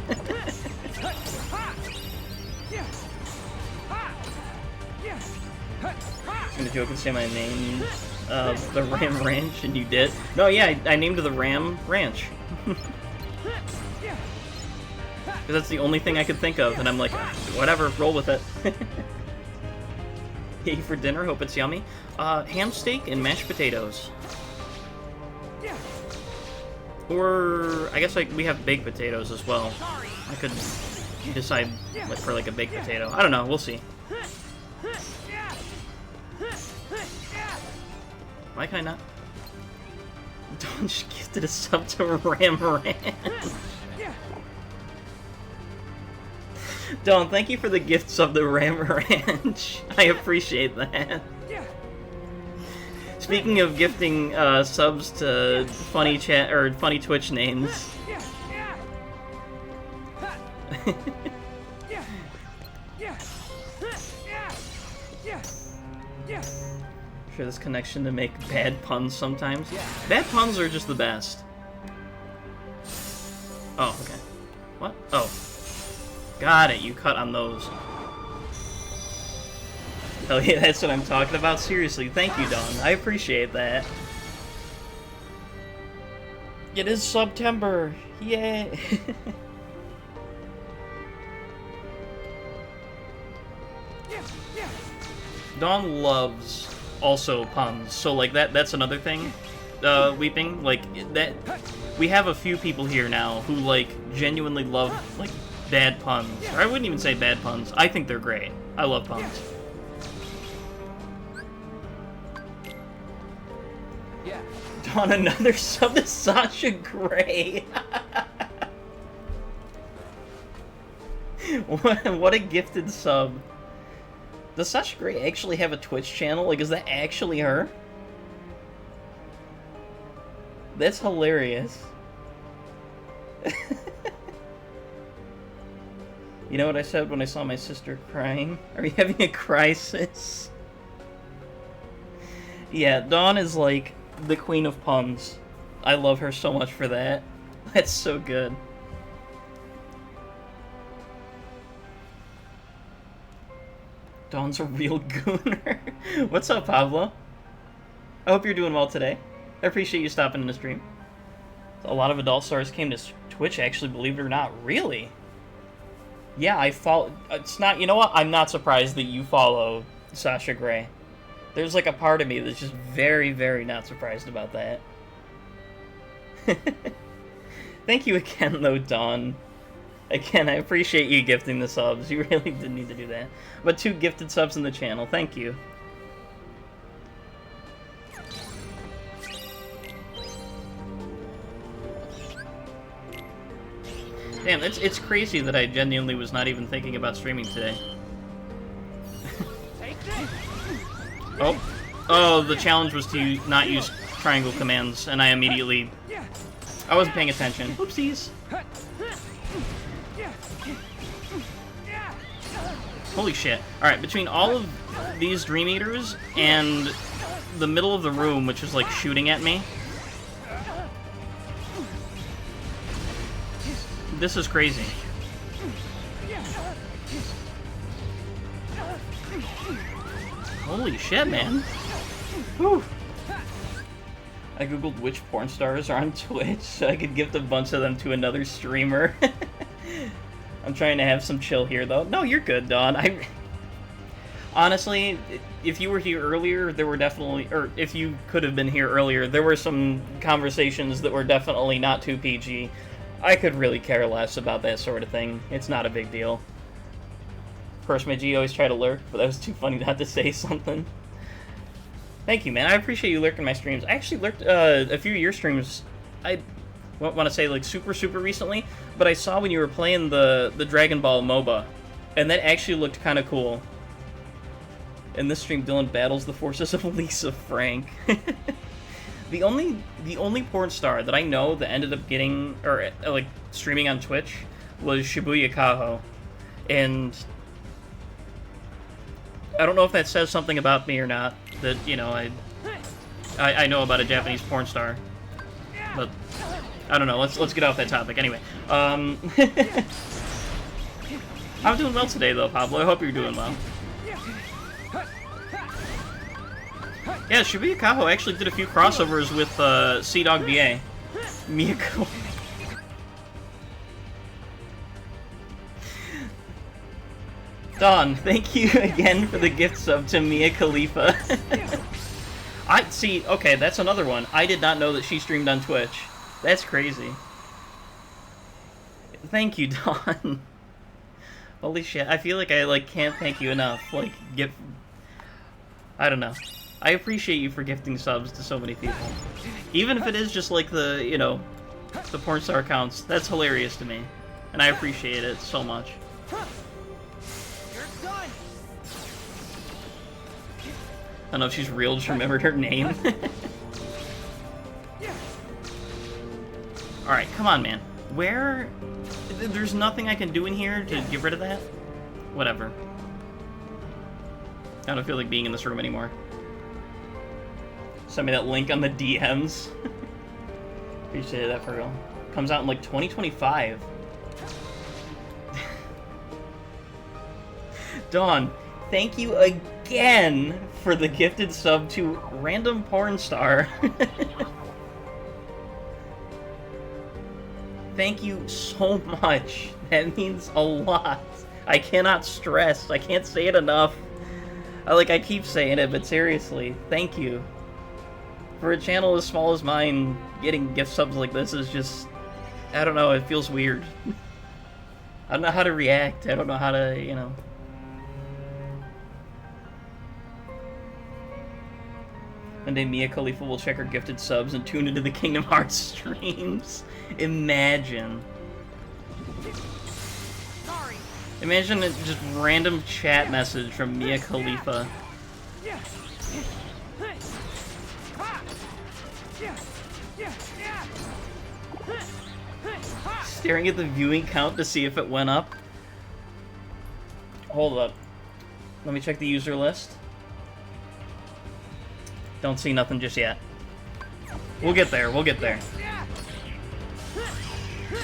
I'm gonna joke and say my name, the Ram Ranch, and you did. No, yeah, I named the Ram Ranch. Because that's the only thing I could think of, and I'm like, whatever, roll with it. Yay for dinner, hope it's yummy. Ham steak and mashed potatoes. Or, I guess like we have baked potatoes as well. I could decide for like a baked potato. I don't know, we'll see. Why can I not? Dawn just gifted a sub to Ram Ranch. Dawn, thank you for the gift sub to Ram Ranch. I appreciate that. Speaking of gifting subs to funny chat or funny Twitch names. Share this connection to make bad puns sometimes. Bad puns are just the best. Oh, okay. What? Oh. Got it, you cut on those. Oh yeah, that's what I'm talking about. Seriously, thank you, Dawn. I appreciate that. It is September. Yay! Dawn loves also puns, so like that's another thing. Weeping, like that. We have a few people here now who like genuinely love like bad puns. Or I wouldn't even say bad puns. I think they're great. I love puns. Yeah. Dawn, another sub to Sasha Grey. What a gifted sub. Does Sasha Grey actually have a Twitch channel? Like, is that actually her? That's hilarious. You know what I said when I saw my sister crying? Are you having a crisis? Yeah, Dawn is like the queen of puns. I love her so much for that. That's so good. Dawn's a real gooner. What's up, Pablo? I hope you're doing well today. I appreciate you stopping in the stream. A lot of adult stars came to Twitch, actually, believe it or not. Really? Yeah, I follow... It's not... You know what? I'm not surprised that you follow Sasha Grey. There's like a part of me that's just very, very not surprised about that. Thank you again, though, Dawn. Again, I appreciate you gifting the subs. You really didn't need to do that. But 2 gifted subs in the channel. Thank you. Damn, it's crazy that I genuinely was not even thinking about streaming today. Oh, the challenge was to not use triangle commands, and I immediately... I wasn't paying attention. Oopsies. Holy shit. Alright, between all of these Dream Eaters and the middle of the room, which is like shooting at me, this is crazy. Holy shit, man. Whew. I googled which porn stars are on Twitch so I could gift a bunch of them to another streamer. I'm trying to have some chill here, though. No, you're good, Dawn. Honestly, if you were here earlier, there were definitely, or if you could have been here earlier, there were some conversations that were definitely not too PG. I could really care less about that sort of thing. It's not a big deal. Of course, my G always try to lurk, but that was too funny not to say something. Thank you, man. I appreciate you lurking my streams. I actually lurked a few of your streams. I won't want to say like super recently, but I saw when you were playing the Dragon Ball MOBA, and that actually looked kind of cool. In this stream, Dylan battles the forces of Lisa Frank. The only porn star that I know that ended up getting, or like streaming on Twitch, was Shibuya Kaho, and I don't know if that says something about me or not. That, you know, I know about a Japanese porn star, but I don't know. Let's get off that topic anyway. I'm doing well today though, Pablo. I hope you're doing well. Yeah, Shibuya Kaho actually did a few crossovers with Sea-Dog BA. Miyako. Don, thank you again for the gift sub to Mia Khalifa. Okay, that's another one. I did not know that she streamed on Twitch. That's crazy. Thank you, Don. Holy shit, I feel like I can't thank you enough. I don't know. I appreciate you for gifting subs to so many people. Even if it is just like the, you know, the porn star accounts, that's hilarious to me. And I appreciate it so much. You're done. I don't know if she's real, just remembered her name. Alright, come on, man. Where... There's nothing I can do in here to get rid of that? Whatever. I don't feel like being in this room anymore. Send me that link on the DMs. Appreciate that for real. Comes out in like 2025. Dawn, thank you again for the gifted sub to Random Porn Star. Thank you so much. That means a lot. I cannot stress. I can't say it enough. I keep saying it, but seriously, thank you. For a channel as small as mine, getting gift subs like this is just... I don't know, it feels weird. I don't know how to react. I don't know how to, you know... One day Mia Khalifa will check her gifted subs and tune into the Kingdom Hearts streams. Imagine. Sorry. Imagine a just random chat message from Mia Khalifa. Staring at the viewing count to see if it went up. Hold up. Let me check the user list. Don't see nothing just yet. We'll get there, we'll get there.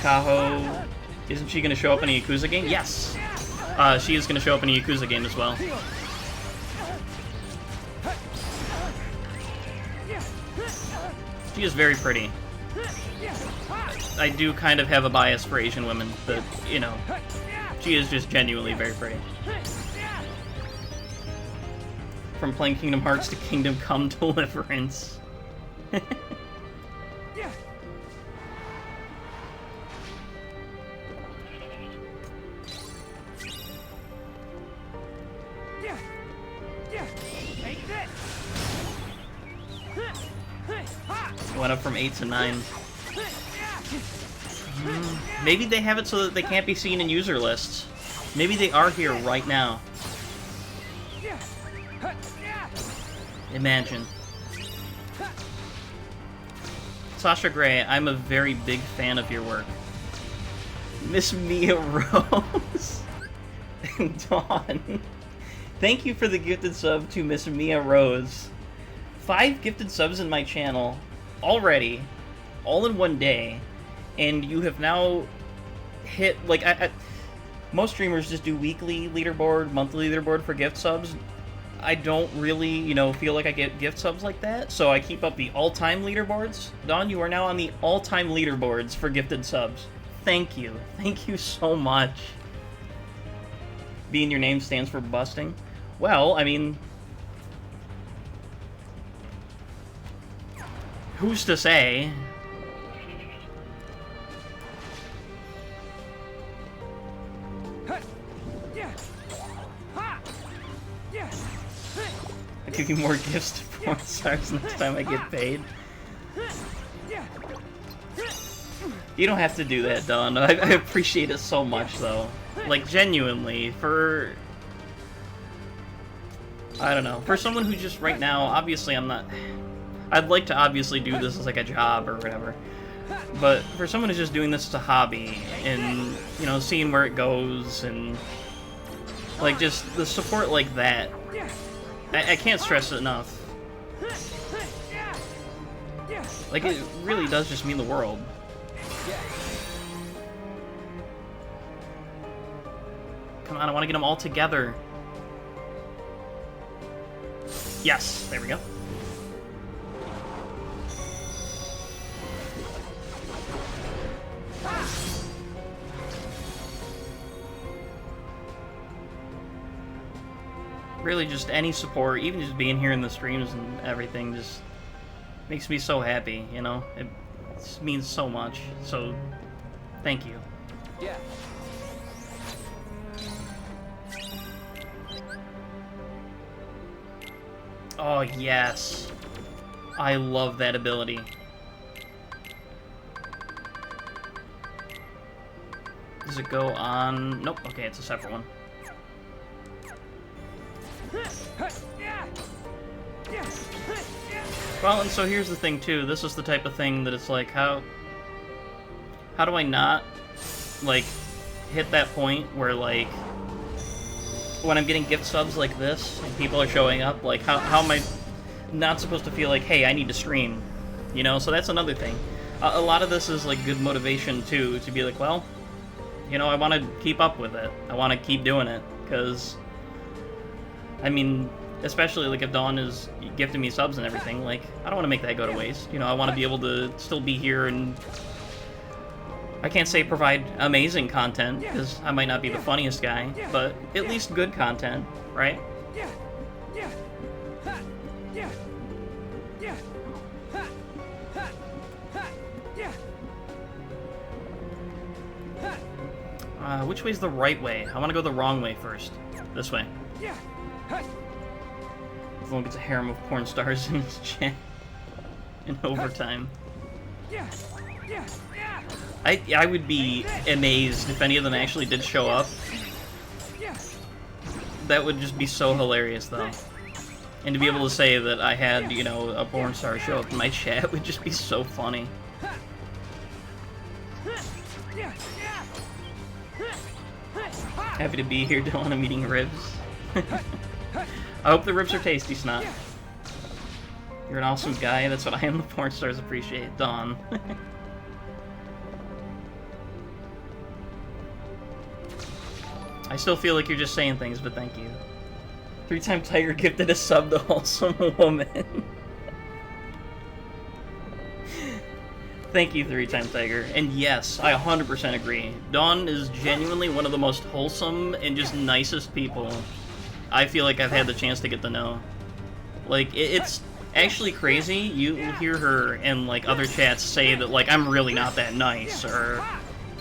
Kaho... Isn't she gonna show up in a Yakuza game? Yes! She is gonna show up in a Yakuza game as well. She is very pretty. I do kind of have a bias for Asian women, but, you know, she is just genuinely very pretty. From playing Kingdom Hearts to Kingdom Come Deliverance. Went up from 8 to 9. Maybe they have it so that they can't be seen in user lists. Maybe they are here right now. Imagine. Sasha Grey, I'm a very big fan of your work. Miss Mia Rose. Dawn. Thank you for the gifted sub to Miss Mia Rose. 5 gifted subs in my channel already, all in one day, and you have now hit, like, most streamers just do weekly leaderboard, monthly leaderboard for gift subs. I don't really, you know, feel like I get gift subs like that, so I keep up the all-time leaderboards. Dawn, you are now on the all-time leaderboards for gifted subs. Thank you. Thank you so much. B in your name stands for busting. Well, I mean... who's to say? I'll give you more gifts to porn stars next time I get paid. You don't have to do that, Dawn. I appreciate it so much, though. Like, genuinely, for... I don't know. For someone who just right now, obviously I'm not... I'd like to obviously do this as like a job or whatever. But for someone who's just doing this as a hobby and, you know, seeing where it goes and... like, just the support like that. I can't stress it enough. Like, it really does just mean the world. Come on, I want to get them all together. Yes, there we go. Really, just any support, even just being here in the streams and everything, just makes me so happy, you know? It means so much, so thank you. Yeah. Oh, yes. I love that ability. Does it go on? Nope, okay, it's a separate one. Well, and so here's the thing, too. This is the type of thing that it's like, how do I not, like, hit that point where, like, when I'm getting gift subs like this, and people are showing up, like, how am I not supposed to feel like, hey, I need to stream? You know, so that's another thing. A lot of this is, like, good motivation, too, to be like, well, you know, I want to keep up with it. I want to keep doing it, because, I mean, especially, like, if Dawn is gifting me subs and everything, like, I don't want to make that go to waste. You know, I want to be able to still be here and... I can't say provide amazing content, because I might not be the funniest guy, but at least good content, right? Which way's the right way? I want to go the wrong way first. This way. Everyone gets a harem of porn stars in his chat in overtime. I would be amazed if any of them actually did show up. That would just be so hilarious, though. And to be able to say that I had, you know, a porn star show up in my chat would just be so funny. Happy to be here, Dylan. I'm eating ribs. I hope the ribs are tasty, Snot. You're an awesome guy. That's what I am. The porn stars appreciate. Dawn. I still feel like you're just saying things, but thank you. 3-time Tiger gifted a sub to Wholesome Woman. Thank you, 3-time Tiger. And yes, I 100% agree. Dawn is genuinely one of the most wholesome and just nicest people I feel like I've had the chance to get to know. Like, it's actually crazy. You hear her in, like, other chats say that, like, I'm really not that nice, or,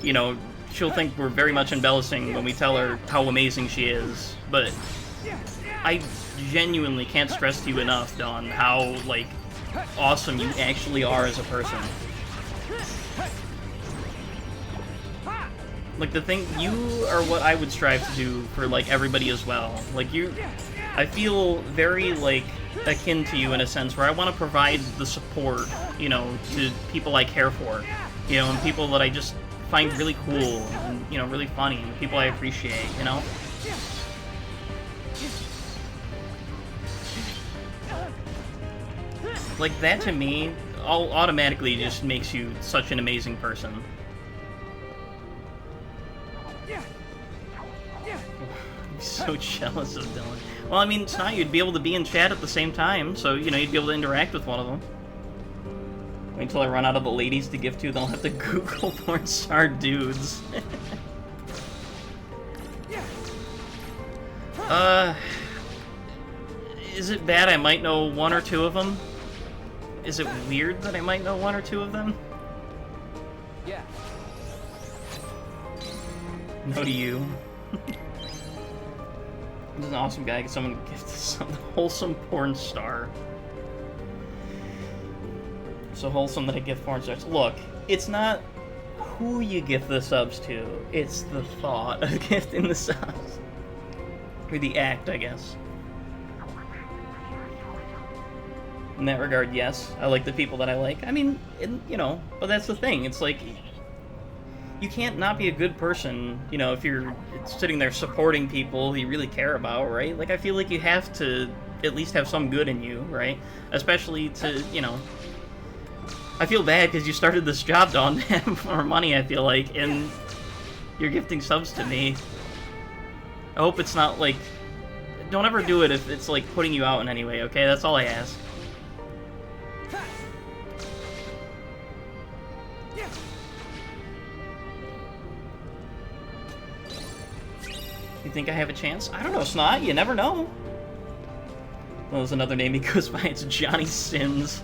you know, she'll think we're very much embellishing when we tell her how amazing she is. But I genuinely can't stress to you enough, Dawn, how, like, awesome you actually are as a person. Like, the thing, you are what I would strive to do for, like, everybody as well. Like, I feel very, like, akin to you in a sense where I want to provide the support, you know, to people I care for, you know, and people that I just find really cool and, you know, really funny, and people I appreciate, you know? Like, that to me automatically just makes you such an amazing person. I'm so jealous of Dylan. Well, I mean, it's not, you'd be able to be in chat at the same time, so, you know, you'd be able to interact with one of them. Wait until I run out of the ladies to give to, then I'll have to Google porn star dudes. Is it bad I might know one or two of them? Is it weird that I might know one or two of them? Yeah. No to you. He's an awesome guy. Someone gift some wholesome porn star. So wholesome that I gift porn stars. Look, it's not who you gift the subs to. It's the thought of gifting the subs. Or the act, I guess. In that regard, yes. I like the people that I like. I mean, you know, but that's the thing. It's like, you can't not be a good person, you know, if you're sitting there supporting people you really care about, right? Like, I feel like you have to at least have some good in you, right? Especially to, you know... I feel bad because you started this job, Dawn, to have more money, I feel like, and you're gifting subs to me. I hope it's not, like... Don't ever do it if it's, like, putting you out in any way, okay? That's all I ask. You think I have a chance? I don't know, Snot. You never know. Well, there's another name he goes by. It's Johnny Sins.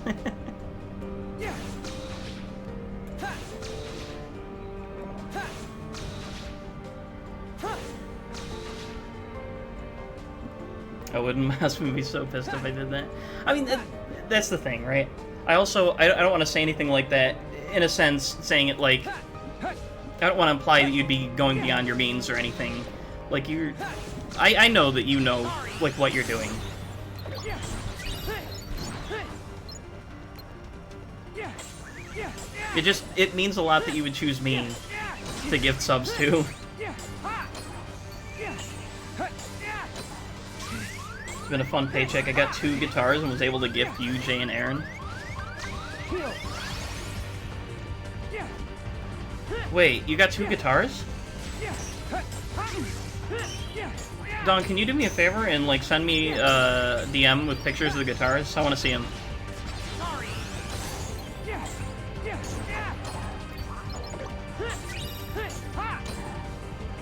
I wouldn't. My husband would be so pissed if I did that. I mean, that's the thing, right? I also, I don't want to say anything like that, in a sense, saying it like... I don't want to imply that you'd be going beyond your means or anything. Like, you're... I know that you know, like, what you're doing. It means a lot that you would choose me to gift subs to. It's been a fun paycheck. I got 2 guitars and was able to gift you, Jay, and Aaron. Wait, you got 2 guitars? Don, can you do me a favor and, like, send me a DM with pictures of the guitars? I want to see them.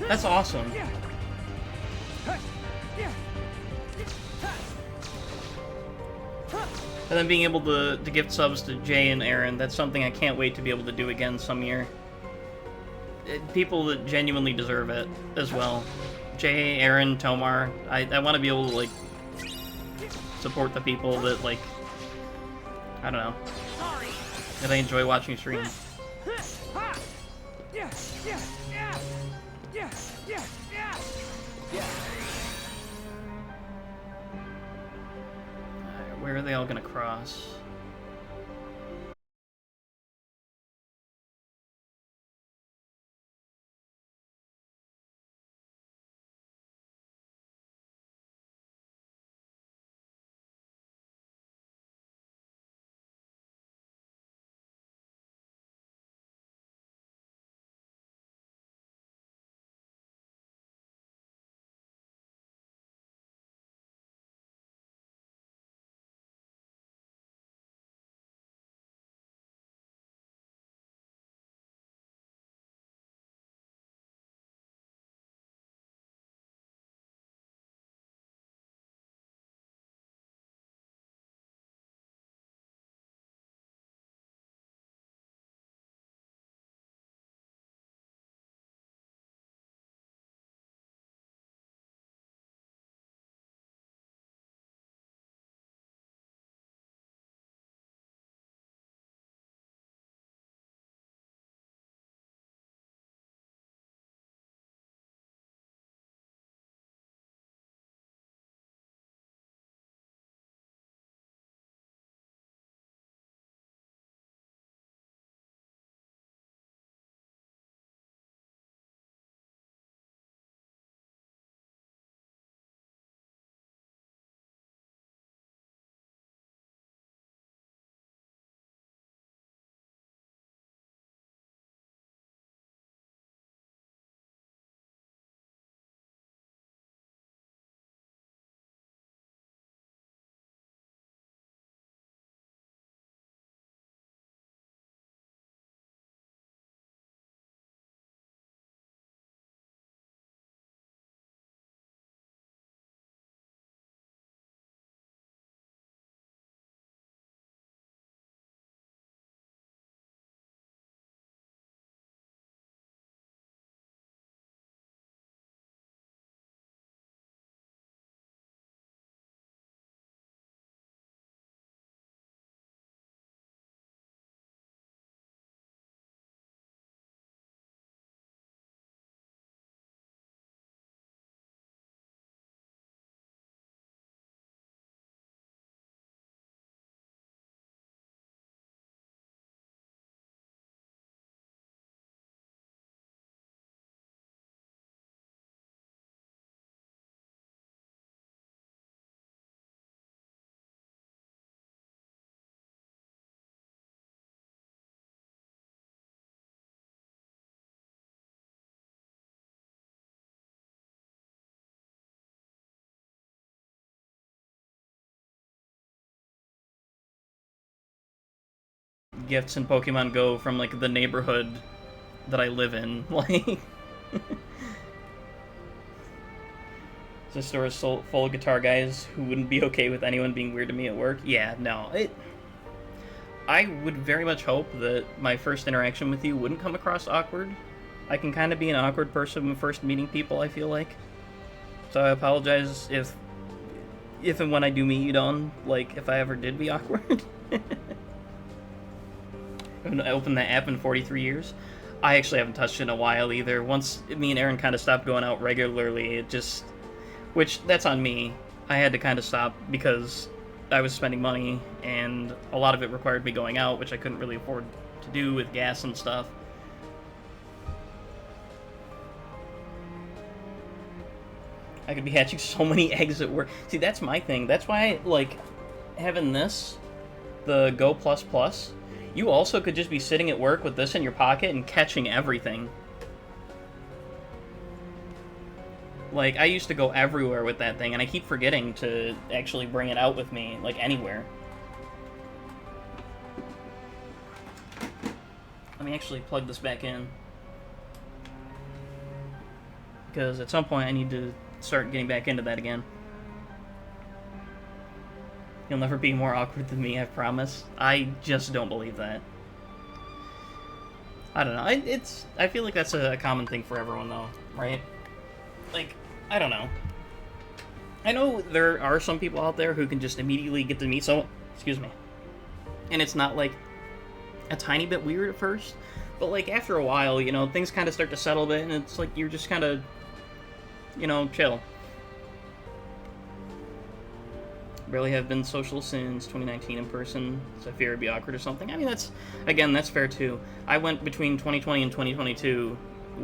That's awesome. And then being able to gift subs to Jay and Aaron, that's something I can't wait to be able to do again some year. People that genuinely deserve it as well. Jay, Aaron, Tomar, I want to be able to, like, support the people that, like, I don't know, that I enjoy watching stream. Where are they all gonna cross? gifts in Pokemon Go from, like, the neighborhood that I live in. Like... The store is full of guitar guys who wouldn't be okay with anyone being weird to me at work. Yeah, no. I would very much hope that my first interaction with you wouldn't come across awkward. I can kind of be an awkward person when first meeting people, I feel like. So I apologize if and when I do meet you, Dawn, like, if I ever did be awkward. I opened that app in 43 years. I actually haven't touched it in a while either. Once me and Aaron kind of stopped going out regularly, it just... Which, that's on me. I had to kind of stop because I was spending money, and a lot of it required me going out, which I couldn't really afford to do with gas and stuff. I could be hatching so many eggs at work. See, that's my thing. That's why, like, having this, the Go++, you also could just be sitting at work with this in your pocket and catching everything. Like, I used to go everywhere with that thing, and I keep forgetting to actually bring it out with me, like, anywhere. Let me actually plug this back in. Because at some point I need to start getting back into that again. You'll never be more awkward than me, I promise. I just don't believe that. I don't know. I feel like that's a common thing for everyone, though, right? Like, I don't know. I know there are some people out there who can just immediately get to meet someone, excuse me, and it's not, like, a tiny bit weird at first, but, like, after a while, you know, things kind of start to settle a bit, and it's like you're just kind of, you know, chill. Barely have been social since 2019 in person, so I fear it'd be awkward or something. I mean, that's fair, too. I went between 2020 and 2022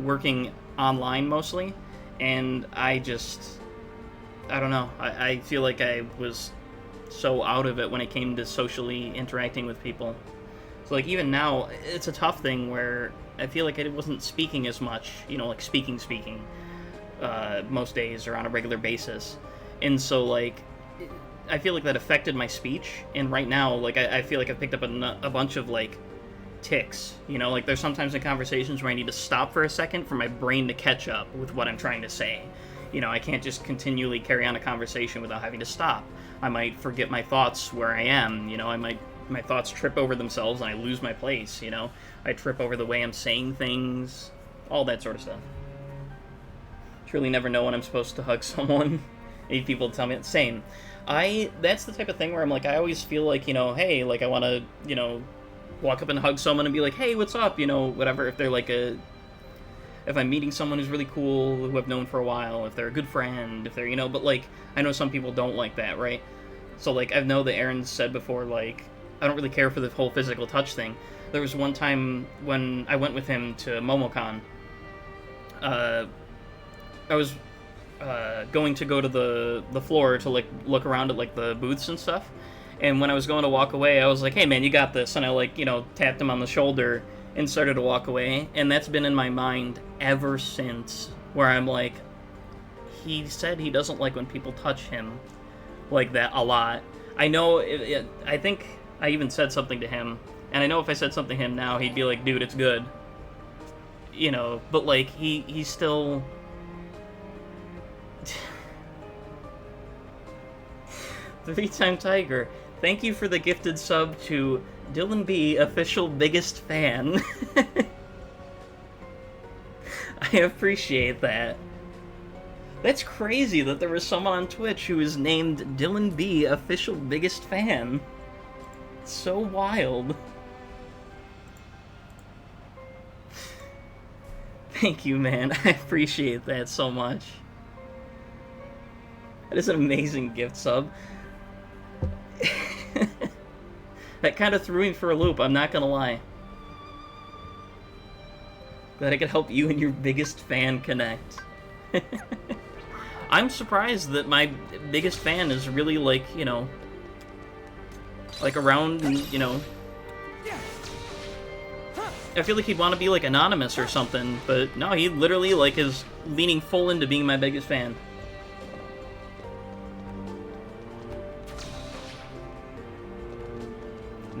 working online, mostly, and I don't know. I feel like I was so out of it when it came to socially interacting with people. So, like, even now, it's a tough thing where I feel like I wasn't speaking as much, you know, like, speaking, most days or on a regular basis. And so, like, I feel like that affected my speech, and right now, like, I feel like I've picked up a bunch of, like, tics, you know, like, there's sometimes in conversations where I need to stop for a second for my brain to catch up with what I'm trying to say. You know, I can't just continually carry on a conversation without having to stop. I might forget my thoughts where I am, you know, my thoughts trip over themselves and I lose my place, you know, I trip over the way I'm saying things, all that sort of stuff. Truly never know when I'm supposed to hug someone. Need people to tell me the same. That's the type of thing where I'm like, I always feel like, you know, hey, like, I want to, you know, walk up and hug someone and be like, hey, what's up, you know, whatever, if they're like if I'm meeting someone who's really cool, who I've known for a while, if they're a good friend, if they're, you know, but, like, I know some people don't like that, right? So, like, I know that Aaron said before, like, I don't really care for the whole physical touch thing. There was one time when I went with him to MomoCon. I was going to go to the floor to, like, look around at, like, the booths and stuff. And when I was going to walk away, I was like, hey, man, you got this. And I, like, you know, tapped him on the shoulder and started to walk away. And that's been in my mind ever since, where I'm like, he said he doesn't like when people touch him like that a lot. I know, I think I even said something to him. And I know if I said something to him now, he'd be like, dude, it's good. You know, but, like, he's still... Three-time Tiger, thank you for the gifted sub to Dylan B, official biggest fan. I appreciate that. That's crazy that there was someone on Twitch who is named Dylan B, official biggest fan. It's so wild. Thank you, man. I appreciate that so much. That is an amazing gift sub. That kind of threw me for a loop, I'm not gonna lie. Glad I could help you and your biggest fan connect. I'm surprised that my biggest fan is really, like, you know, like, around, you know... I feel like he'd want to be, like, anonymous or something, but no, he literally, like, is leaning full into being my biggest fan.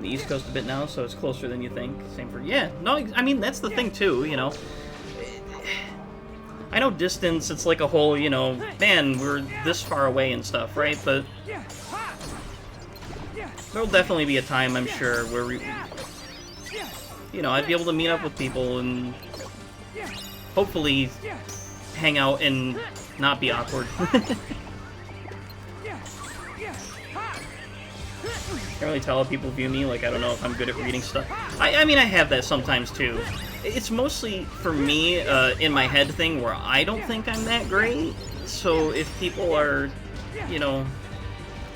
The East Coast a bit now, so it's closer than you think. Same for... Yeah, no, I mean, that's the thing, too, you know. I know distance, it's like a whole, you know, man, we're this far away and stuff, right? But there'll definitely be a time, I'm sure, where we... You know, I'd be able to meet up with people and hopefully hang out and not be awkward. Can't really tell how people view me, like I don't know if I'm good at reading stuff. I mean, I have that sometimes too. It's mostly, for me, in my head thing where I don't think I'm that great, so if people are, you know,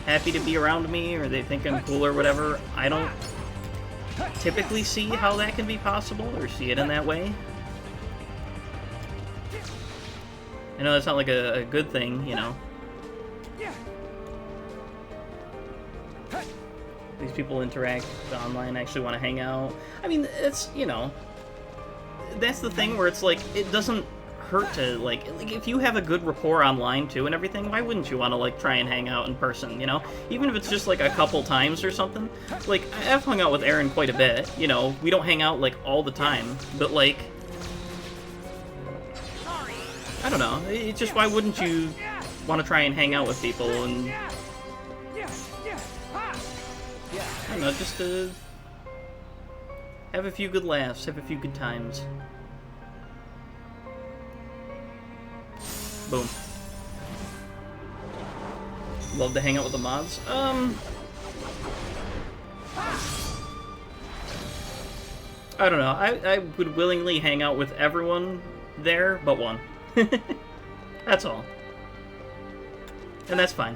happy to be around me, or they think I'm cool or whatever, I don't typically see how that can be possible, or see it in that way. I know that's not like a good thing, you know. These people interact online, actually want to hang out. I mean, it's, you know, that's the thing where it's like, it doesn't hurt to, like if you have a good rapport online too and everything, why wouldn't you want to, like, try and hang out in person, you know? Even if it's just, like, a couple times or something. Like, I've hung out with Aaron quite a bit, you know? We don't hang out, like, all the time, but, like, I don't know, it's just, why wouldn't you want to try and hang out with people and... I don't know, just to have a few good laughs, have a few good times. Boom. Love to hang out with the mods. I don't know. I would willingly hang out with everyone there but one. That's all. And that's fine.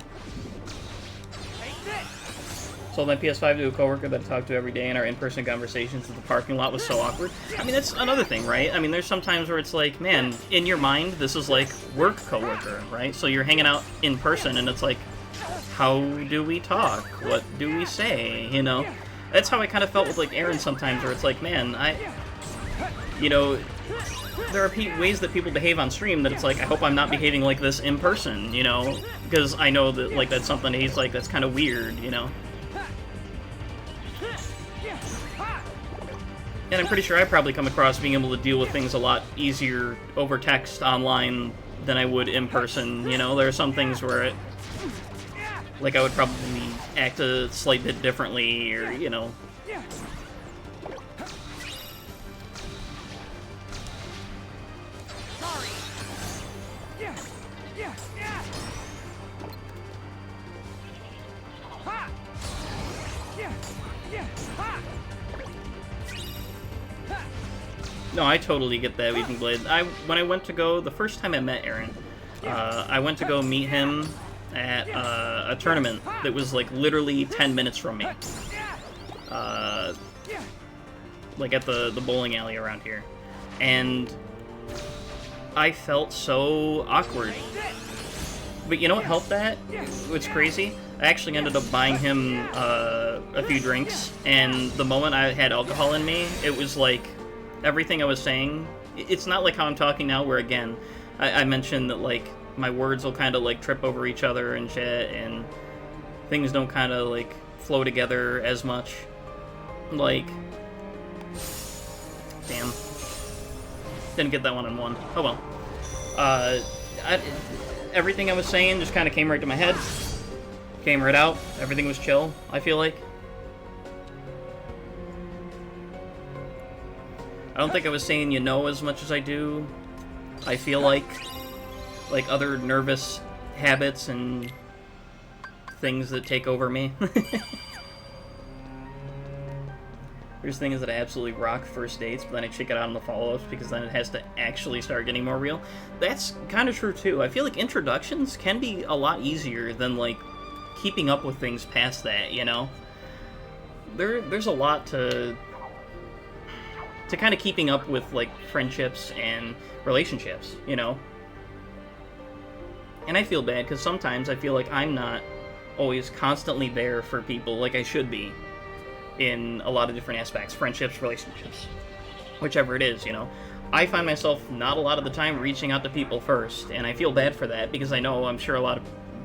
Sold my PS5 to a coworker that I talked to every day, and our in-person conversations in the parking lot was so awkward. I mean, that's another thing, right? I mean, there's some times where it's like, man, in your mind, this is like work coworker, right? So you're hanging out in person, and it's like, how do we talk? What do we say? You know? That's how I kind of felt with, like, Aaron sometimes, where it's like, man, you know, there are ways that people behave on stream that it's like, I hope I'm not behaving like this in person, you know? Because I know that, like, that's something he's like, that's kind of weird, you know? And I'm pretty sure I probably come across being able to deal with things a lot easier over text online than I would in person, you know? There are some things where like, I would probably act a slight bit differently, or, you know... No, I totally get that, Weeping Blade. When I went to go, the first time I met Aaron, I went to go meet him at a tournament that was, like, literally 10 minutes from me. Like, at the bowling alley around here. And I felt so awkward. But you know what helped that? What's crazy? I actually ended up buying him a few drinks, and the moment I had alcohol in me, it was like... everything I was saying, it's not like how I'm talking now, where, again, I mentioned that, like, my words will kind of, like, trip over each other and shit, and things don't kind of, like, flow together as much. Like, damn. Didn't get that one in one. Oh well. Everything I was saying just kind of came right to my head. Came right out. Everything was chill, I feel like. I don't think I was saying you know as much as I do. I feel like other nervous habits and things that take over me. There's things that I absolutely rock first dates, but then I check it out on the follow-ups because then it has to actually start getting more real. That's kind of true too. I feel like introductions can be a lot easier than, like, keeping up with things past that, you know? There's a lot to kind of keeping up with, like, friendships and relationships, you know? And I feel bad, because sometimes I feel like I'm not always constantly there for people like I should be in a lot of different aspects. Friendships, relationships, whichever it is, you know? I find myself not a lot of the time reaching out to people first, and I feel bad for that, because I know I'm sure a lot of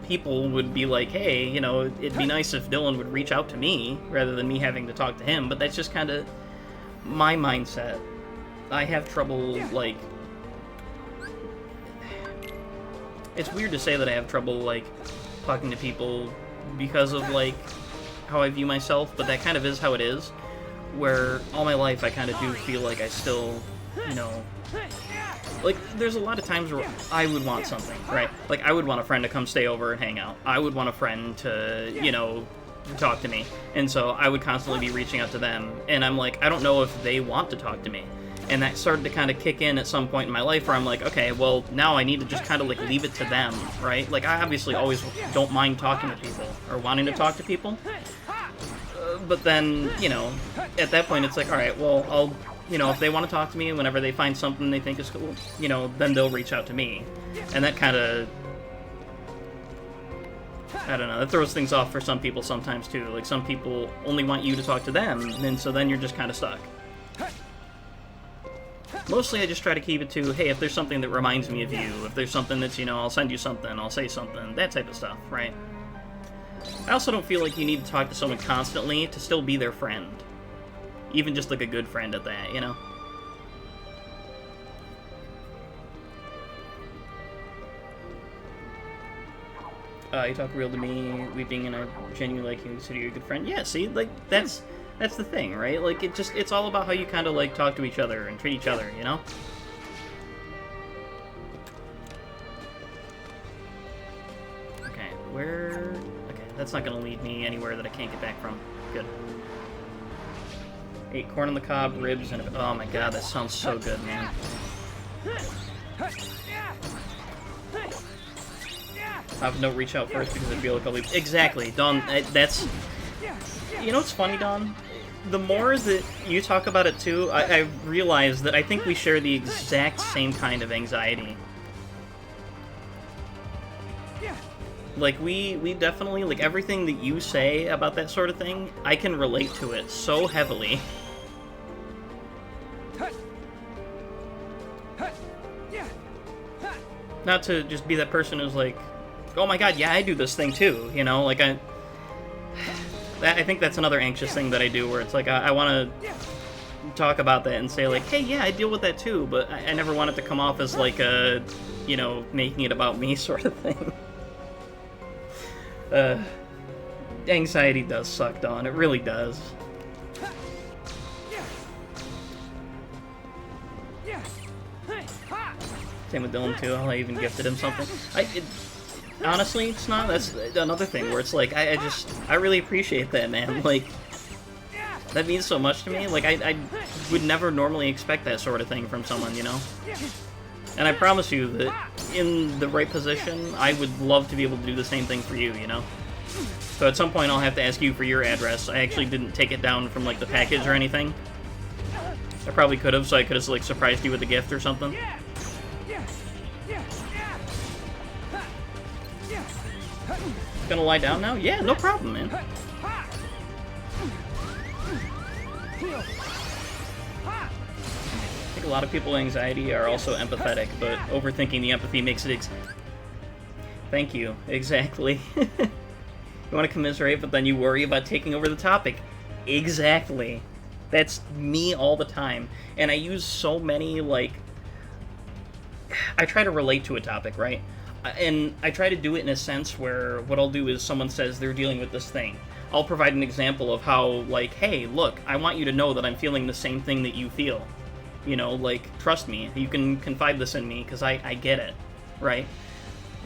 people would be like, hey, you know, it'd be nice if Dylan would reach out to me rather than me having to talk to him, but that's just kind of my mindset. I have trouble, like... It's weird to say that I have trouble, like, talking to people because of, like, how I view myself, but that kind of is how it is, where all my life I kind of do feel like I still, you know... Like, there's a lot of times where I would want something, right? Like, I would want a friend to come stay over and hang out. I would want a friend to, you know, talk to me. And so I would constantly be reaching out to them. And I'm like, I don't know if they want to talk to me. And that started to kind of kick in at some point in my life where I'm like, okay, well, now I need to just kind of, like, leave it to them, right? Like, I obviously always don't mind talking to people or wanting to talk to people. But then, you know, at that point it's like, all right, well, I'll... You know, if they want to talk to me, whenever they find something they think is cool, you know, then they'll reach out to me. And that kind of... I don't know, that throws things off for some people sometimes, too. Like, some people only want you to talk to them, and so then you're just kind of stuck. Mostly I just try to keep it to, hey, if there's something that reminds me of you, if there's something that's, you know, I'll send you something, I'll say something, that type of stuff, right? I also don't feel like you need to talk to someone constantly to still be their friend. Even just, like, a good friend at that, you know? You talk real to me, weeping, and I genuinely like you, consider you a good friend. Yeah, see, like, that's the thing, right? Like, it's all about how you kind of, like, talk to each other and treat each other, you know? Okay, where... Okay, that's not gonna lead me anywhere that I can't get back from. Good. Ate corn on the cob, ribs, and... Oh my god, that sounds so good, man. Have no reach out first because I feel like I'll leave. Exactly, Dawn, that's... You know what's funny, Dawn? The more that you talk about it, too, I realize that I think we share the exact same kind of anxiety. Like, we definitely, like, everything that you say about that sort of thing, I can relate to it so heavily. Not to just be that person who's like, oh my god, yeah, I do this thing too, you know? Like, I think that's another anxious thing that I do, where it's like, I want to talk about that and say, like, hey, yeah, I deal with that too, but I never want it to come off as, like, a, you know, making it about me sort of thing. Anxiety does suck, Dawn. It really does. Same with Dylan, too. I even gifted him something. Honestly, it's not. That's another thing where it's like, I really appreciate that, man. Like, that means so much to me. Like, I would never normally expect that sort of thing from someone, you know? And I promise you that in the right position, I would love to be able to do the same thing for you, you know? So at some point I'll have to ask you for your address. I actually didn't take it down from, like, the package or anything. I probably could have, so I could have, like, surprised you with a gift or something. Gonna lie down now? Yeah, no problem, man. I think a lot of people with anxiety are also empathetic, but overthinking the empathy makes it Thank you. Exactly. You want to commiserate, but then you worry about taking over the topic. Exactly. That's me all the time. And I use so many, like... I try to relate to a topic, right? And I try to do it in a sense where what I'll do is someone says they're dealing with this thing. I'll provide an example of how, like, hey, look, I want you to know that I'm feeling the same thing that you feel. You know, like, trust me, you can confide this in me, because I get it, right?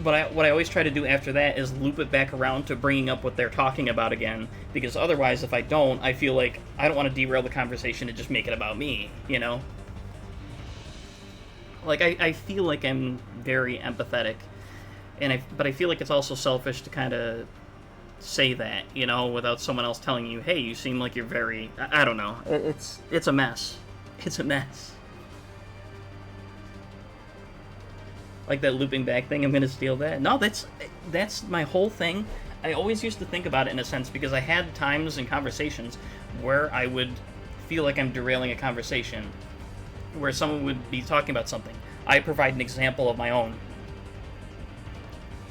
But what I always try to do after that is loop it back around to bringing up what they're talking about again, because otherwise, if I don't, I feel like I don't want to derail the conversation and just make it about me, you know? Like, I feel like I'm very empathetic, but I feel like it's also selfish to kind of say that, you know, without someone else telling you, hey, you seem like you're very... I don't know. It's a mess. It's a mess. Like that looping back thing, I'm gonna steal that. No, that's my whole thing. I always used to think about it in a sense, because I had times in conversations where I would feel like I'm derailing a conversation, where someone would be talking about something. I provide an example of my own.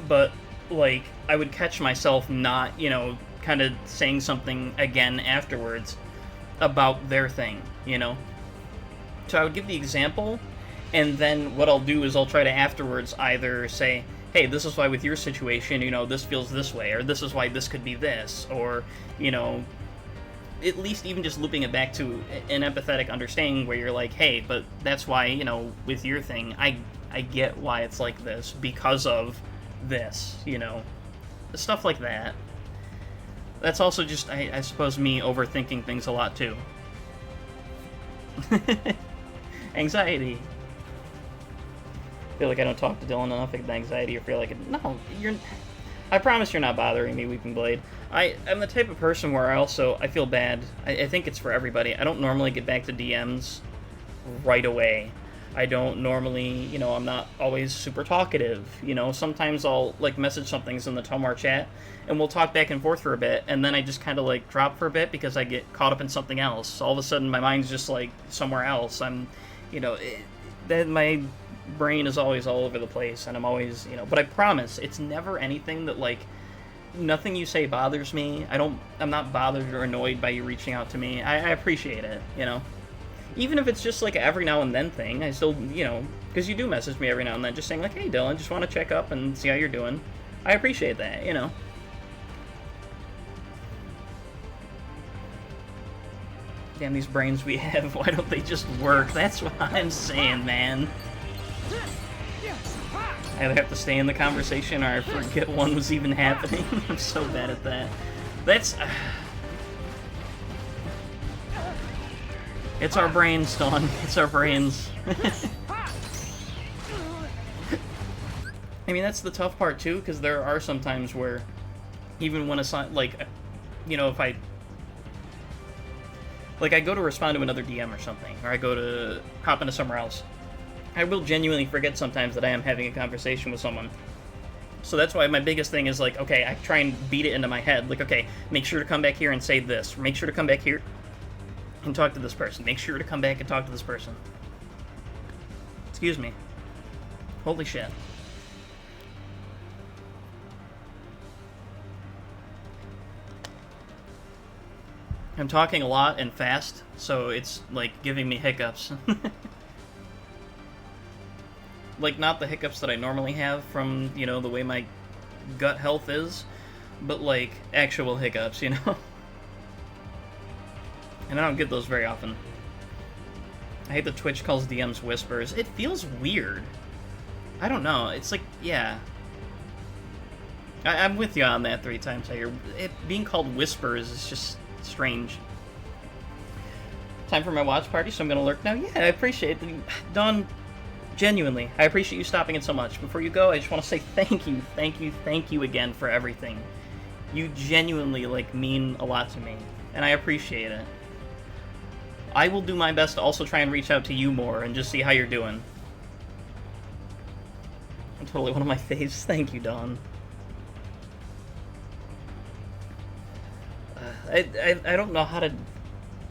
But like, I would catch myself not, you know, kind of saying something again afterwards about their thing, you know? So I would give the example, and then what I'll do is I'll try to afterwards either say, hey, this is why with your situation, you know, this feels this way, or this is why this could be this, or, you know, at least even just looping it back to an empathetic understanding where you're like, hey, but that's why, you know, with your thing, I get why it's like this because of this, you know, stuff like that. That's also just, I suppose, me overthinking things a lot, too. Anxiety. Feel like I don't talk to Dylan enough, I get anxiety, or feel like, no, I promise you're not bothering me, Weeping Blade. I'm the type of person where I feel bad. I think it's for everybody. I don't normally get back to DMs right away. I don't normally, you know, I'm not always super talkative, you know, sometimes I'll, like, message some things in the Tomar chat, and we'll talk back and forth for a bit, and then I just kind of, like, drop for a bit because I get caught up in something else. All of a sudden, my mind's just, like, somewhere else. I'm, you know, then my brain is always all over the place, and I'm always, you know, but I promise, it's never anything that, like, nothing you say bothers me. I'm not bothered or annoyed by you reaching out to me. I appreciate it, you know. Even if it's just like an every now and then thing, I still, you know, because you do message me every now and then, just saying like, hey Dylan, just want to check up and see how you're doing. I appreciate that, you know. Damn, these brains we have, why don't they just work? That's what I'm saying, man. I either have to stay in the conversation or I forget one was even happening. I'm so bad at that. That's... It's our brains, Dawn. It's our brains. I mean, that's the tough part, too, because there are some times where, even when like, you know, if I go to respond to another DM or something, or I go to hop into somewhere else, I will genuinely forget sometimes that I am having a conversation with someone. So that's why my biggest thing is, like, okay, I try and beat it into my head. Like, okay, make sure to come back here and say this. Make sure to come back here and talk to this person. Make sure to come back and talk to this person. Excuse me. Holy shit. I'm talking a lot and fast, so it's, like, giving me hiccups. Like, not the hiccups that I normally have from, you know, the way my gut health is, but, like, actual hiccups, you know? And I don't get those very often. I hate that Twitch calls DMs whispers. It feels weird. I don't know. It's like, yeah. I'm with you on that 3 times. Being called whispers is just strange. Time for my watch party, so I'm gonna lurk now. Yeah, I appreciate it. Dawn, genuinely, I appreciate you stopping in so much. Before you go, I just want to say thank you again for everything. You genuinely, like, mean a lot to me, and I appreciate it. I will do my best to also try and reach out to you more and just see how you're doing. I'm totally one of my faves. Thank you, Dawn. I don't know how to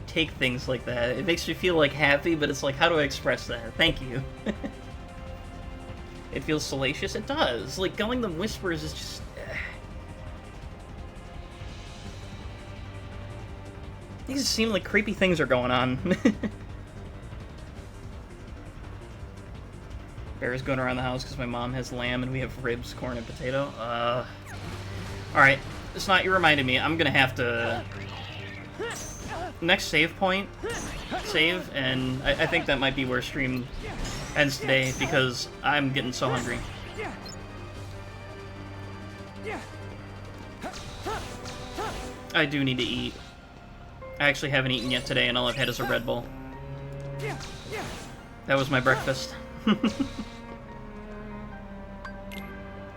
take things like that. It makes me feel, like, happy, but it's like, how do I express that? Thank you. It feels salacious? It does. Like, going them whispers is just... These seem like creepy things are going on. Bear's going around the house because my mom has lamb and we have ribs, corn, and potato. Alright. It's not, you reminded me. I'm gonna have to... Next save point, save, and I think that might be where stream ends today because I'm getting so hungry. I do need to eat. I actually haven't eaten yet today, and all I've had is a Red Bull. That was my breakfast.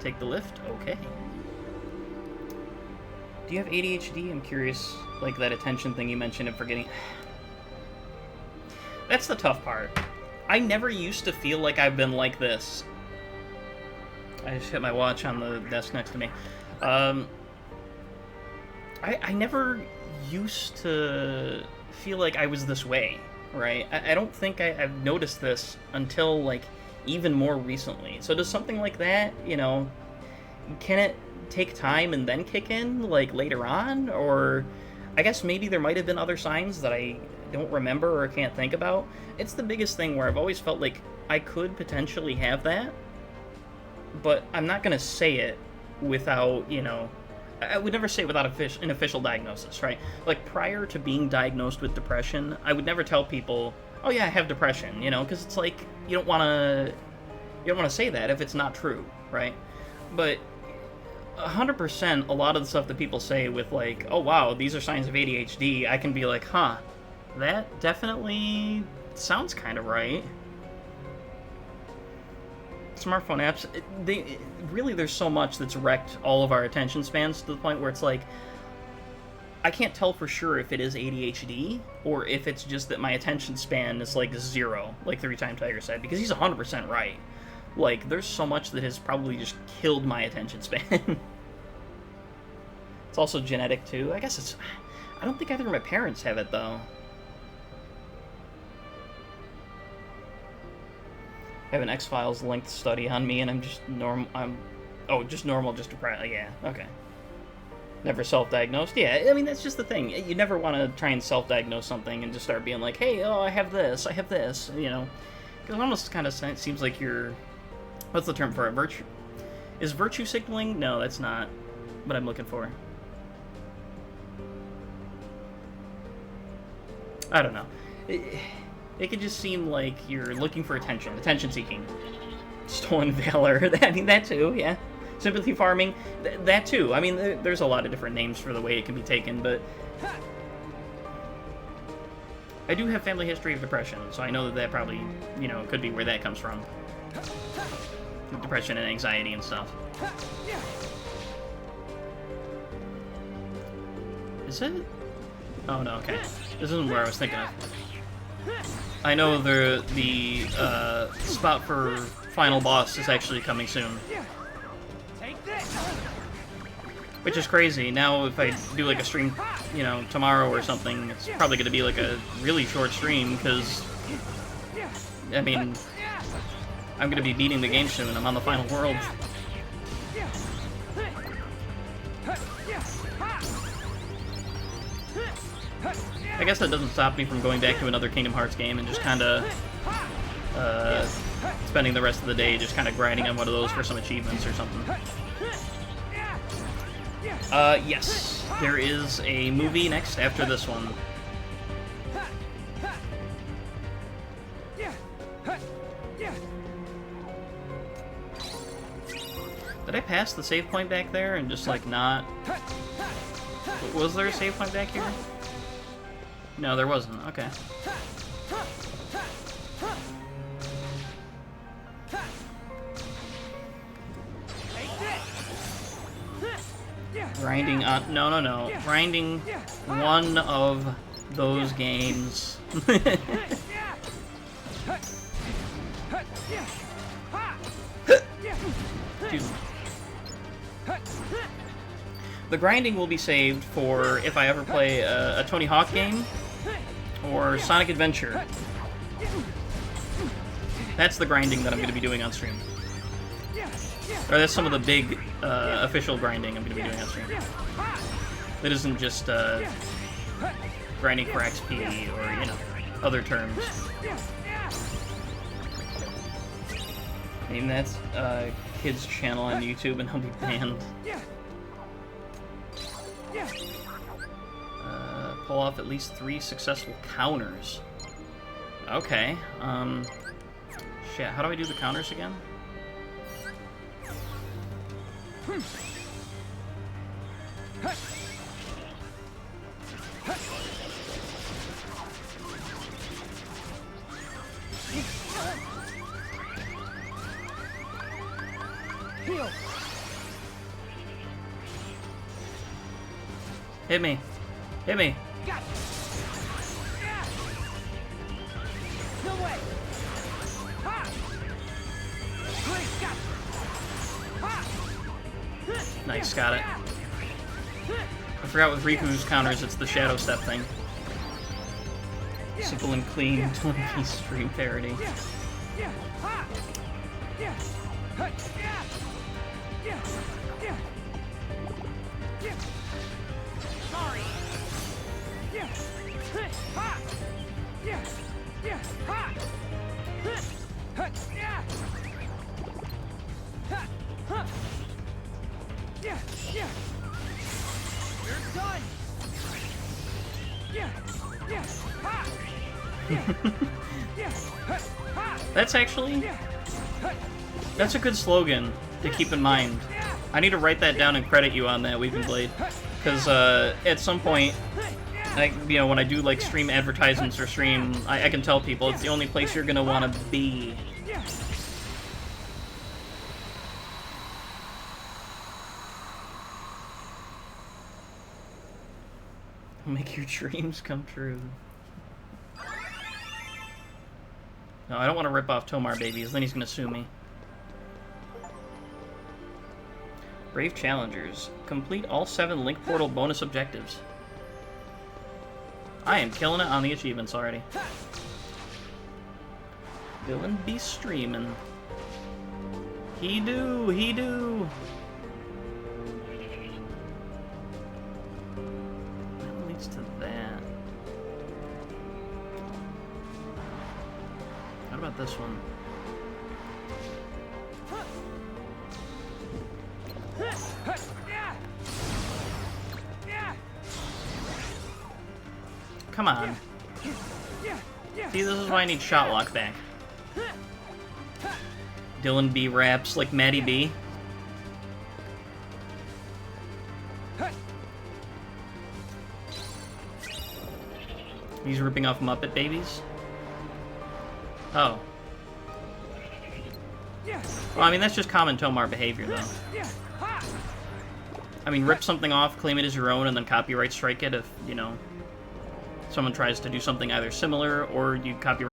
Take the lift? Okay. Do you have ADHD? I'm curious, like that attention thing you mentioned and forgetting. That's the tough part. I never used to feel like I've been like this. I just hit my watch on the desk next to me. I never used to feel like I was this way, right? I don't think I've noticed this until, like, even more recently. So does something like that, you know, can it take time and then kick in, like, later on? Or I guess maybe there might have been other signs that I don't remember or can't think about. It's the biggest thing where I've always felt like I could potentially have that, but I'm not going to say it without, you know... I would never say it without an official diagnosis, right? Like, prior to being diagnosed with depression, I would never tell people, oh yeah, I have depression, you know, because it's like, you don't want to say that if it's not true, right? But 100%, a lot of the stuff that people say with, like, oh wow, these are signs of ADHD, I can be like, huh, that definitely sounds kind of right. Smartphone apps, really, there's so much that's wrecked all of our attention spans to the point where it's like, I can't tell for sure if it is ADHD or if it's just that my attention span is like 0, like 3-Time Tiger said, because he's 100% right. Like, there's so much that has probably just killed my attention span. It's also genetic too. I guess it's... I don't think either of my parents have it though. I have an X-Files length study on me, and I'm just normal. Just normal, just depressed. Yeah, okay. Never self-diagnosed. Yeah, I mean, that's just the thing. You never want to try and self-diagnose something and just start being like, hey, oh, I have this, you know. Because it almost kind of seems like you're... What's the term for it? Virtue? Is virtue signaling? No, that's not what I'm looking for. I don't know. It could just seem like you're looking for attention-seeking. Stolen valor, I mean, that too, yeah. Sympathy farming, that too. I mean, there's a lot of different names for the way it can be taken, but... I do have family history of depression, so I know that probably, you know, could be where that comes from. Depression and anxiety and stuff. Is it? Oh, no, okay. This isn't where I was thinking of. I know the spot for final boss is actually coming soon. Which is crazy. Now if I do like a stream, you know, tomorrow or something, it's probably going to be like a really short stream, because, I mean, I'm going to be beating the game soon. I'm on the final world. I guess that doesn't stop me from going back to another Kingdom Hearts game and just kind of spending the rest of the day just kind of grinding on one of those for some achievements or something. Yes, there is a movie next after this one. Did I pass the save point back there and just like not... Was there a save point back here? No, there wasn't. Okay. Grinding on... No. Grinding one of those games. Excuse me. The grinding will be saved for if I ever play a Tony Hawk game or Sonic Adventure. That's the grinding that I'm going to be doing on stream. Or that's some of the big official grinding I'm going to be doing on stream. It isn't just grinding for XP or, you know, other terms. I mean, that's kid's channel on YouTube and he'll be banned. Pull off at least 3 successful counters. Okay, shit, how do I do the counters again? Heal. Hit me. Hit me. Got it. No way. Ha. Great, got it. Ha. Nice, got it. I forgot with Riku's counters, it's the Shadow Step thing. Simple and clean, Twin Peaks stream parody. Sorry. Yeah. Ha. Yeah. Yeah. Ha. Yeah. Ha. Yeah. Yeah. You're done! Yeah. Yeah. Ha. Yeah. Yeah. Ha. That's actually... Yeah. That's a good slogan to keep in mind. I need to write that down and credit you on that, Weeping Blade. Because at some point, when I do like stream advertisements or stream, I can tell people it's the only place you're gonna want to be. Make your dreams come true. No, I don't want to rip off Tomar babies, then he's gonna sue me. Brave Challengers. Complete all 7 Link Portal bonus objectives. I am killing it on the achievements already. Villain be streaming. He do, he do. That leads to that. What about this one? Come on. See, this is why I need Shotlock back. Dylan B raps like Maddie B. He's ripping off Muppet Babies? Oh. Well, I mean, that's just common Tomar behavior, though. I mean, rip something off, claim it as your own, and then copyright strike it if, you know, someone tries to do something either similar or you copyright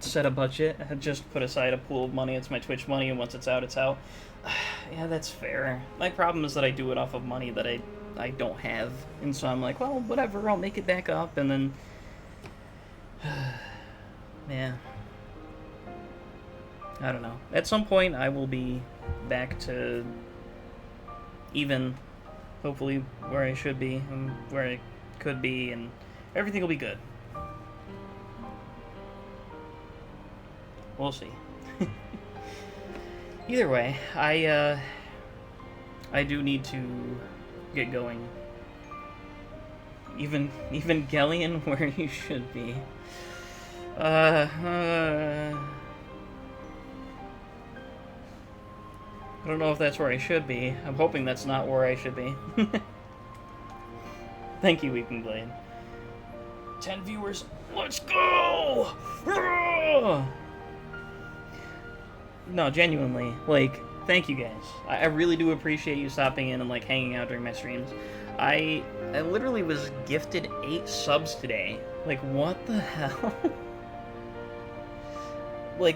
set a budget, just put aside a pool of money. It's my Twitch money, and once it's out, it's out. Yeah, that's fair. My problem is that I do it off of money that I don't have, and so I'm like, well, whatever, I'll make it back up, and then... yeah. I don't know. At some point, I will be back to even, hopefully, where I should be, and where I could be, and everything will be good. We'll see. Either way, I do need to get going. Even Gellion, where you should be. I don't know if that's where I should be. I'm hoping that's not where I should be. Thank you, Weeping Blade. 10 viewers. Let's go! No, genuinely, like, thank you guys. I really do appreciate you stopping in and, like, hanging out during my streams. I literally was gifted 8 subs today. Like, what the hell? Like,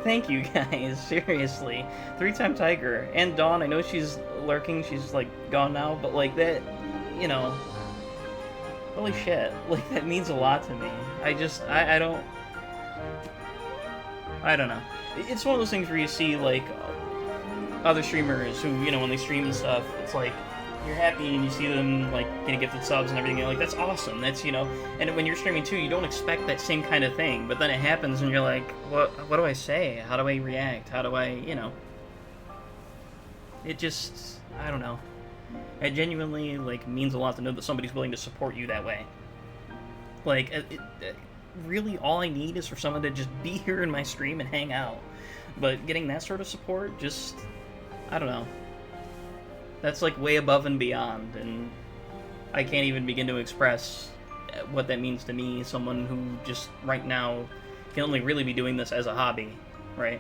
thank you guys, seriously. 3-time Tiger. And Dawn, I know she's lurking, she's, like, gone now, but, like, that, you know... Holy shit, like, that means a lot to me. I don't know. It's one of those things where you see, like, other streamers who, you know, when they stream and stuff, it's like, you're happy and you see them, like, getting gifted subs and everything, you're like, that's awesome, that's, you know, and when you're streaming too, you don't expect that same kind of thing, but then it happens and you're like, what do I say? How do I react? How do I, you know? It just, I don't know. It genuinely, like, means a lot to know that somebody's willing to support you that way. Like, really all I need is for someone to just be here in my stream and hang out. But getting that sort of support, just, I don't know. That's like way above and beyond, and I can't even begin to express what that means to me, someone who just right now can only really be doing this as a hobby, right?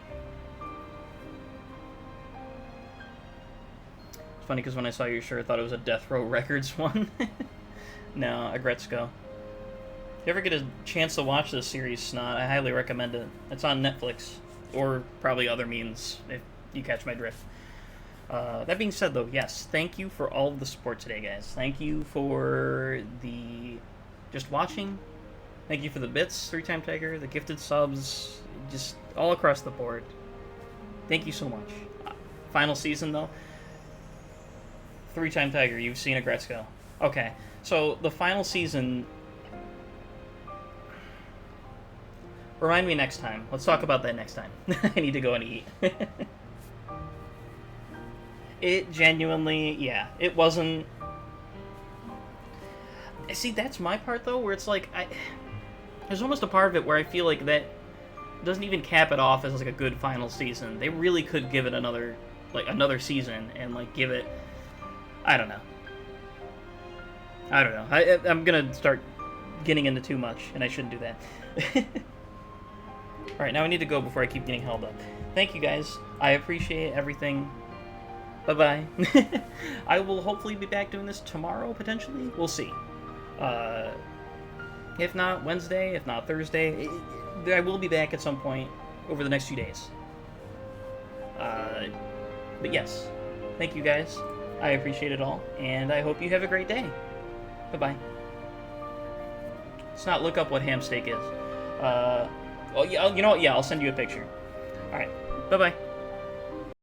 It's funny because when I saw your shirt, I thought it was a Death Row Records one. No, Agretzko. If you ever get a chance to watch this series, Snot, I highly recommend it. It's on Netflix, or probably other means, if you catch my drift. That being said, though, yes, thank you for all of the support today, guys. Thank you for the just watching. Thank you for the bits, 3-time Tiger, the gifted subs, just all across the board. Thank you so much. Final season, though. 3-time Tiger, you've seen Agretzko. Okay, so the final season... Remind me next time. Let's talk about that next time. I need to go and eat. It genuinely, yeah, it wasn't... See, that's my part, though, where it's like, there's almost a part of it where I feel like that doesn't even cap it off as, like, a good final season. They really could give it another season and, like, give it... I don't know. I'm gonna start getting into too much, and I shouldn't do that. Alright, now I need to go before I keep getting held up. Thank you, guys. I appreciate everything. Bye-bye. I will hopefully be back doing this tomorrow, potentially. We'll see. If not Wednesday, if not Thursday, I will be back at some point over the next few days. But yes, thank you guys. I appreciate it all, and I hope you have a great day. Bye-bye. Let's not look up what ham steak is. Well, yeah, you know what? Yeah, I'll send you a picture. Alright, bye-bye.